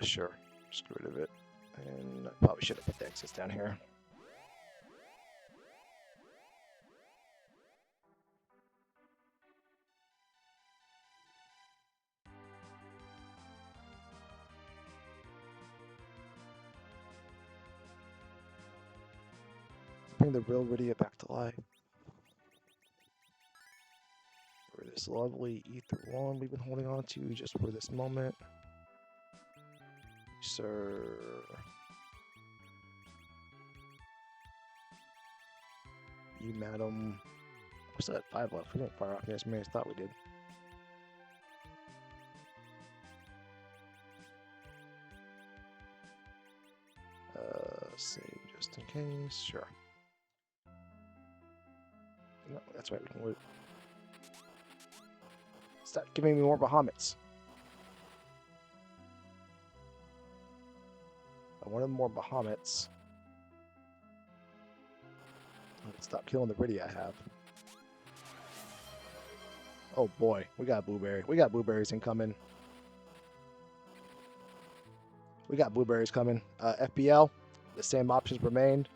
Sure. Just get rid of it. And I probably should have put the exits down here. Bring the real Rydia back to life. For this lovely Ether one we've been holding on to just for this moment. Sir. You, madam. We're still at 5 left. We didn't fire off as many as I thought we did. Save just in case. Sure. No, that's right. We can loot. Stop giving me more Bahamets. I wanted more Bahamets. Stop killing the Rydia I have. Oh boy, we got blueberry. We got blueberries incoming. We got blueberries coming. FBL, the same options remained.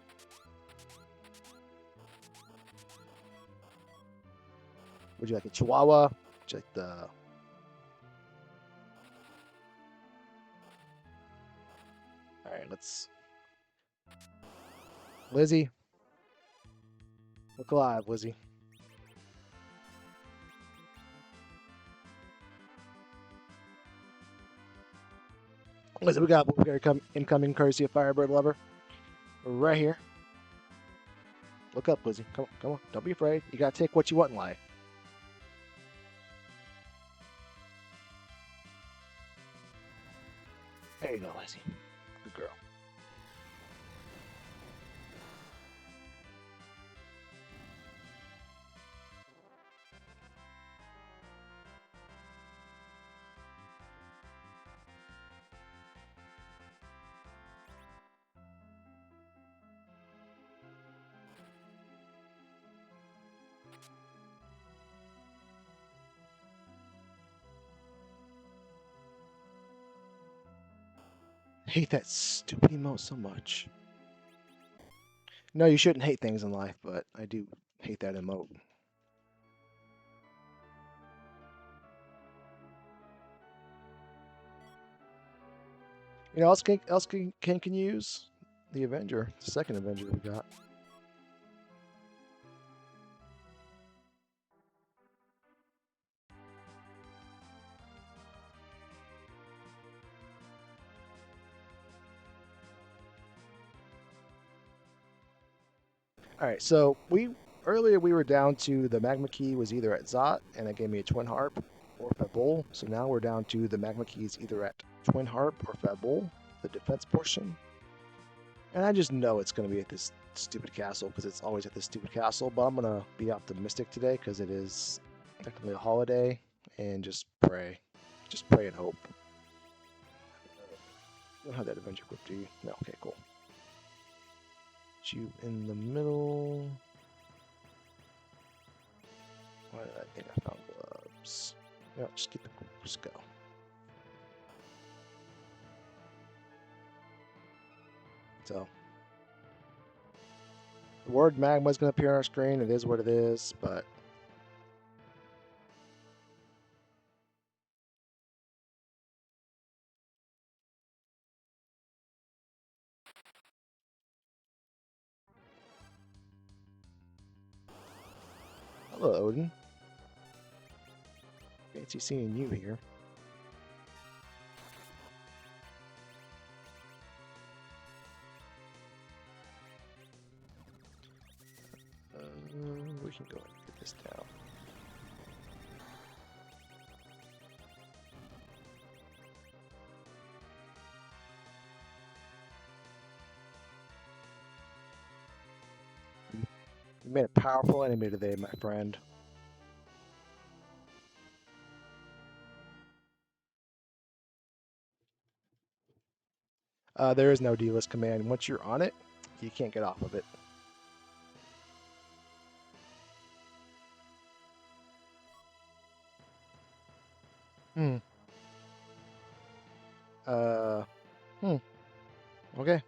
Would you like a Chihuahua? Would you like the... Alright, let's... Lizzie. Look alive, Lizzie. Lizzie, we got incoming courtesy of Firebird Lover. Right here. Look up, Lizzie. Come on, come on. Don't be afraid. You gotta take what you want in life. There you go, Lizzie. Good girl. I hate that stupid emote so much. No, you shouldn't hate things in life, but I do hate that emote. You know, else can use the Avenger, the second Avenger we got. All right, so earlier we were down to the magma key was either at Zot, and it gave me a twin harp, or Fabul. So now we're down to the magma keys either at twin harp or Fabul, the defense portion. And I just know it's going to be at this stupid castle because it's always at this stupid castle. But I'm going to be optimistic today because it is technically a holiday, and just pray and hope. You don't have that adventure equipped, do you? No. Okay, cool. You in the middle. Why did I think I found gloves? No, just keep it. Just go. So, the word magma is going to appear on our screen. It is what it is, but hello, Odin. Fancy seeing you here. We can go and get this down. You made a powerful enemy today, my friend. There is no D-list command. Once you're on it, you can't get off of it. Okay.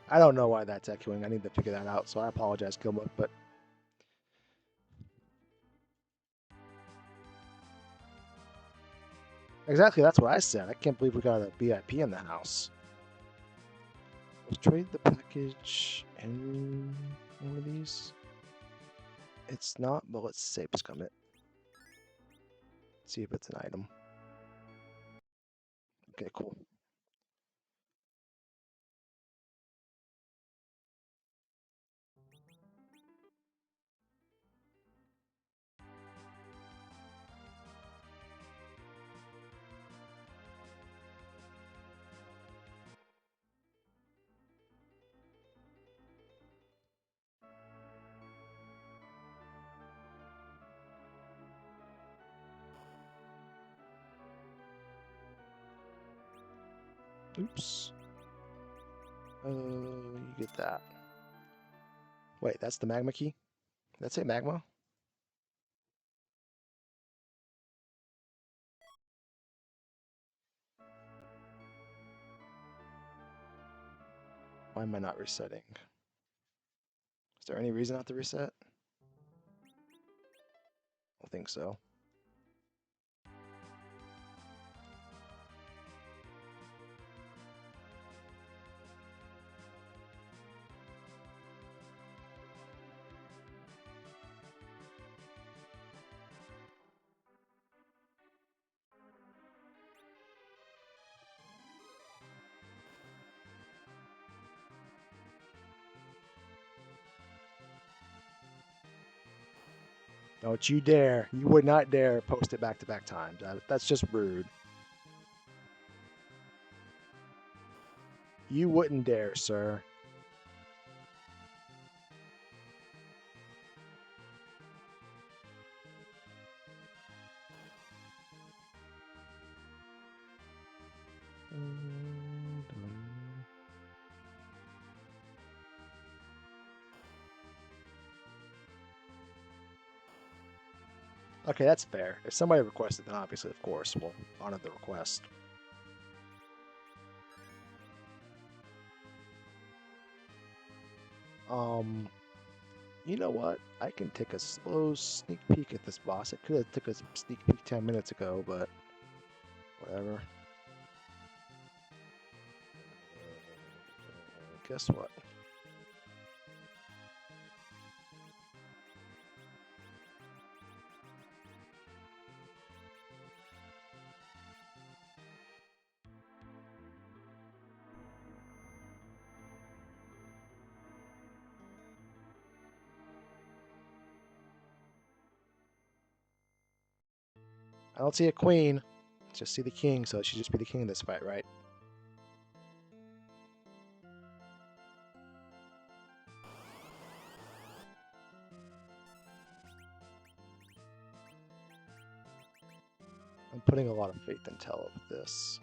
I don't know why that's echoing. I need to figure that out, so I apologize, Gilmore, but exactly, that's what I said. I can't believe we got a VIP in the house. Let's trade the package and one of these. It's not, but let's safe scum it. See if it's an item. Okay, cool. Oops. You get that. Wait, that's the magma key? Did that say magma? Why am I not resetting? Is there any reason not to reset? I don't think so. Don't you dare. You would not dare post it back-to-back times. That's just rude. You wouldn't dare, sir. Okay, that's fair. If somebody requested, then obviously, of course, we'll honor the request. You know what? I can take a slow sneak peek at this boss. I could have took a sneak peek 10 minutes ago, but whatever. Guess what? I don't see a queen. Just see the king, so it should just be the king in this fight, right? I'm putting a lot of faith in Tell with this.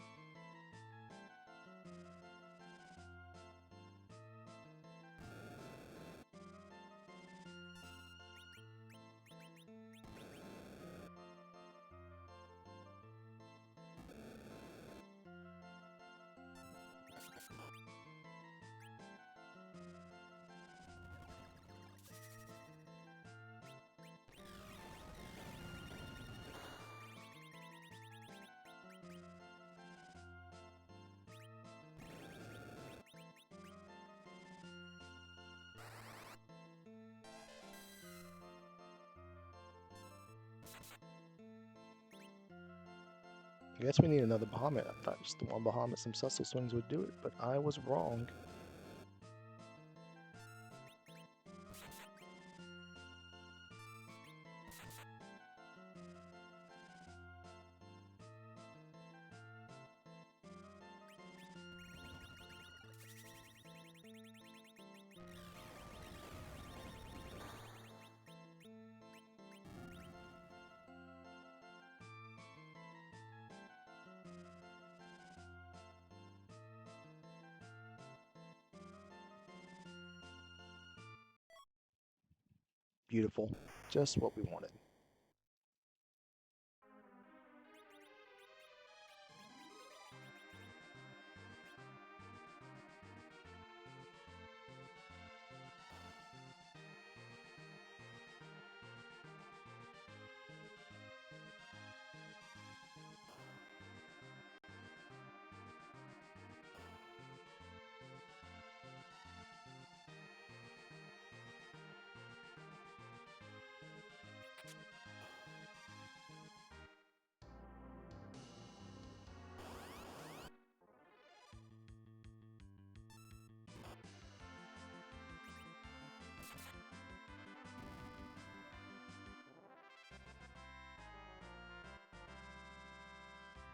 I guess we need another Bahamut. I thought just the one Bahamut, some Cecil swings would do it, but I was wrong. Beautiful. Just what we wanted.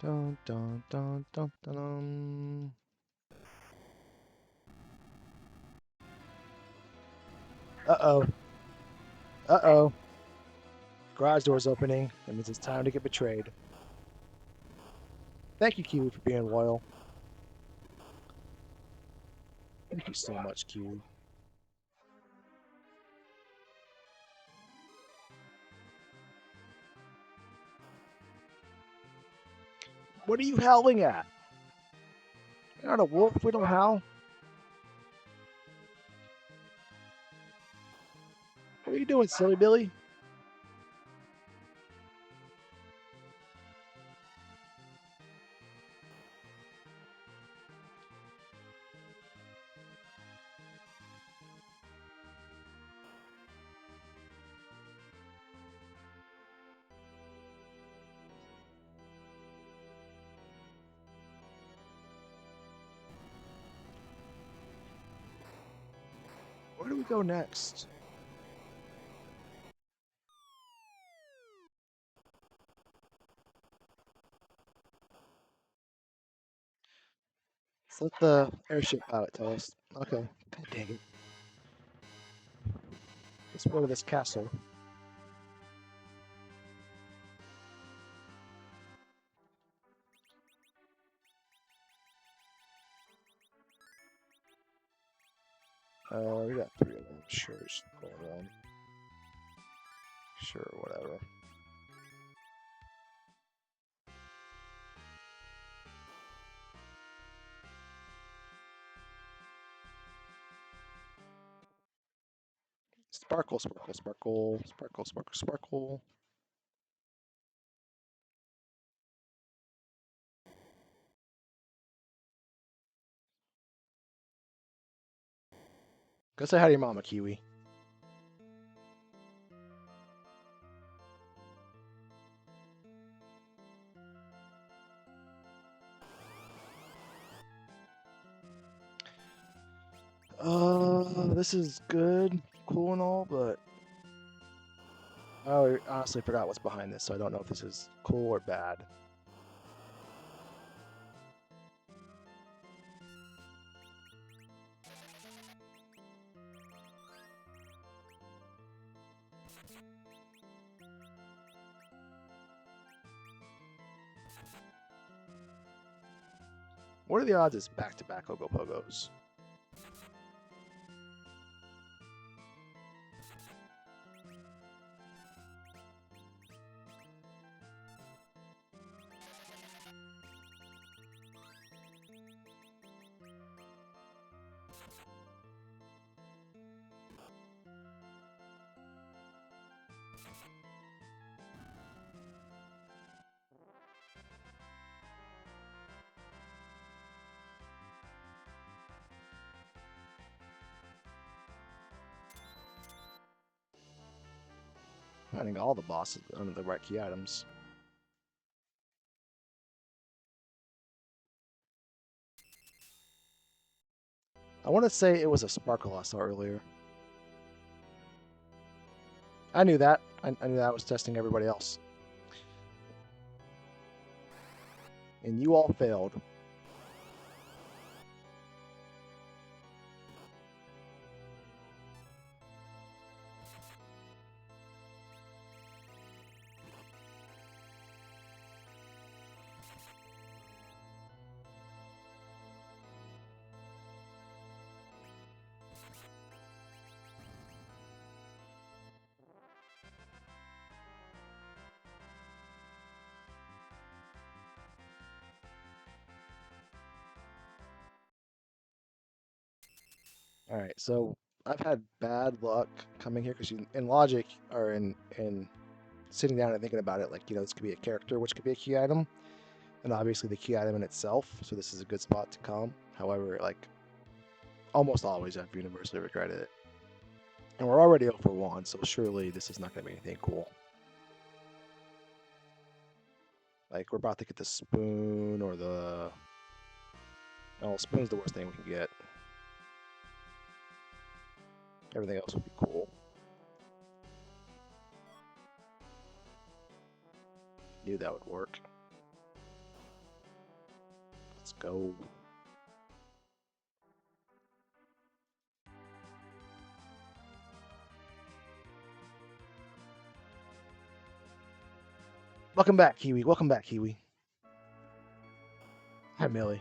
Dun dun dun dun dun dun. Uh-oh. Uh-oh. Garage door's opening. That means it's time to get betrayed. Thank you, Kiwi, for being loyal. Thank you so much, Q. What are you howling at? You're not a wolf. We don't howl. What are you doing, silly Billy? Where do we go next? Let's let the airship pilot tell us. Okay. God dang it. Let's go to this castle. We got 3 of them. Sure, just going on. Sure, whatever. Sparkle, sparkle, sparkle, sparkle, sparkle, sparkle. Go say hi to your mama, Kiwi. This is good, cool and all, but I honestly forgot what's behind this, so I don't know if this is cool or bad. What are the odds it's back-to-back Ogopogos? Finding all the bosses under the right key items. I want to say it was a sparkle I saw earlier. I knew that. I knew that I was testing everybody else. And you all failed. All right, so I've had bad luck coming here because in logic or in sitting down and thinking about it, like, this could be a character, which could be a key item, and obviously the key item in itself. So this is a good spot to come. However, like, almost always I've universally regretted it. And we're already 0 for 1, so surely this is not going to be anything cool. Like, we're about to get the spoon or the... Oh, spoon's the worst thing we can get. Everything else would be cool. Knew that would work. Let's go. Welcome back, Kiwi. Welcome back, Kiwi. Hi, Millie.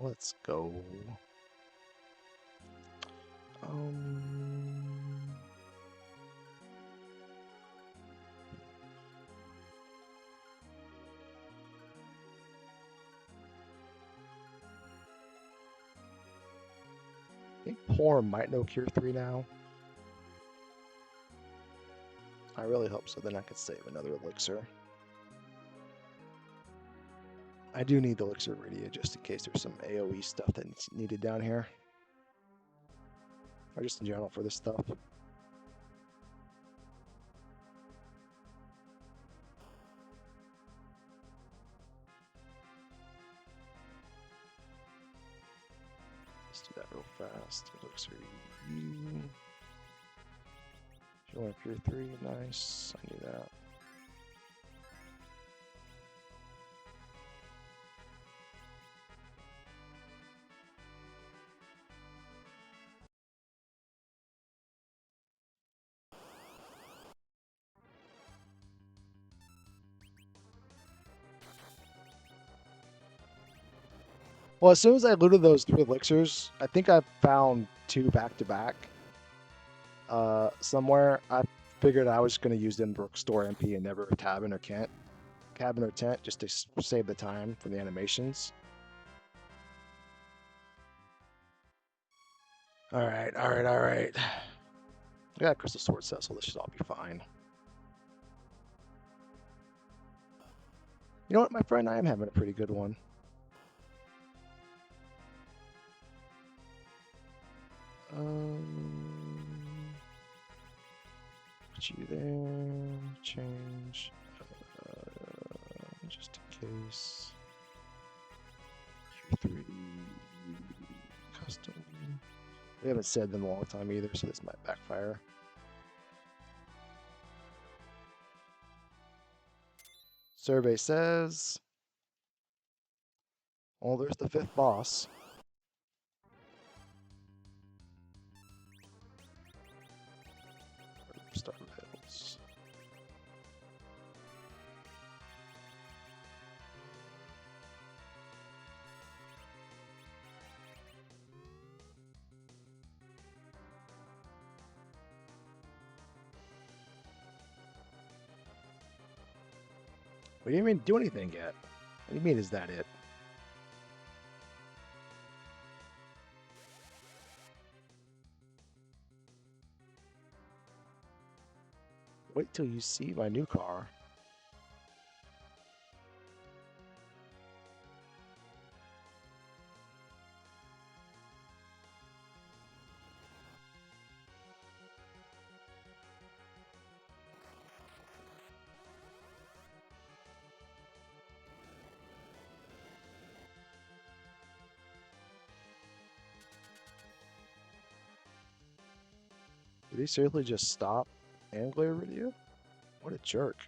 Let's go. I think Poor might know Cure 3 now. I really hope so, then I could save another elixir. I do need the elixir radio just in case there's some AoE stuff that's needed down here. Or just in general for this stuff. Let's do that real fast. Elixir U. If you want Cure 3, nice. I knew that. Well, as soon as I looted those 3 elixirs, I think I found 2 back-to-back somewhere. I figured I was going to use them to store MP and never cabin or tent, just to save the time for the animations. All right. I got Crystal Sword set, so this should all be fine. You know what, my friend? I am having a pretty good one. Put you there. Change. Just in case. Q3 custom. We haven't said them in a long time either, so this might backfire. Survey says, well, there's the 5th boss. Star Hills. We didn't even do anything yet. What do you mean, is that it? Wait till you see my new car. Did he seriously just stop and glare video? What a jerk.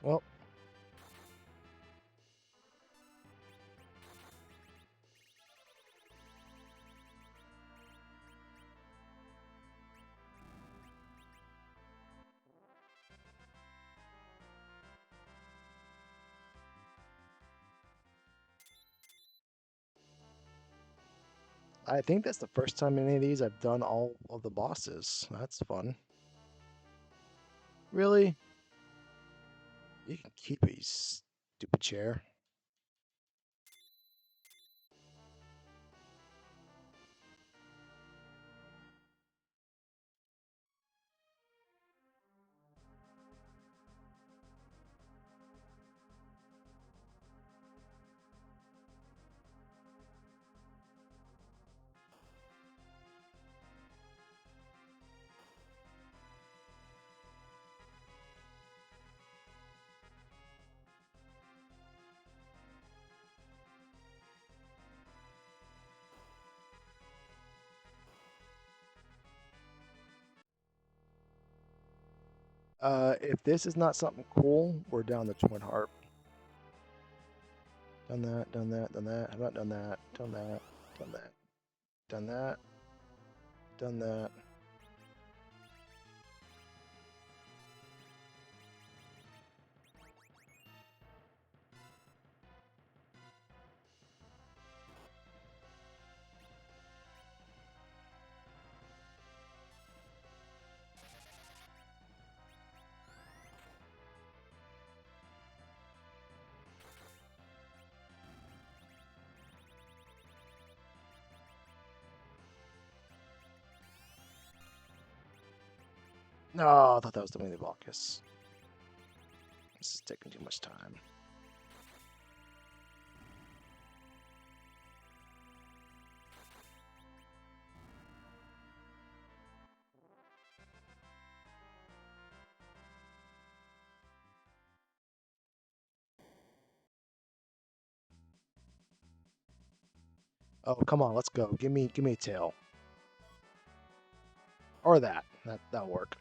Well, I think that's the first time in any of these I've done all of the bosses. That's fun. Really? You can keep it, you stupid chair. If this is not something cool, we're down the Twin Harp. Done that, done that, done that. Have not done that, done that, done that, done that, done that. No, I thought that was the Mini Valkus. This is taking too much time. Oh, come on, let's go. Give me a tail. Or that. That'll work.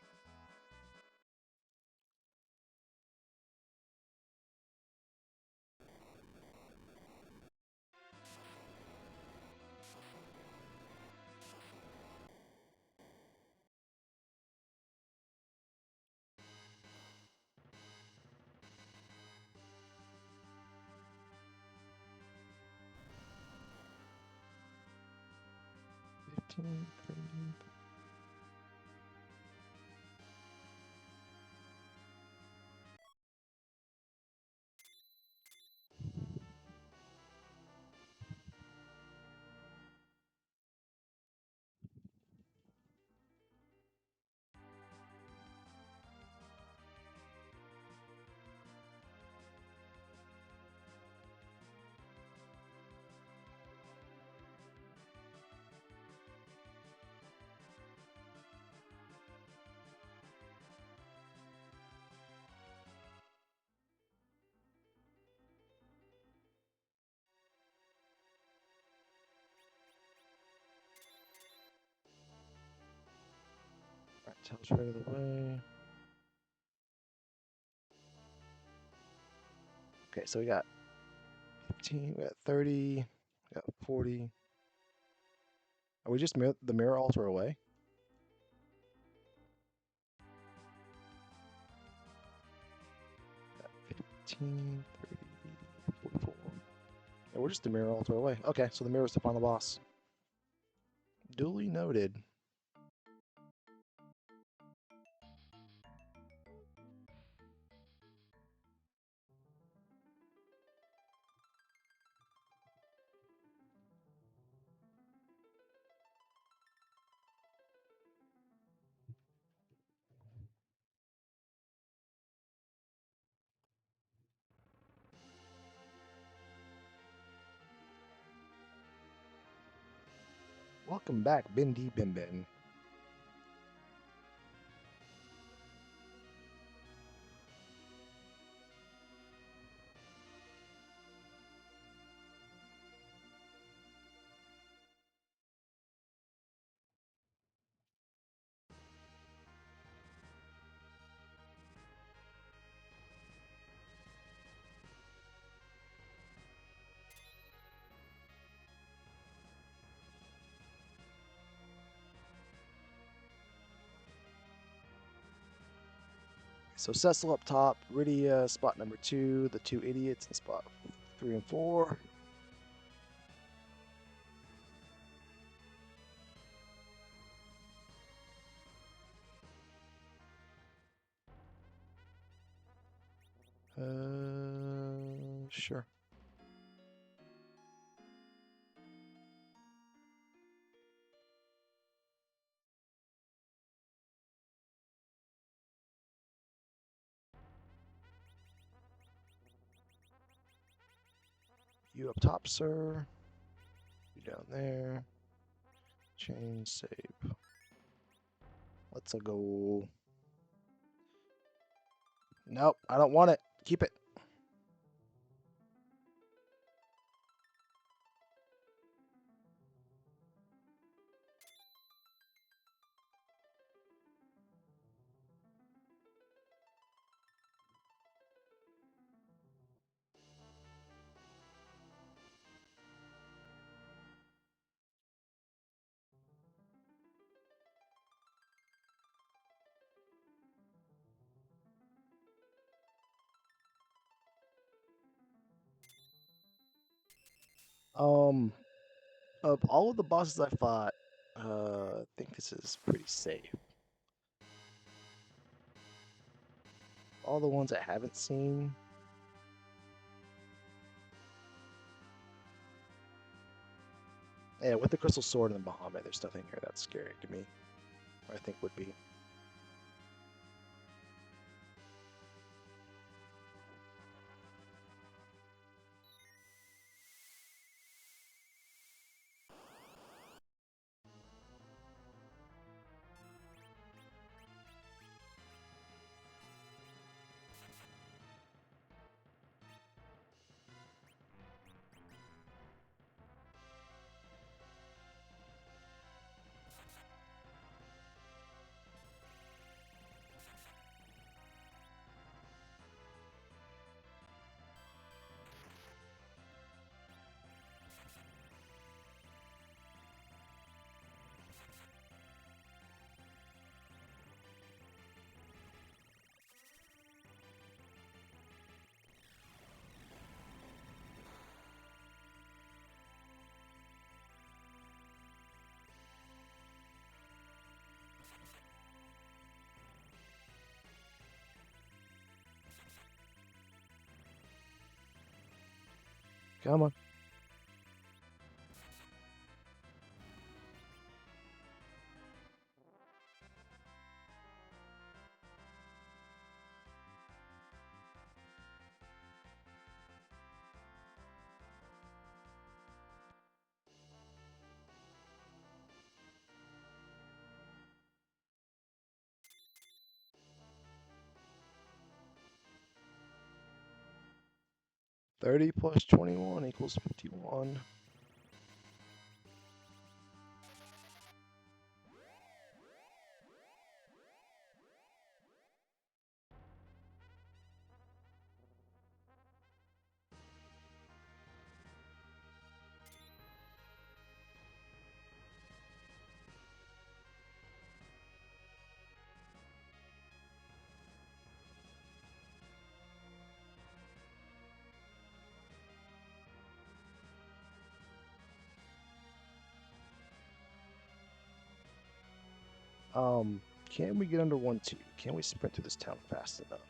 Alright, tail's right of the way. Okay, so we got 15, we got 30, we got 40. Are we just the mirror altar away? Got 15, 30, 44. Yeah, we're just the mirror altar away. Okay, so the mirror's the final boss. Duly noted. Welcome back, Bindi Bimbin. So Cecil up top, Rydia spot number 2, the two idiots in spot 3 and 4. Sure. You up top, sir. You down there. Chain save. Let's go. Nope, I don't want it. Keep it. Um, of all of the bosses I fought, I think this is pretty safe. All the ones I haven't seen. Yeah, with the Crystal Sword and the Bahamut, there's nothing here that's scary to me. Or I think would be. Come on. +30 plus 21 equals 51. Can we get under 1-2? Can we sprint through this town fast enough?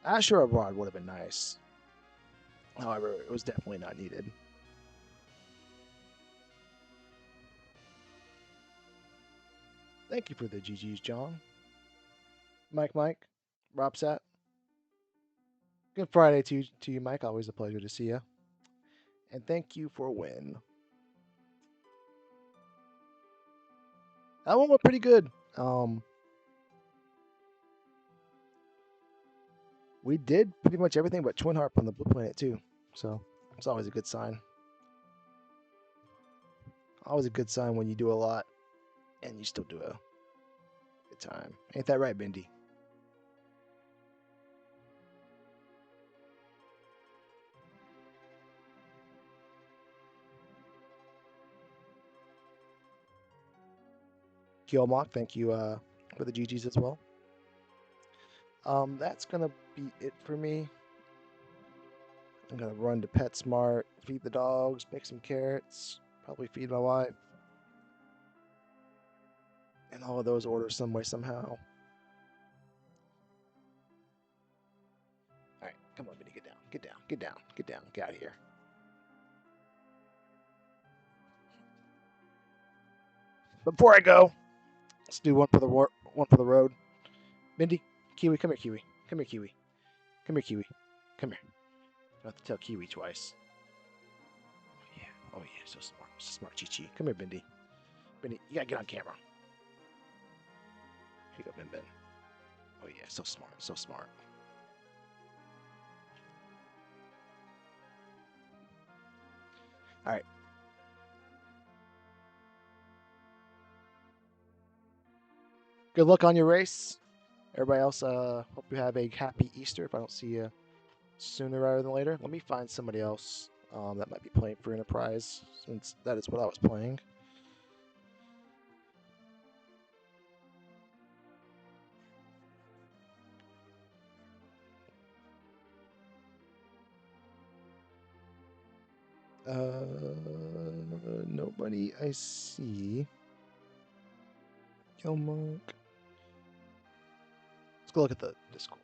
Asher Abroad would have been nice. However, it was definitely not needed. Thank you for the GGs, John. Mike, Rob Sat. Good Friday to you, Mike. Always a pleasure to see you. And thank you for a win. That one went pretty good. We did pretty much everything but Twin Harp on the Blue Planet too. So it's always a good sign. Always a good sign when you do a lot and you still do a good time. Ain't that right, Bindi? Gilmock, thank you for the GGs as well. That's gonna be it for me. I'm gonna run to PetSmart, feed the dogs, make some carrots, probably feed my wife, and all of those orders some way somehow. All right, come on, Bindi, get down, get down, get down, get down, get out of here. Before I go, let's do one for the road. Mindy, Kiwi, come here, Kiwi. Come here, Kiwi. Come here, Kiwi. Come here. I have to tell Kiwi twice. Oh yeah, so smart. So smart, Chi-Chi. Come here, Bindi. Bindi, you gotta get on camera. Here you go, Bin Bin. Oh yeah, so smart, so smart. All right. Good luck on your race. Everybody else, hope you have a happy Easter. If I don't see you sooner rather than later, let me find somebody else that might be playing for Enterprise, since that is what I was playing. Nobody I see. Killmonk. Let's go look at the Discord.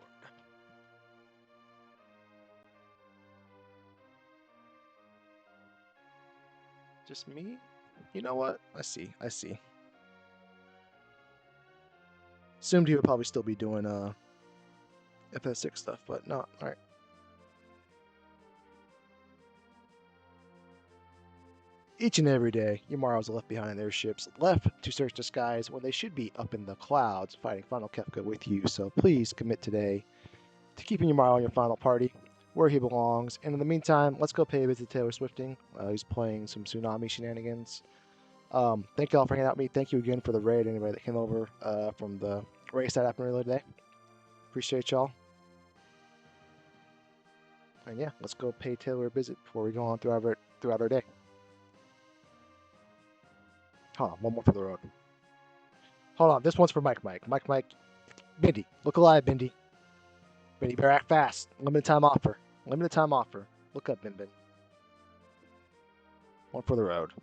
Just me? You know what? I see. Assumed he would probably still be doing FS6 stuff, but no. All right. Each and every day, your Morrows are left behind in their ships, left to search the skies when they should be up in the clouds fighting Final Kefka with you. So please commit today to keeping your Morrow in your final party where he belongs. And in the meantime, let's go pay a visit to Taylor Swifting. He's playing some Tsunami shenanigans. Thank you all for hanging out with me. Thank you again for the raid, anybody that came over from the race that happened earlier today. Appreciate y'all. And yeah, let's go pay Taylor a visit before we go on throughout our day. Hold on, one more for the road. Hold on, this one's for Mike. Bindi, look alive, Bindi. Bindi, better act fast. Limited time offer. Look up, Bin Bin. One for the road.